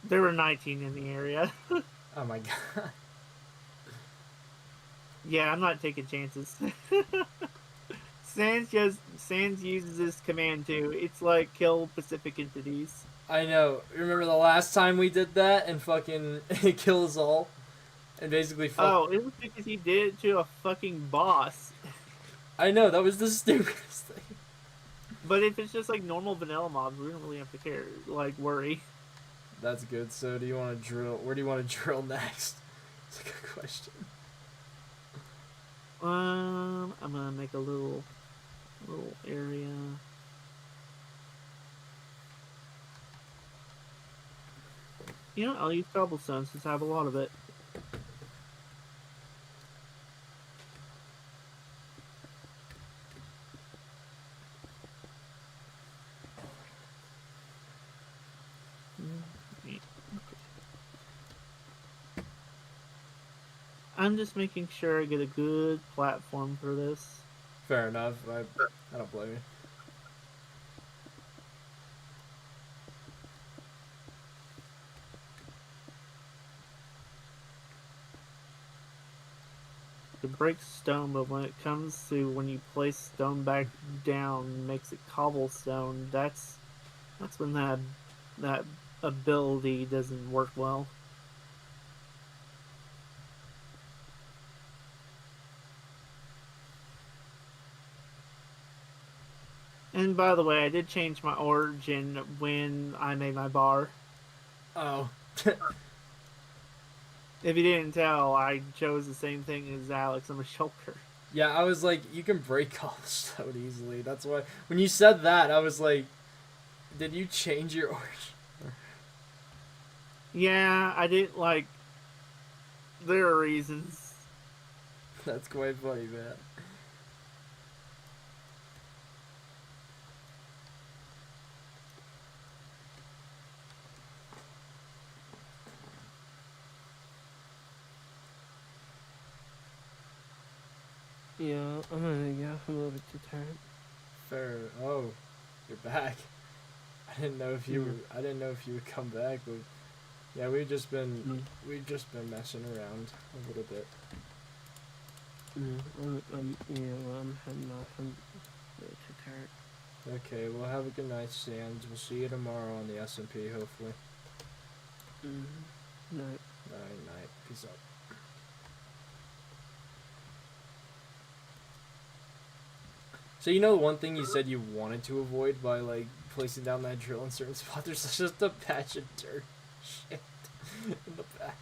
There were 19 in the area. Oh my god. Yeah, I'm not taking chances. Sans uses this command too. It's like kill Pacific entities. I know. Remember the last time we did that and fucking it kills all? And basically Oh, it was because he did it to a fucking boss. I know, that was the stupidest thing. But if it's just like normal vanilla mobs, we don't really have to care, like worry. That's good. So do you want to drill? Where do you want to drill next? It's a good question. I'm gonna make a little area. You know, I'll use cobblestone since I have a lot of it. I'm just making sure I get a good platform for this. Fair enough. I don't blame you. It breaks stone, but when it comes to when you place stone back down, makes it cobblestone. That's when that ability doesn't work well. And by the way, I did change my origin when I made my bar. Oh. If you didn't tell, I chose the same thing as Alex. I'm a shulker. Yeah, I was like, you can break cobblestone easily. That's why when you said that, I was like, did you change your origin? Yeah, I didn't like. There are reasons. That's quite funny, man. Yeah, I'm gonna go. I'm a little bit too tired. Fair. Oh, you're back. I didn't know if you Yeah. were. I didn't know if you would come back, but yeah, we've just been messing around a little bit. I'm heading off. I'm a little too tired. Okay, well have a good night, Sands. We'll see you tomorrow on the SMP, hopefully. No. Night. Peace out. So you know one thing you said you wanted to avoid by like placing down that drill in certain spots? There's just a patch of dirt shit in the back.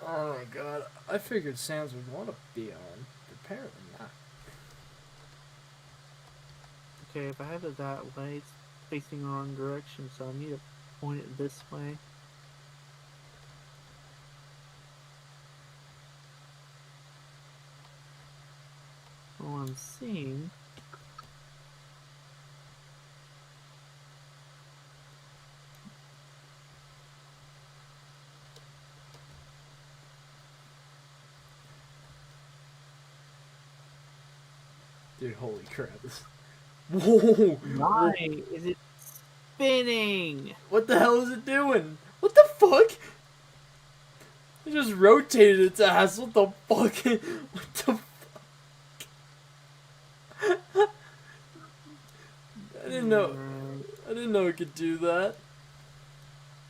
Oh my god, I figured Sam's would want to be on, but apparently not. Okay, if I have it that way, it's facing the wrong direction, so I need to point it this way. Well, I'm seeing. Dude, holy crap. Whoa! Why is it spinning? What the hell is it doing? What the fuck? It just rotated its ass. What the fuck? What the fuck? I didn't know. I didn't know it could do that.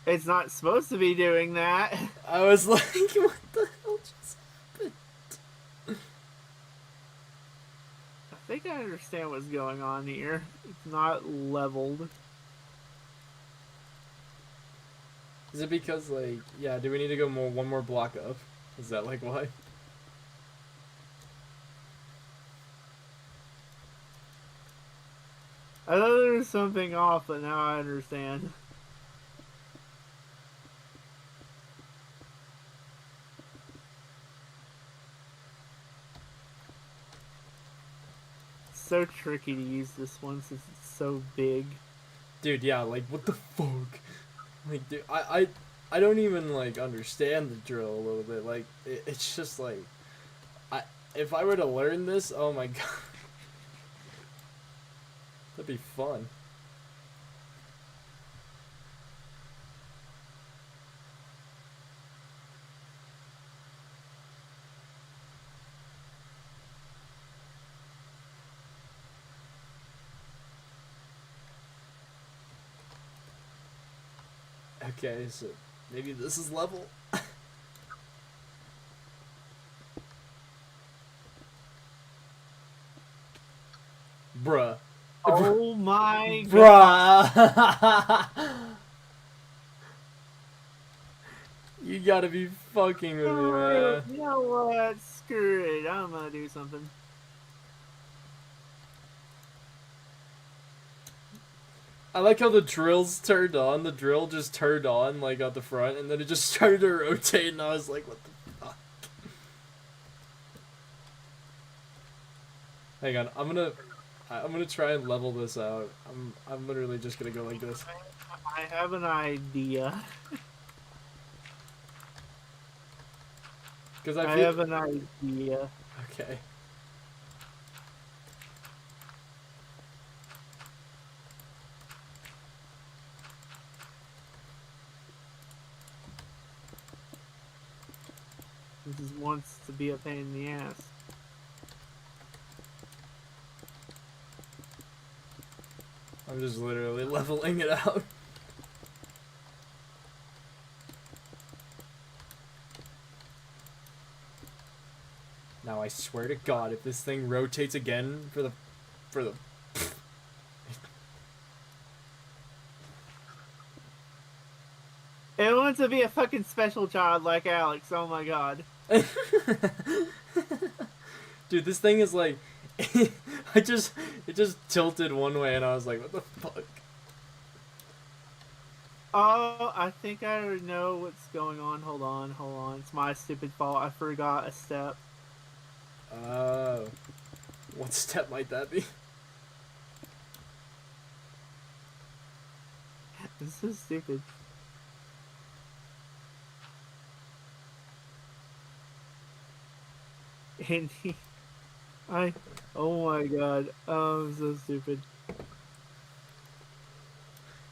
It's not supposed to be doing that. I was like, what the hell just happened? I think I understand what's going on here. It's not leveled. Is it because, like, yeah, do we need to go one more block up? Is that, like, why? I thought there was something off, but now I understand. It's so tricky to use this one since it's so big. Dude, yeah, like, what the fuck? Like, dude, I don't even, like, understand the drill a little bit. Like, it's just, like, if I were to learn this, oh my god. That'd be fun. Okay, so maybe this is level. Bruh. Oh my god. Bruh. You gotta be fucking with me, man. You know what? Screw it. I'm gonna do something. I like how the drill's turned on. The drill just turned on, like, at the front, and then it just started to rotate, and I was like, what the fuck? Hang on, I'm gonna try and level this out. I'm literally just gonna go like this. I have an idea. Because I have an idea. Okay. just wants to be a pain in the ass. I'm just literally leveling it out. Now I swear to God, if this thing rotates again for the It wants to be a fucking special child like Alex. Oh my god. Dude, this thing is like it just tilted one way and I was like, what the fuck? Oh, I think I already know what's going on. Hold on. It's my stupid fault. I forgot a step. Oh. What step might that be? This is stupid. And oh my god. Oh, I'm so stupid.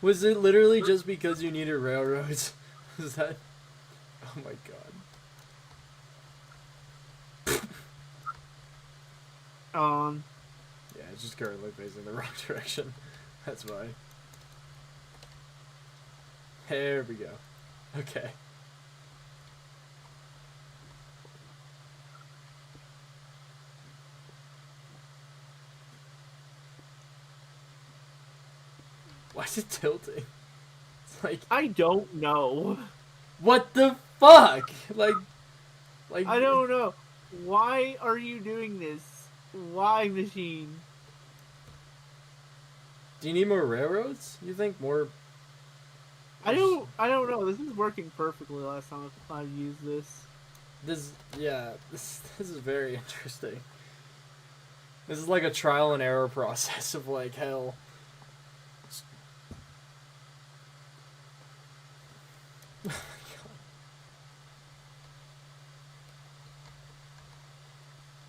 Was it literally just because you needed railroads? Is that? Oh my god. Yeah, it's just currently facing the wrong direction. That's why. There we go. Okay. Why is it tilting? It's like, I don't know. what the fuck? Like I don't know. Why are you doing this? Why, machine? Do you need more railroads? You think more? I don't know. This is working perfectly last time I used this. This is very interesting. This is like a trial and error process of like hell.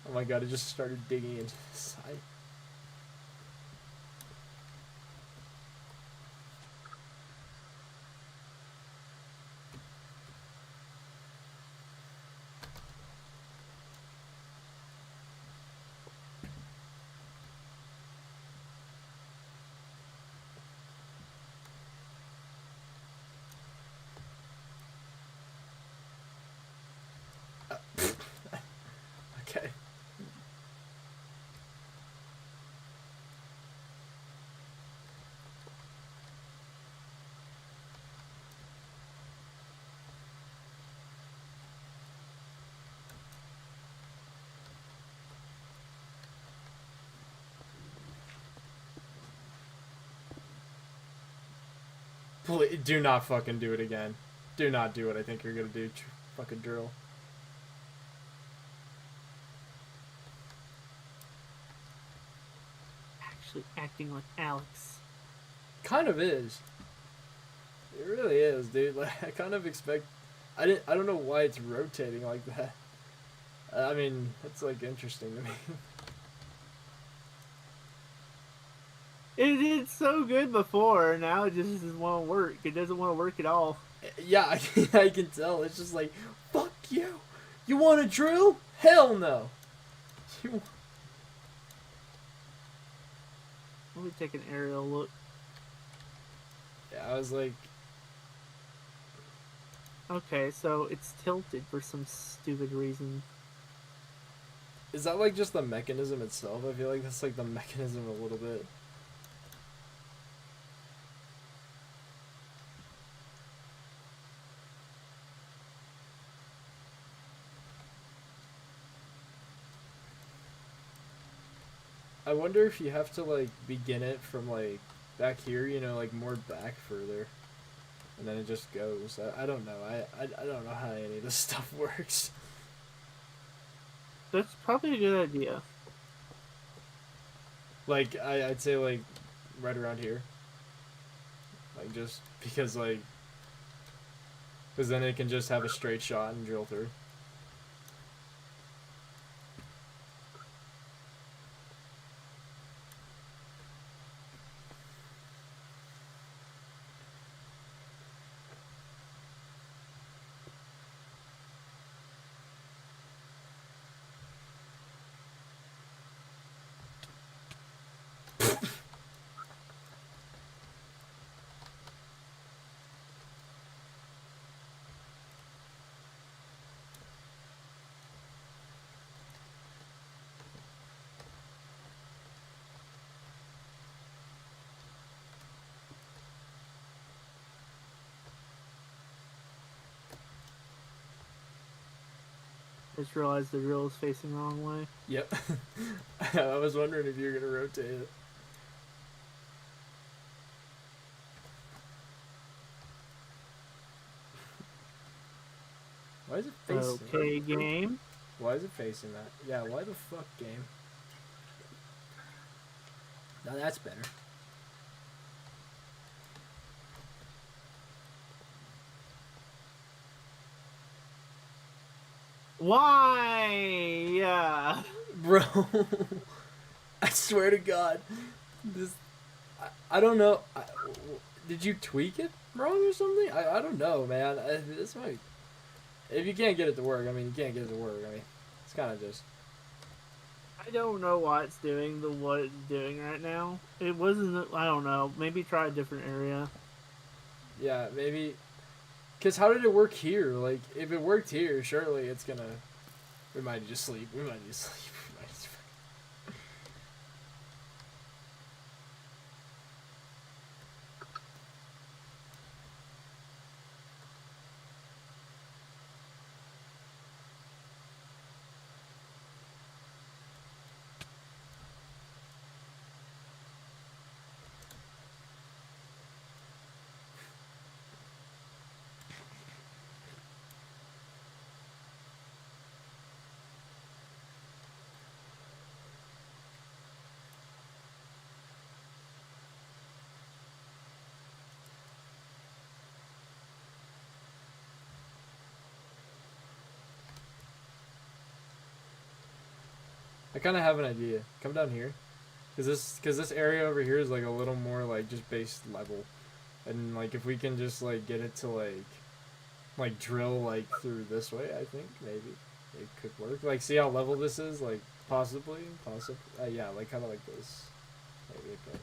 Oh my god, it just started digging into the side. Okay. Please, do not fucking do it again. Do not do what I think you're gonna do. Fucking drill. Actually acting like Alex. Kind of is. It really is, dude. Like, I kind of expect. I don't know why it's rotating like that. I mean, it's like interesting to me. It did so good before, now it just doesn't want to work. It doesn't want to work at all. Yeah, I can tell. It's just like, fuck you. You want to drill? Hell no. You... Let me take an aerial look. Yeah, I was like, Okay, so it's tilted for some stupid reason. is that like just the mechanism itself? I feel like that's like the mechanism a little bit. I wonder if you have to like begin it from like back here, you know, like more back further, and then it just goes. I don't know. I don't know how any of this stuff works. That's probably a good idea. Like I'd say like right around here. Like just because like, because then it can just have a straight shot and drill through. Just realized the reel is facing the wrong way. Yep. I was wondering if you were gonna rotate it. Why is it facing? Okay, game. Why is it facing that? Yeah, why the fuck, game? Now that's better. Why? Yeah. Bro, I swear to God, this. I don't know. Did you tweak it wrong or something? I don't know, man. This might. If you can't get it to work, I mean, you can't get it to work. I mean, it's kind of just. I don't know why it's doing what it's doing right now. It wasn't. I don't know. Maybe try a different area. Yeah, maybe. Because how did it work here? Like, if it worked here, surely it's gonna. We might just sleep. We might just sleep. We might just... I kind of have an idea. Come down here, cause this area over here is like a little more like just base level, and like if we can just like get it to like drill like through this way, I think maybe it could work. Like see how level this is, like possibly. Yeah, like kind of like this. Maybe it could.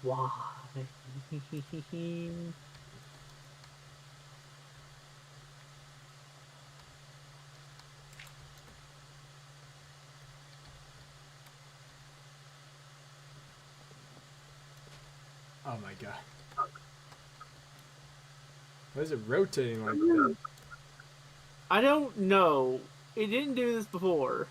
Why? Oh my god. Why is it rotating like that? I don't know. It didn't do this before.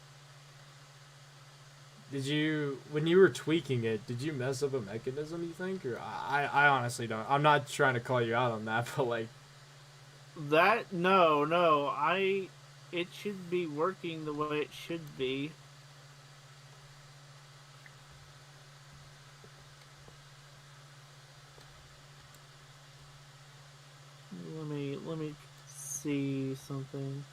Did you, when you were tweaking it, did you mess up a mechanism, you think? Or I honestly don't. I'm not trying to call you out on that, but like, That no. It should be working the way it should be. Let me see something.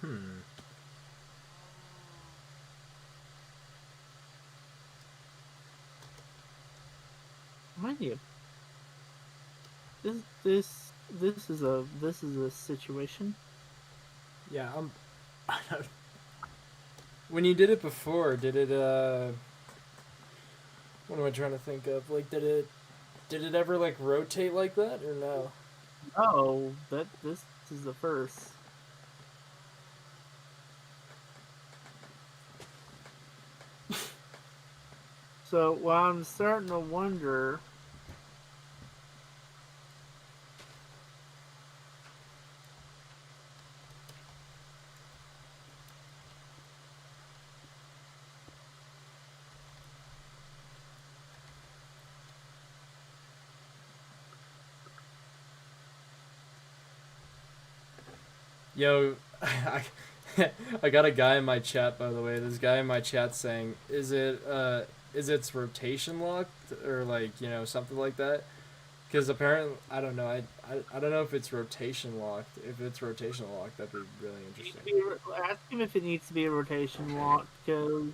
hmm. Mind you, this is a situation. Yeah, When you did it before, did it what am I trying to think of? Like, did it ever like rotate like that or no? Oh, this is the first. So, well, I'm starting to wonder. Yo, I got a guy in my chat, by the way. This guy in my chat saying, is its rotation locked or like, you know, something like that? Because apparently, I don't know. I don't know if it's rotation locked. If it's rotation locked, that'd be really interesting. Ask him if it needs to be a rotation lock, because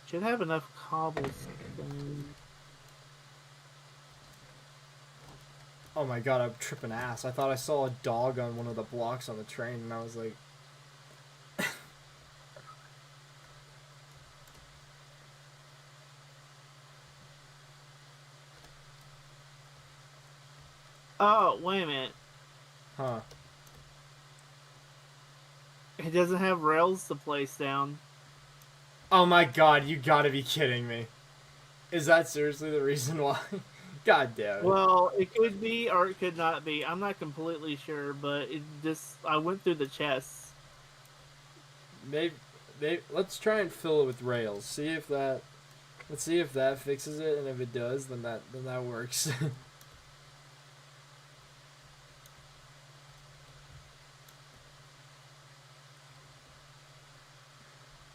should have enough cobblestone. Oh my god, I'm tripping ass. I thought I saw a dog on one of the blocks on the train, and I was like, Oh, wait a minute. huh. It doesn't have rails to place down. Oh my god, you gotta be kidding me. Is that seriously the reason why? God damn it. Well, it could be or it could not be. I'm not completely sure, but it just I went through the chests. Maybe, let's try and fill it with rails. See if that. Let's see if that fixes it, and if it does, then that works.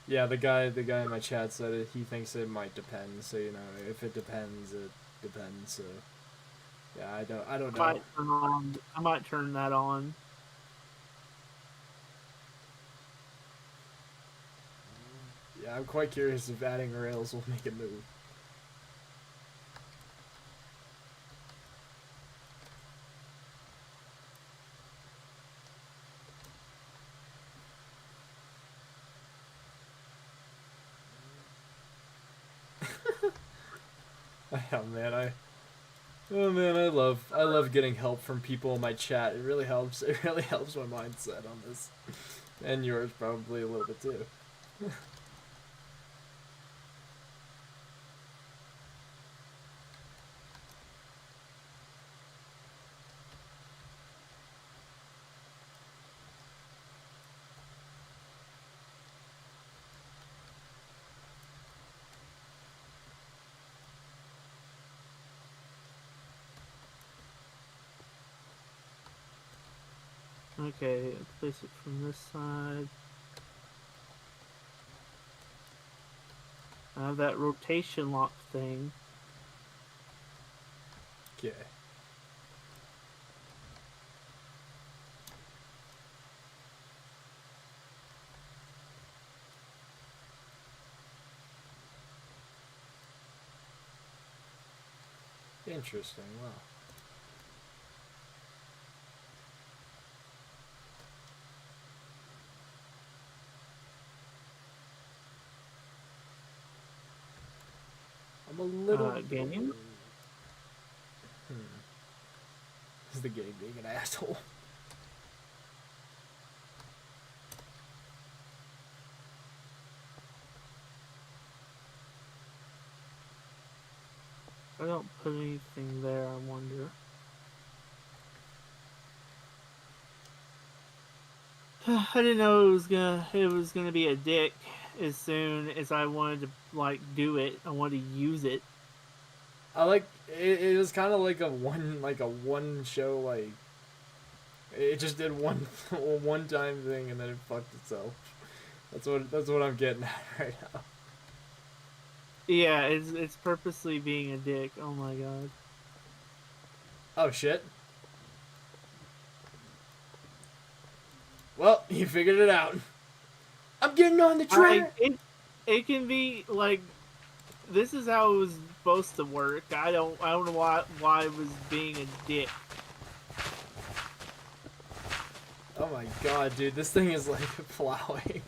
Yeah, the guy in my chat said it, he thinks it might depend. So you know, if it depends, it depends. So yeah, I don't know. I might turn that on. Yeah, I'm quite curious if adding rails will make it move. Oh man, I love getting help from people in my chat. It really helps. It really helps my mindset on this, and yours probably a little bit too. Okay, place it from this side. I have that rotation lock thing. Okay. Interesting. Wow. I'm a little. Game? Is the game being an asshole? I don't put anything there, I wonder. I didn't know it was gonna be a dick as soon as I wanted to like do it. I wanted to use it. I like it was kind of like a one show like it just did one time thing and then it fucked itself. That's what I'm getting at right now. Yeah, it's purposely being a dick. Oh my god. Oh shit. Well, you figured it out. I'm getting on the train. It can be like this is how it was supposed to work. I don't know why it was being a dick. Oh my god, dude, this thing is like plowing.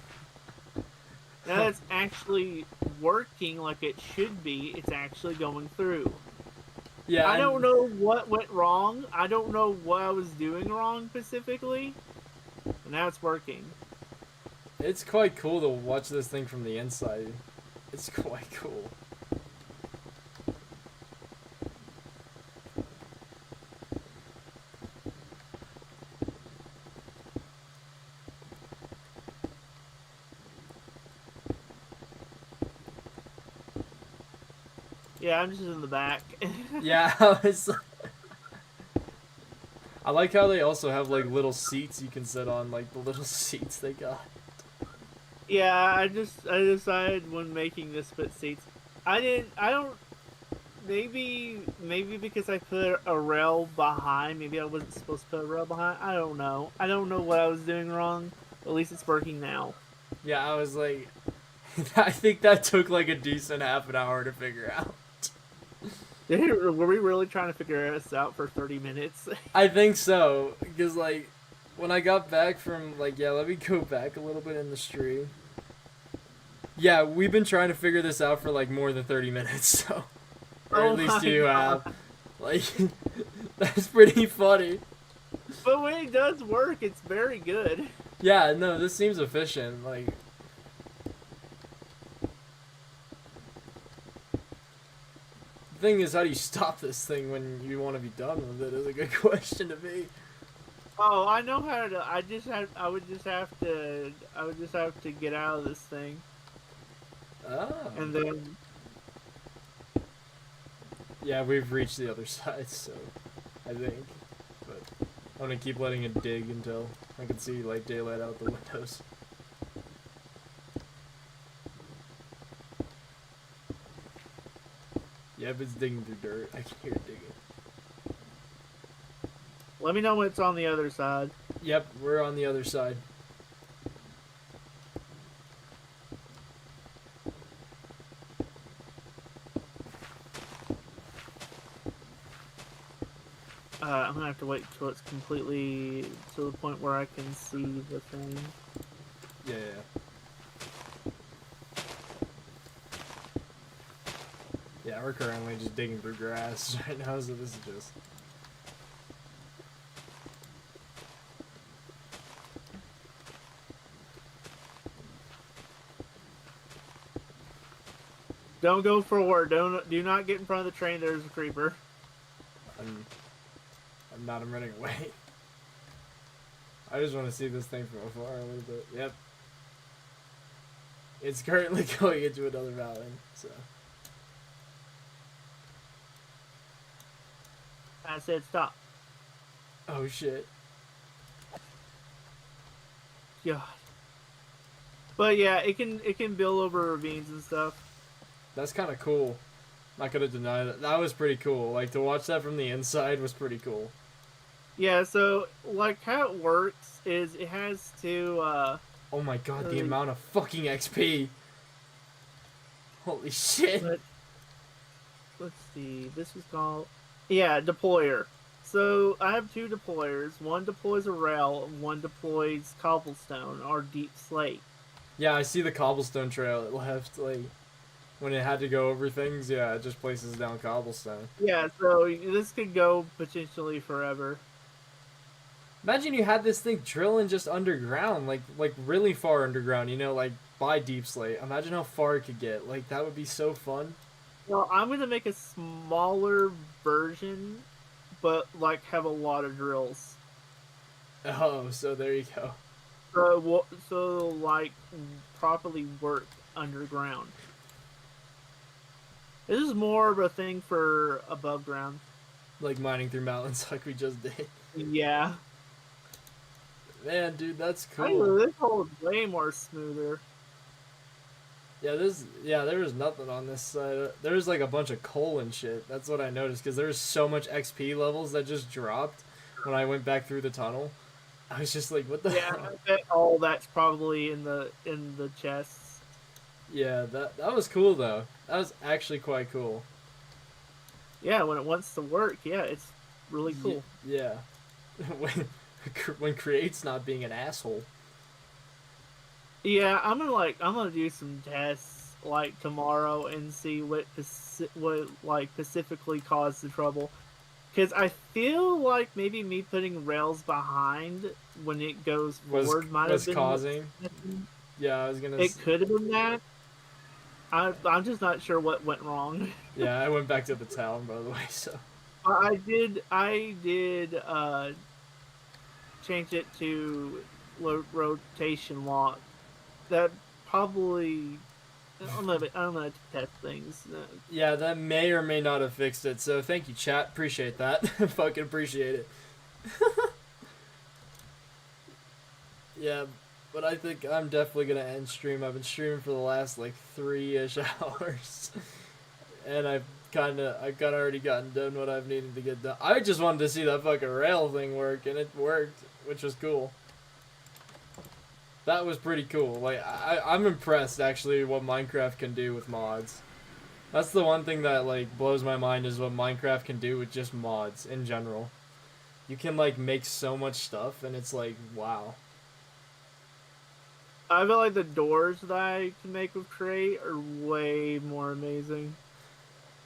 Now it's actually working like it should be. It's actually going through. Yeah, I don't know what went wrong. I don't know what I was doing wrong specifically. But now it's working. It's quite cool to watch this thing from the inside. It's quite cool. Yeah, I'm just in the back. Yeah, I like how they also have like little seats you can sit on, like the little seats they got. Yeah, I decided when making this put seats. I don't maybe because I put a rail behind, maybe I wasn't supposed to put a rail behind. I don't know. I don't know what I was doing wrong. At least it's working now. Yeah, I was like, I think that took like a decent half an hour to figure out. Were we really trying to figure this out for 30 minutes? I think so, because like, when I got back from like, yeah, let me go back a little bit in the stream. Yeah, we've been trying to figure this out for like more than 30 minutes, so. Or Oh at least my you God. have. Like, that's pretty funny. But when it does work, it's very good. Yeah, no, this seems efficient. Like, the thing is, how do you stop this thing when you want to be done with it? Is a good question to me. Oh, I know how to. I would just have to get out of this thing, Oh. and then. Yeah, we've reached the other side, so I think. But I'm gonna keep letting it dig until I can see like daylight out the windows. Yep, it's digging through dirt. I can hear it digging. Let me know when it's on the other side. Yep, we're on the other side. I'm gonna have to wait till it's completely to the point where I can see the thing. Yeah. Yeah, we're currently just digging through grass right now, so this is just... Don't go forward. Do not get in front of the train. There's a creeper. I'm not, I'm running away. I just want to see this thing from afar a little bit. Yep. It's currently going into another mountain, so... I said stop. Oh shit. God. But yeah, it can build over ravines and stuff. That's kind of cool. Not gonna deny that. That was pretty cool. Like, to watch that from the inside was pretty cool. Yeah, so like how it works is it has to Oh my god, the amount of fucking XP! Holy shit! let's see, this is called deployer. So I have two deployers. One deploys a rail, and one deploys cobblestone or deep slate. Yeah, I see the cobblestone trail it left, like, when it had to go over things, yeah, it just places down cobblestone. Yeah, so this could go potentially forever. Imagine you had this thing drilling just underground, like really far underground, you know, like by deep slate. Imagine how far it could get. Like, that would be so fun. Well, I'm gonna make a smaller version, but like have a lot of drills. Oh, so there you go. So like properly work underground. This is more of a thing for above ground. Like mining through mountains like we just did. Yeah. Man, dude, that's I cool. know, this hole is way more smoother. Yeah, there was nothing on this side. There was like a bunch of coal and shit. That's what I noticed, because there was so much XP levels that just dropped when I went back through the tunnel. I was just like, what the Yeah, hell? I bet all that's probably in the chests. Yeah, that was cool though. That was actually quite cool. yeah, when it wants to work, yeah, it's really cool. Yeah. when Create's not being an asshole. Yeah, I'm gonna do some tests like tomorrow and see what like specifically caused the trouble. Because I feel like maybe me putting rails behind when it goes Was forward might have was been what's causing. happening. Yeah, I was gonna. It could have been that. I'm just not sure what went wrong. Yeah, I went back to the town, by the way. So I did change it to rotation lock. That probably I don't know to test things. yeah, that may or may not have fixed it. So thank you, chat. Appreciate that. Fucking appreciate it. Yeah, but I think I'm definitely gonna end stream. I've been streaming for the last like 3-ish hours, and I kind of already gotten done what I've needed to get done. I just wanted to see that fucking rail thing work, and it worked, which was cool. That was pretty cool. Like I'm impressed actually what Minecraft can do with mods. That's the one thing that like blows my mind is what Minecraft can do with just mods in general. You can like make so much stuff, and it's like wow. I feel like the doors that I can make with Crate are way more amazing.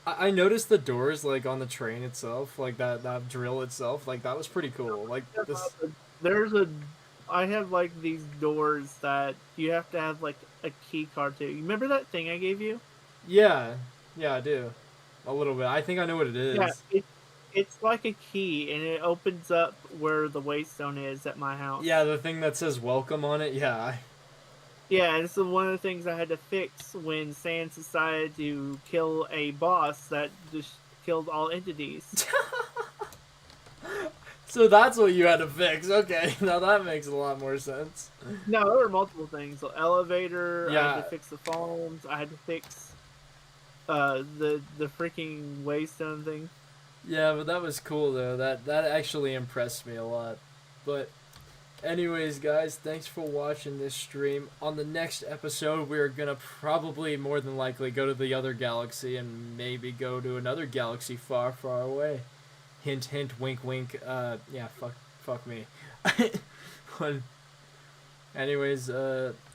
I noticed the doors like on the train itself, like that drill itself, like that was pretty cool. Like this, There's a I have like these doors that you have to have like a key card to. You remember that thing I gave you? yeah, I do, a little bit. I think I know what it is. Yeah, it's like a key, and it opens up where the waystone is at my house. Yeah, the thing that says welcome on it. Yeah, Yeah, and so one of the things I had to fix when Sans decided to kill a boss that just killed all entities. so that's what you had to fix. Okay, now that makes a lot more sense. No, there were multiple things. The elevator, I Yeah. had to fix the phones, I had to fix the freaking waystone thing. Yeah, but that was cool though. That actually impressed me a lot. But anyways, guys, thanks for watching this stream. On the next episode, we're gonna probably more than likely go to the other galaxy and maybe go to another galaxy far, far away. Hint, hint, wink, wink. Yeah, fuck me. But anyways,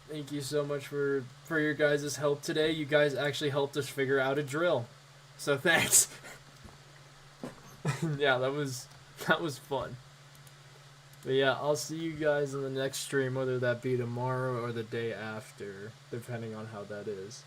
thank you so much for your guys' help today. You guys actually helped us figure out a drill, so thanks. Yeah, that was fun. But yeah, I'll see you guys in the next stream, whether that be tomorrow or the day after, depending on how that is.